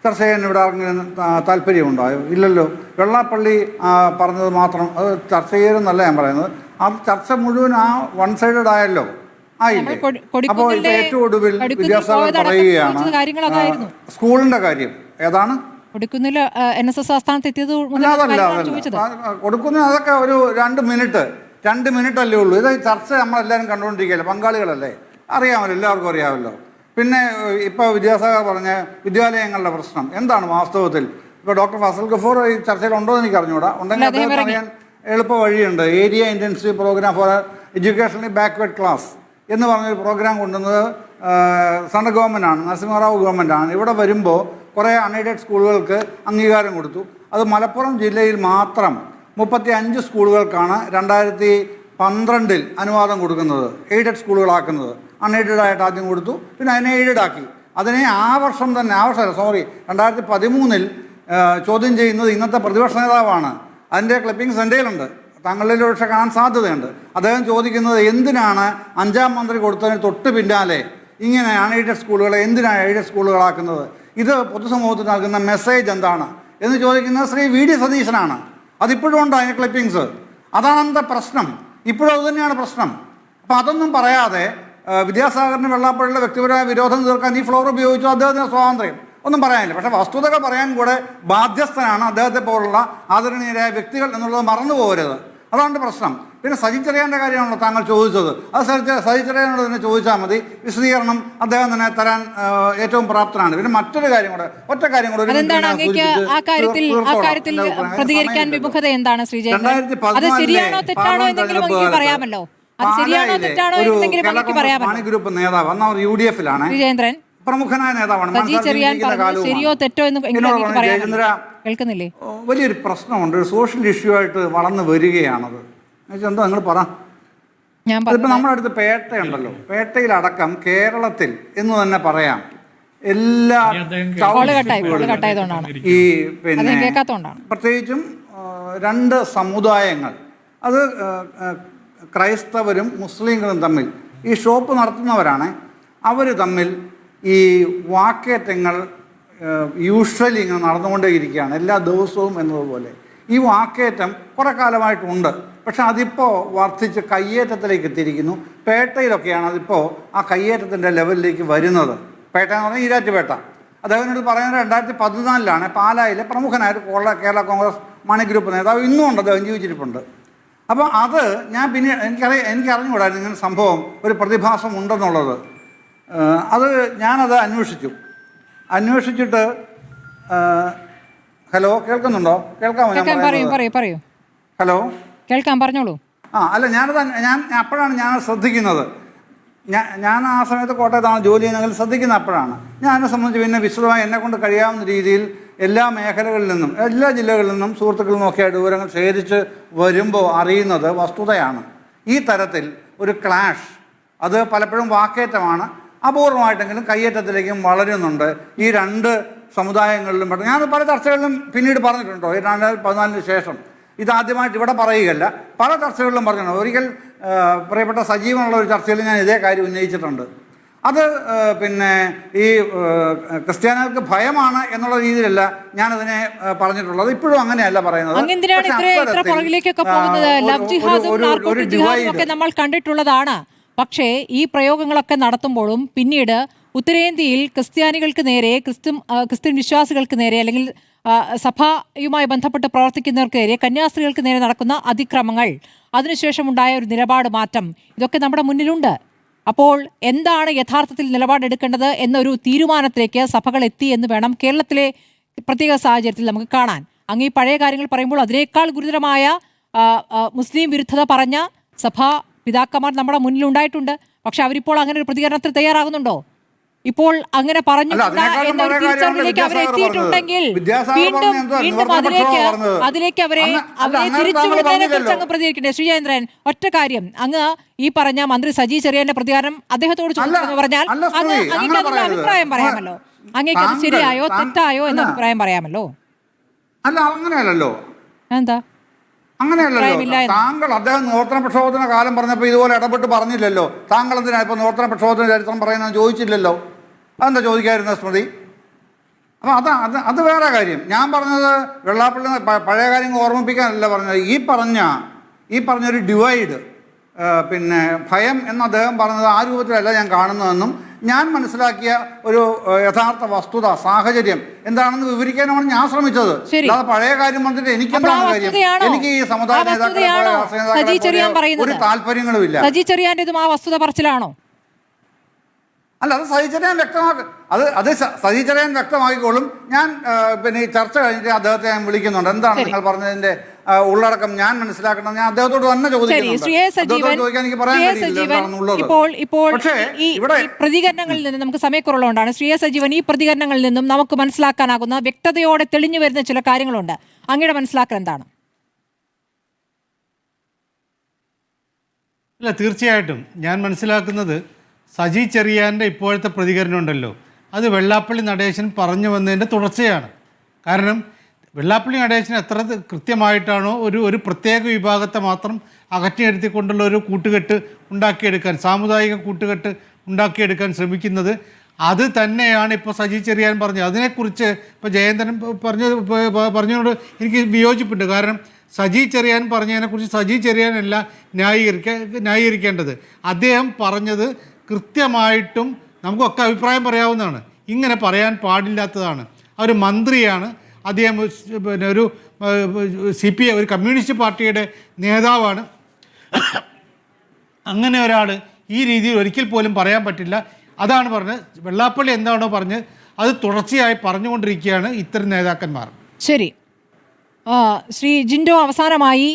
ചർച്ച ചെയ്യാൻ ഇവിടെ ആർക്കെങ്കിലും താല്പര്യമുണ്ടായോ? ഇല്ലല്ലോ. വെള്ളാപ്പള്ളി പറഞ്ഞത് മാത്രം അത് ചർച്ച ചെയ്യരുതെന്നല്ല ഞാൻ പറയുന്നത്. അത് ചർച്ച മുഴുവൻ വൺ സൈഡഡ് ആയല്ലോ, ആയില്ലേ? അപ്പോൾ ഇപ്പോൾ ഏറ്റവും ഒടുവിൽ വിദ്യാസാഗർ പറയുകയാണ് സ്കൂളിൻ്റെ കാര്യം. ഏതാണ് കൊടുക്കുന്നില്ല? കൊടുക്കുന്ന അതൊക്കെ ഒരു 2 മിനിറ്റ് അല്ലേ ഉള്ളൂ. ഇത് ചർച്ച നമ്മളെല്ലാവരും കണ്ടുകൊണ്ടിരിക്കുകയല്ലേ, പങ്കാളികളല്ലേ, അറിയാമല്ലോ, എല്ലാവർക്കും അറിയാമല്ലോ. പിന്നെ ഇപ്പോൾ വിദ്യാസാഗർ പറഞ്ഞ വിദ്യാലയങ്ങളുടെ പ്രശ്നം എന്താണ് വാസ്തവത്തിൽ? ഇപ്പോൾ ഡോക്ടർ ഫസൽ ഗഫൂർ ഈ ചർച്ചയിൽ ഉണ്ടോ എന്ന് എനിക്ക് അറിഞ്ഞുകൂടാ. ഉണ്ടെങ്കിൽ അദ്ദേഹം അറിയാൻ എളുപ്പ വഴിയുണ്ട്. Area intensive programme for educationally backward class എന്ന് പറഞ്ഞൊരു പ്രോഗ്രാം കൊണ്ടുവന്നത് സെൻട്രൽ ഗവൺമെൻറ്റാണ്, നരസിംഹറാവു ഗവൺമെൻറ്റാണ്. ഇവിടെ വരുമ്പോൾ കുറേ അൺഎയ്ഡഡ് സ്കൂളുകൾക്ക് അംഗീകാരം കൊടുത്തു. അത് മലപ്പുറം ജില്ലയിൽ മാത്രം 35 സ്കൂളുകൾക്കാണ് 2012 അനുവാദം കൊടുക്കുന്നത്, എയ്ഡഡ് സ്കൂളുകളാക്കുന്നത്. അൺഎയ്ഡഡ് ആയിട്ട് ആദ്യം കൊടുത്തു, പിന്നെ അതിനെ എയ്ഡഡ് ആക്കി. അതിനെ ആ വർഷം തന്നെ 2013 ചോദ്യം ചെയ്യുന്നത് ഇന്നത്തെ പ്രതിപക്ഷ നേതാവാണ്. അതിൻ്റെ ക്ലിപ്പിംഗ്സ് എൻ്റെ കയ്യിലുണ്ട്, താങ്കളിൽ പക്ഷേ കാണാൻ സാധ്യതയുണ്ട്. അദ്ദേഹം ചോദിക്കുന്നത് എന്തിനാണ് 5ാം മന്ത്രി കൊടുത്തതിന് തൊട്ട് പിന്നാലെ ഇങ്ങനെ അൺഎയ്ഡഡ് സ്കൂളുകളെ എന്തിനാണ് എയ്ഡഡ് സ്കൂളുകളാക്കുന്നത്, ഇത് പൊതുസമൂഹത്തിന് നൽകുന്ന മെസ്സേജ് എന്താണ് എന്ന് ചോദിക്കുന്നത് ശ്രീ വി ഡി സതീശനാണ്. അതിപ്പോഴും ഉണ്ട് അതിൻ്റെ ക്ലിപ്പിങ്സ്. അതാണ് എൻ്റെ പ്രശ്നം, ഇപ്പോഴും അതുതന്നെയാണ് പ്രശ്നം. അപ്പം അതൊന്നും പറയാതെ വിദ്യാസാഗറിന് വെള്ളാപ്പള്ളിയുടെ വ്യക്തിപരമായ വിരോധം തീർക്കാൻ ഈ ഫ്ലോർ ഉപയോഗിച്ചു, അദ്ദേഹത്തിന് സ്വാതന്ത്ര്യം ഒന്നും പറയാനില്ല. പക്ഷേ വസ്തുതകൾ പറയാൻ കൂടെ ബാധ്യസ്ഥനാണ് അദ്ദേഹത്തെ പോലുള്ള ആദരണീയരായ വ്യക്തികൾ എന്നുള്ളത് മറന്നു പോകരുത്. അതാണ് പ്രശ്നം. പിന്നെ സജി ചെറിയാൻ്റെ കാര്യമാണല്ലോ താങ്കൾ ചോദിച്ചത്. അത് സജി ചെറിയാനോട് തന്നെ ചോദിച്ചാൽ മതി, വിശദീകരണം അദ്ദേഹം തന്നെ തരാൻ ഏറ്റവും പ്രാപ്തനാണ്. പിന്നെ മറ്റൊരു കാര്യം കൂടെ, ഒറ്റ കാര്യം കൂടെ, ഗ്രൂപ്പ് നേതാവ് ഒന്നാമത് UDF-ലാണ്, പ്രമുഖനായ നേതാവാണ്. കേൾക്കുന്നില്ലേ? വലിയൊരു പ്രശ്നമുണ്ട്, ഒരു സോഷ്യൽ ഇഷ്യൂ ആയിട്ട് വളർന്നു വരികയാണത്. എന്താ നിങ്ങൾ പറ. ഇപ്പം നമ്മുടെ അടുത്ത് പേട്ടയുണ്ടല്ലോ, പേട്ടയിലടക്കം കേരളത്തിൽ എന്ന് തന്നെ പറയാം എല്ലാ ഈ പിന്നെ പ്രത്യേകിച്ചും 2 സമുദായങ്ങൾ, അത് ക്രൈസ്തവരും മുസ്ലിങ്ങളും തമ്മിൽ ഈ ഷോപ്പ് നടത്തുന്നവരാണ്. അവർ തമ്മിൽ ഈ വാക്കേറ്റങ്ങൾ യൂഷ്വലി ഇങ്ങനെ നടന്നുകൊണ്ടേയിരിക്കുകയാണ് എല്ലാ ദിവസവും എന്നതുപോലെ. ഈ വാക്കേറ്റം കുറേ കാലമായിട്ടുണ്ട്, പക്ഷെ അതിപ്പോൾ വർദ്ധിച്ച് കയ്യേറ്റത്തിലേക്ക് എത്തിയിരിക്കുന്നു. പേട്ടയിലൊക്കെയാണ് അതിപ്പോൾ ആ കയ്യേറ്റത്തിൻ്റെ ലെവലിലേക്ക് വരുന്നത്. പേട്ട എന്ന് പറഞ്ഞാൽ ഈരാറ്റുപേട്ട. അദ്ദേഹത്തിനോട് പറയുന്നത് 2014 പാലായിലെ പ്രമുഖനായ കേരള കോൺഗ്രസ് മണി ഗ്രൂപ്പ് നേതാവ് ഇന്നും ഉണ്ട്, അദ്ദേഹം ജീവിച്ചിരിപ്പുണ്ട്. അപ്പോൾ അത് ഞാൻ പിന്നെ എനിക്കറിഞ്ഞുകൂടായിരുന്നു ഇങ്ങനെ സംഭവം, ഒരു പ്രതിഭാസം ഉണ്ടെന്നുള്ളത്. അത് ഞാനത് അന്വേഷിച്ചിട്ട് ഹലോ കേൾക്കുന്നുണ്ടോ? കേൾക്കാമോ? ഹലോ കേൾക്കാം, പറഞ്ഞോളൂ. അല്ല ഞാൻ അപ്പോഴാണ് ഞാൻ ശ്രദ്ധിക്കുന്നത്. ഞാൻ ആ സമയത്ത് കോട്ടയത്താണ് ജോലി ചെയ്യുന്നതെങ്കിൽ ശ്രദ്ധിക്കുന്ന അപ്പോഴാണ്. ഞാൻ എന്നെ സംബന്ധിച്ച് പിന്നെ വിശദമായി എന്നെക്കൊണ്ട് കഴിയാവുന്ന രീതിയിൽ എല്ലാ മേഖലകളിൽ നിന്നും എല്ലാ ജില്ലകളിൽ നിന്നും സുഹൃത്തുക്കളിൽ നിന്നൊക്കെയായിട്ട് വിവരങ്ങൾ ശേഖരിച്ച് വരുമ്പോൾ അറിയുന്നത് വസ്തുതയാണ്. ഈ തരത്തിൽ ഒരു ക്ലാഷ് അത് പലപ്പോഴും വാക്കേറ്റമാണ്, അപൂർവമായിട്ടെങ്കിലും കയ്യേറ്റത്തിലേക്കും വളരുന്നുണ്ട് ഈ 2 സമുദായങ്ങളിലും. ഞാൻ പല ചർച്ചകളിലും പിന്നീട് പറഞ്ഞിട്ടുണ്ടോ, 2014 ശേഷം. ഇതാദ്യമായിട്ട് ഇവിടെ പറയുകയല്ല, പല ചർച്ചകളിലും പറഞ്ഞിട്ടുണ്ട്. ഒരിക്കൽ പ്രിയപ്പെട്ട സജീവനുള്ള ഒരു ചർച്ചയിൽ ഞാൻ ഇതേ കാര്യം ഉന്നയിച്ചിട്ടുണ്ട്. അത് പിന്നെ ഈ ക്രിസ്ത്യാനികൾക്ക് ഭയമാണ് എന്നുള്ള രീതിയിലല്ല ഞാനതിനെ പറഞ്ഞിട്ടുള്ളത്. ഇപ്പോഴും അങ്ങനെയല്ല പറയുന്നത്. നമ്മൾ കണ്ടിട്ടുള്ളതാണ്. പക്ഷേ ഈ പ്രയോഗങ്ങളൊക്കെ നടത്തുമ്പോഴും പിന്നീട് ഉത്തരേന്ത്യയിൽ ക്രിസ്ത്യാനികൾക്ക് നേരെ, ക്രിസ്ത്യൻ വിശ്വാസികൾക്ക് നേരെ, അല്ലെങ്കിൽ സഭയുമായി ബന്ധപ്പെട്ട് പ്രവർത്തിക്കുന്നവർക്ക് നേരെ, കന്യാസ്ത്രീകൾക്ക് നേരെ നടക്കുന്ന അതിക്രമങ്ങൾ, അതിനുശേഷമുണ്ടായ ഒരു നിലപാട് മാറ്റം, ഇതൊക്കെ നമ്മുടെ മുന്നിലുണ്ട്. അപ്പോൾ എന്താണ് യഥാർത്ഥത്തിൽ നിലപാടെടുക്കേണ്ടത് എന്നൊരു തീരുമാനത്തിലേക്ക് സഭകൾ എത്തി എന്ന് വേണം കേരളത്തിലെ പ്രത്യേക സാഹചര്യത്തിൽ നമുക്ക് കാണാൻ. അങ്ങ് ഈ പഴയ കാര്യങ്ങൾ പറയുമ്പോൾ അതിനേക്കാൾ ഗുരുതരമായ മുസ്ലിം വിരുദ്ധത പറഞ്ഞ സഭാ പിതാക്കന്മാർ നമ്മുടെ മുന്നിലുണ്ടായിട്ടുണ്ട്. പക്ഷെ അവരിപ്പോൾ അങ്ങനെ ഒരു പ്രതികരണത്തിൽ തയ്യാറാകുന്നുണ്ടോ? ഇപ്പോൾ അങ്ങനെ പറഞ്ഞിട്ടുണ്ട് എന്നൊരു തിരിച്ചറിവിലേക്ക് അവരെ എത്തിയിട്ടുണ്ടെങ്കിൽ വീണ്ടും അതിലേക്ക് അവരെ തിരിച്ചുവിടുന്നതിനെ കുറിച്ച് അങ്ങ് പ്രതികരിക്കണ്ടേ? ശ്രീജേന്ദ്രൻ, ഒറ്റ കാര്യം, അങ്ങ് ഈ പറഞ്ഞ മന്ത്രി സജി ചെറിയാന്റെ പ്രതികാരം അദ്ദേഹത്തോട് ചോദിച്ചെന്ന് പറഞ്ഞാൽ അങ്ങ് അങ്ങേക്ക് അതിന്റെ അഭിപ്രായം പറയാമല്ലോ. അങ്ങേക്ക് അത് ശരിയായോ തെറ്റായോ എന്ന അഭിപ്രായം പറയാമല്ലോ. അല്ല, അങ്ങനെയല്ലല്ലോ. എന്താ അങ്ങനെയല്ലല്ലോ. താങ്കൾ അദ്ദേഹം നിവർത്തന പ്രക്ഷോഭത്തിന് കാലം പറഞ്ഞപ്പോൾ ഇതുപോലെ ഇടപെട്ട് പറഞ്ഞില്ലല്ലോ. താങ്കൾ എന്തിനാ ഇപ്പൊ നിവർത്തന പ്രക്ഷോഭത്തിന് ചരിത്രം പറയുന്നത് ചോദിച്ചില്ലല്ലോ. അതെന്താ ചോദിക്കാതിരുന്ന സ്മൃതി? അപ്പം അത് വേറെ കാര്യം. ഞാൻ പറഞ്ഞത് വെള്ളാപ്പള്ളി പഴയ കാര്യങ്ങൾ ഓർമ്മിപ്പിക്കാനല്ല പറഞ്ഞത്. ഈ പറഞ്ഞൊരു ഡിവൈഡ്, പിന്നെ ഭയം എന്ന് അദ്ദേഹം പറഞ്ഞത് ആ രൂപത്തിലല്ല ഞാൻ കാണുന്നതെന്നും ഞാൻ മനസ്സിലാക്കിയ ഒരു യഥാർത്ഥ വസ്തുത സാഹചര്യം എന്താണെന്ന് വിവരിക്കാനാണ് ഞാൻ ശ്രമിച്ചത്. അല്ലാതെ പഴയ കാര്യം പറഞ്ഞിട്ട് എനിക്കെന്താണ് കാര്യം? എനിക്ക് ഈ സമുദായ നേതാക്കളെ ഒരു താല്പര്യങ്ങളുമില്ല. അല്ല, അത് സജിചെറിയാൻ വ്യക്തമാക്കിക്കോളും. ഞാൻ പിന്നെ ഈ ചർച്ച കഴിഞ്ഞിട്ട് അദ്ദേഹത്തെ ഞാൻ വിളിക്കുന്നുണ്ട്. എന്താണ് നിങ്ങൾ പറഞ്ഞതിൻ്റെ ഉള്ളടക്കം ഞാൻ മനസ്സിലാക്കണം. ഞാൻ അദ്ദേഹത്തോട് തന്നെ ചോദിക്കാൻ എനിക്ക് പറയാൻ കഴിയില്ല എന്താണെന്നുള്ളത്. ഇപ്പോൾ പക്ഷേ ഈ ഇവിടെ പ്രതികരണങ്ങളിൽ നിന്ന് നമുക്ക് സമയക്കുറവുള്ളതുകൊണ്ടാണ് ശ്രീ എസ് സജീവൻ, ഈ പ്രതികരണങ്ങളിൽ നിന്നും നമുക്ക് മനസ്സിലാക്കാനാകുന്ന വ്യക്തതയോടെ തെളിഞ്ഞു വരുന്ന ചില കാര്യങ്ങളുണ്ട്. അങ്ങയുടെ മനസ്സിലാക്കൽ എന്താണ്? ഇല്ല, തീർച്ചയായിട്ടും ഞാൻ മനസ്സിലാക്കുന്നത് സജി ചെറിയാൻ്റെ ഇപ്പോഴത്തെ പ്രതികരണം ഉണ്ടല്ലോ, അത് വെള്ളാപ്പള്ളി നടേശൻ പറഞ്ഞു വന്നതിൻ്റെ തുടർച്ചയാണ്. കാരണം വെള്ളാപ്പള്ളി നടേശൻ എത്ര കൃത്യമായിട്ടാണോ ഒരു പ്രത്യേക വിഭാഗത്തെ മാത്രം അകറ്റി നിർത്തിക്കൊണ്ടുള്ള ഒരു കൂട്ടുകെട്ട് ഉണ്ടാക്കിയെടുക്കാൻ, സാമുദായിക കൂട്ടുകെട്ട് ഉണ്ടാക്കിയെടുക്കാൻ ശ്രമിക്കുന്നത്, അത് തന്നെയാണ് ഇപ്പോൾ സജി ചെറിയാൻ പറഞ്ഞത്. അതിനെക്കുറിച്ച് ഇപ്പോൾ ജയന്തൻ പറഞ്ഞതിനോട് എനിക്ക് വിയോജിപ്പുണ്ട്. കാരണം സജി ചെറിയാൻ പറഞ്ഞതിനെക്കുറിച്ച് സജി ചെറിയാനല്ല ന്യായീകരിക്കേണ്ടത്. അദ്ദേഹം പറഞ്ഞത് കൃത്യമായിട്ടും നമുക്കൊക്കെ അഭിപ്രായം പറയാവുന്നതാണ്. ഇങ്ങനെ പറയാൻ പാടില്ലാത്തതാണ്. ഒരു മന്ത്രിയാണ് അദ്ദേഹം, പിന്നെ ഒരു ഒരു കമ്മ്യൂണിസ്റ്റ് പാർട്ടിയുടെ നേതാവാണ്. അങ്ങനെ ഒരാൾ ഈ രീതിയിൽ ഒരിക്കൽ പോലും പറയാൻ പറ്റില്ല. അതാണ് പറഞ്ഞത്. വെള്ളാപ്പള്ളി എന്താണോ പറഞ്ഞത് അത് തുടർച്ചയായി പറഞ്ഞുകൊണ്ടിരിക്കുകയാണ് ഇത്തരം നേതാക്കന്മാർ. ശരി, ശ്രീ ജിൻഡോ, അവസാനമായി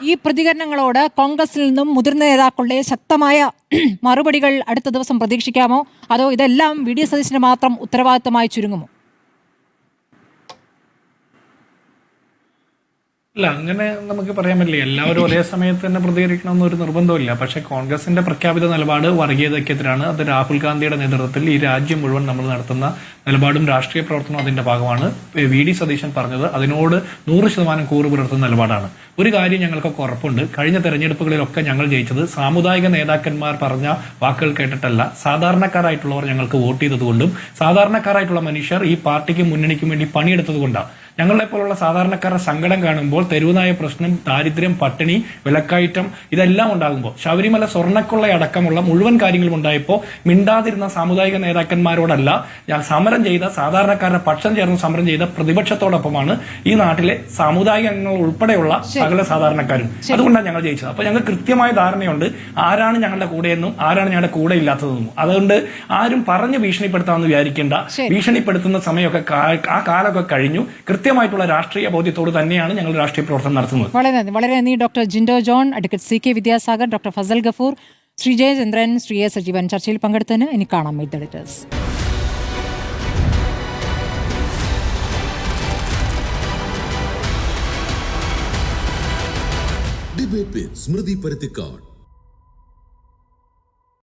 ഈ പ്രതികരണങ്ങളോട് കോൺഗ്രസിൽ നിന്നും മുതിർന്ന നേതാക്കളുടെ ശക്തമായ മറുപടികൾ അടുത്ത ദിവസം പ്രതീക്ഷിക്കാമോ, അതോ ഇതെല്ലാം വി.ഡി. സതീശന് മാത്രം ഉത്തരവാദിത്തമായി ചുരുങ്ങുമോ? അല്ല, അങ്ങനെ നമുക്ക് പറയാൻ പറ്റില്ല. എല്ലാവരും ഒരേ സമയത്ത് തന്നെ പ്രതികരിക്കണമെന്നൊരു നിർബന്ധമില്ല. പക്ഷേ കോൺഗ്രസിന്റെ പ്രഖ്യാപിത നിലപാട് വർഗീയതയ്ക്കെതിരാണ്. അത് രാഹുൽ ഗാന്ധിയുടെ നേതൃത്വത്തിൽ ഈ രാജ്യം മുഴുവൻ നമ്മൾ നടത്തുന്ന നിലപാടും രാഷ്ട്രീയ പ്രവർത്തനവും അതിന്റെ ഭാഗമാണ്. വി.ഡി. സതീശൻ പറഞ്ഞത് അതിനോട് 100% കൂറ് പുലർത്തുന്ന നിലപാടാണ്. ഒരു കാര്യം ഞങ്ങൾക്കൊക്കെ ഉറപ്പുണ്ട്, കഴിഞ്ഞ തെരഞ്ഞെടുപ്പുകളിലൊക്കെ ഞങ്ങൾ ജയിച്ചത് സാമുദായിക നേതാക്കന്മാർ പറഞ്ഞ വാക്കുകൾ കേട്ടിട്ടല്ല, സാധാരണക്കാരായിട്ടുള്ളവർ ഞങ്ങൾക്ക് വോട്ട് ചെയ്തതുകൊണ്ടും സാധാരണക്കാരായിട്ടുള്ള മനുഷ്യർ ഈ പാർട്ടിക്കും മുന്നണിക്കും വേണ്ടി പണിയെടുത്തത് കൊണ്ടാണ്. ഞങ്ങളെ പോലുള്ള സാധാരണക്കാരുടെ സങ്കടം കാണുമ്പോൾ, തെരുവുനായ പ്രശ്നം, ദാരിദ്ര്യം, പട്ടിണി, വിലക്കയറ്റം ഇതെല്ലാം ഉണ്ടാകുമ്പോൾ, ശബരിമല സ്വർണ്ണക്കൊള്ളയടക്കമുള്ള മുഴുവൻ കാര്യങ്ങളും ഉണ്ടായപ്പോൾ മിണ്ടാതിരുന്ന സാമുദായിക നേതാക്കന്മാരോടല്ല, ഞാൻ സമരം ചെയ്ത സാധാരണക്കാരുടെ പക്ഷം ചേർന്ന് സമരം ചെയ്ത പ്രതിപക്ഷത്തോടൊപ്പമാണ് ഈ നാട്ടിലെ സാമുദായിക അംഗങ്ങൾ ഉൾപ്പെടെയുള്ള സകല സാധാരണക്കാരും. അതുകൊണ്ടാണ് ഞങ്ങൾ ജയിച്ചത്. അപ്പൊ ഞങ്ങൾക്ക് കൃത്യമായ ധാരണയുണ്ട് ആരാണ് ഞങ്ങളുടെ കൂടെയെന്നും ആരാണ് ഞങ്ങളുടെ കൂടെ ഇല്ലാത്തതെന്നും. അതുകൊണ്ട് ആരും പറഞ്ഞ് ഭീഷണിപ്പെടുത്താമെന്ന് വിചാരിക്കേണ്ട. ഭീഷണിപ്പെടുത്തുന്ന സമയമൊക്കെ ആ കാലമൊക്കെ കഴിഞ്ഞു. കൃത്യമായിട്ടുള്ള രാഷ്ട്രീയ ബോധ്യത്തോട് തന്നെയാണ് ഞങ്ങൾ രാഷ്ട്രീയ പ്രവർത്തനം നടത്തുന്നത്. വളരെ നന്ദി doctor Jinto John, advocate C.K. Vidyasagar, doctor Fazal Gafoor, Shri Jayachandran, Shri S Sajeevan ചർച്ചയിൽ പങ്കെടുത്തതിന്. ഇനി കാണാം meet the editors. Debate with Smriti Paruthikad.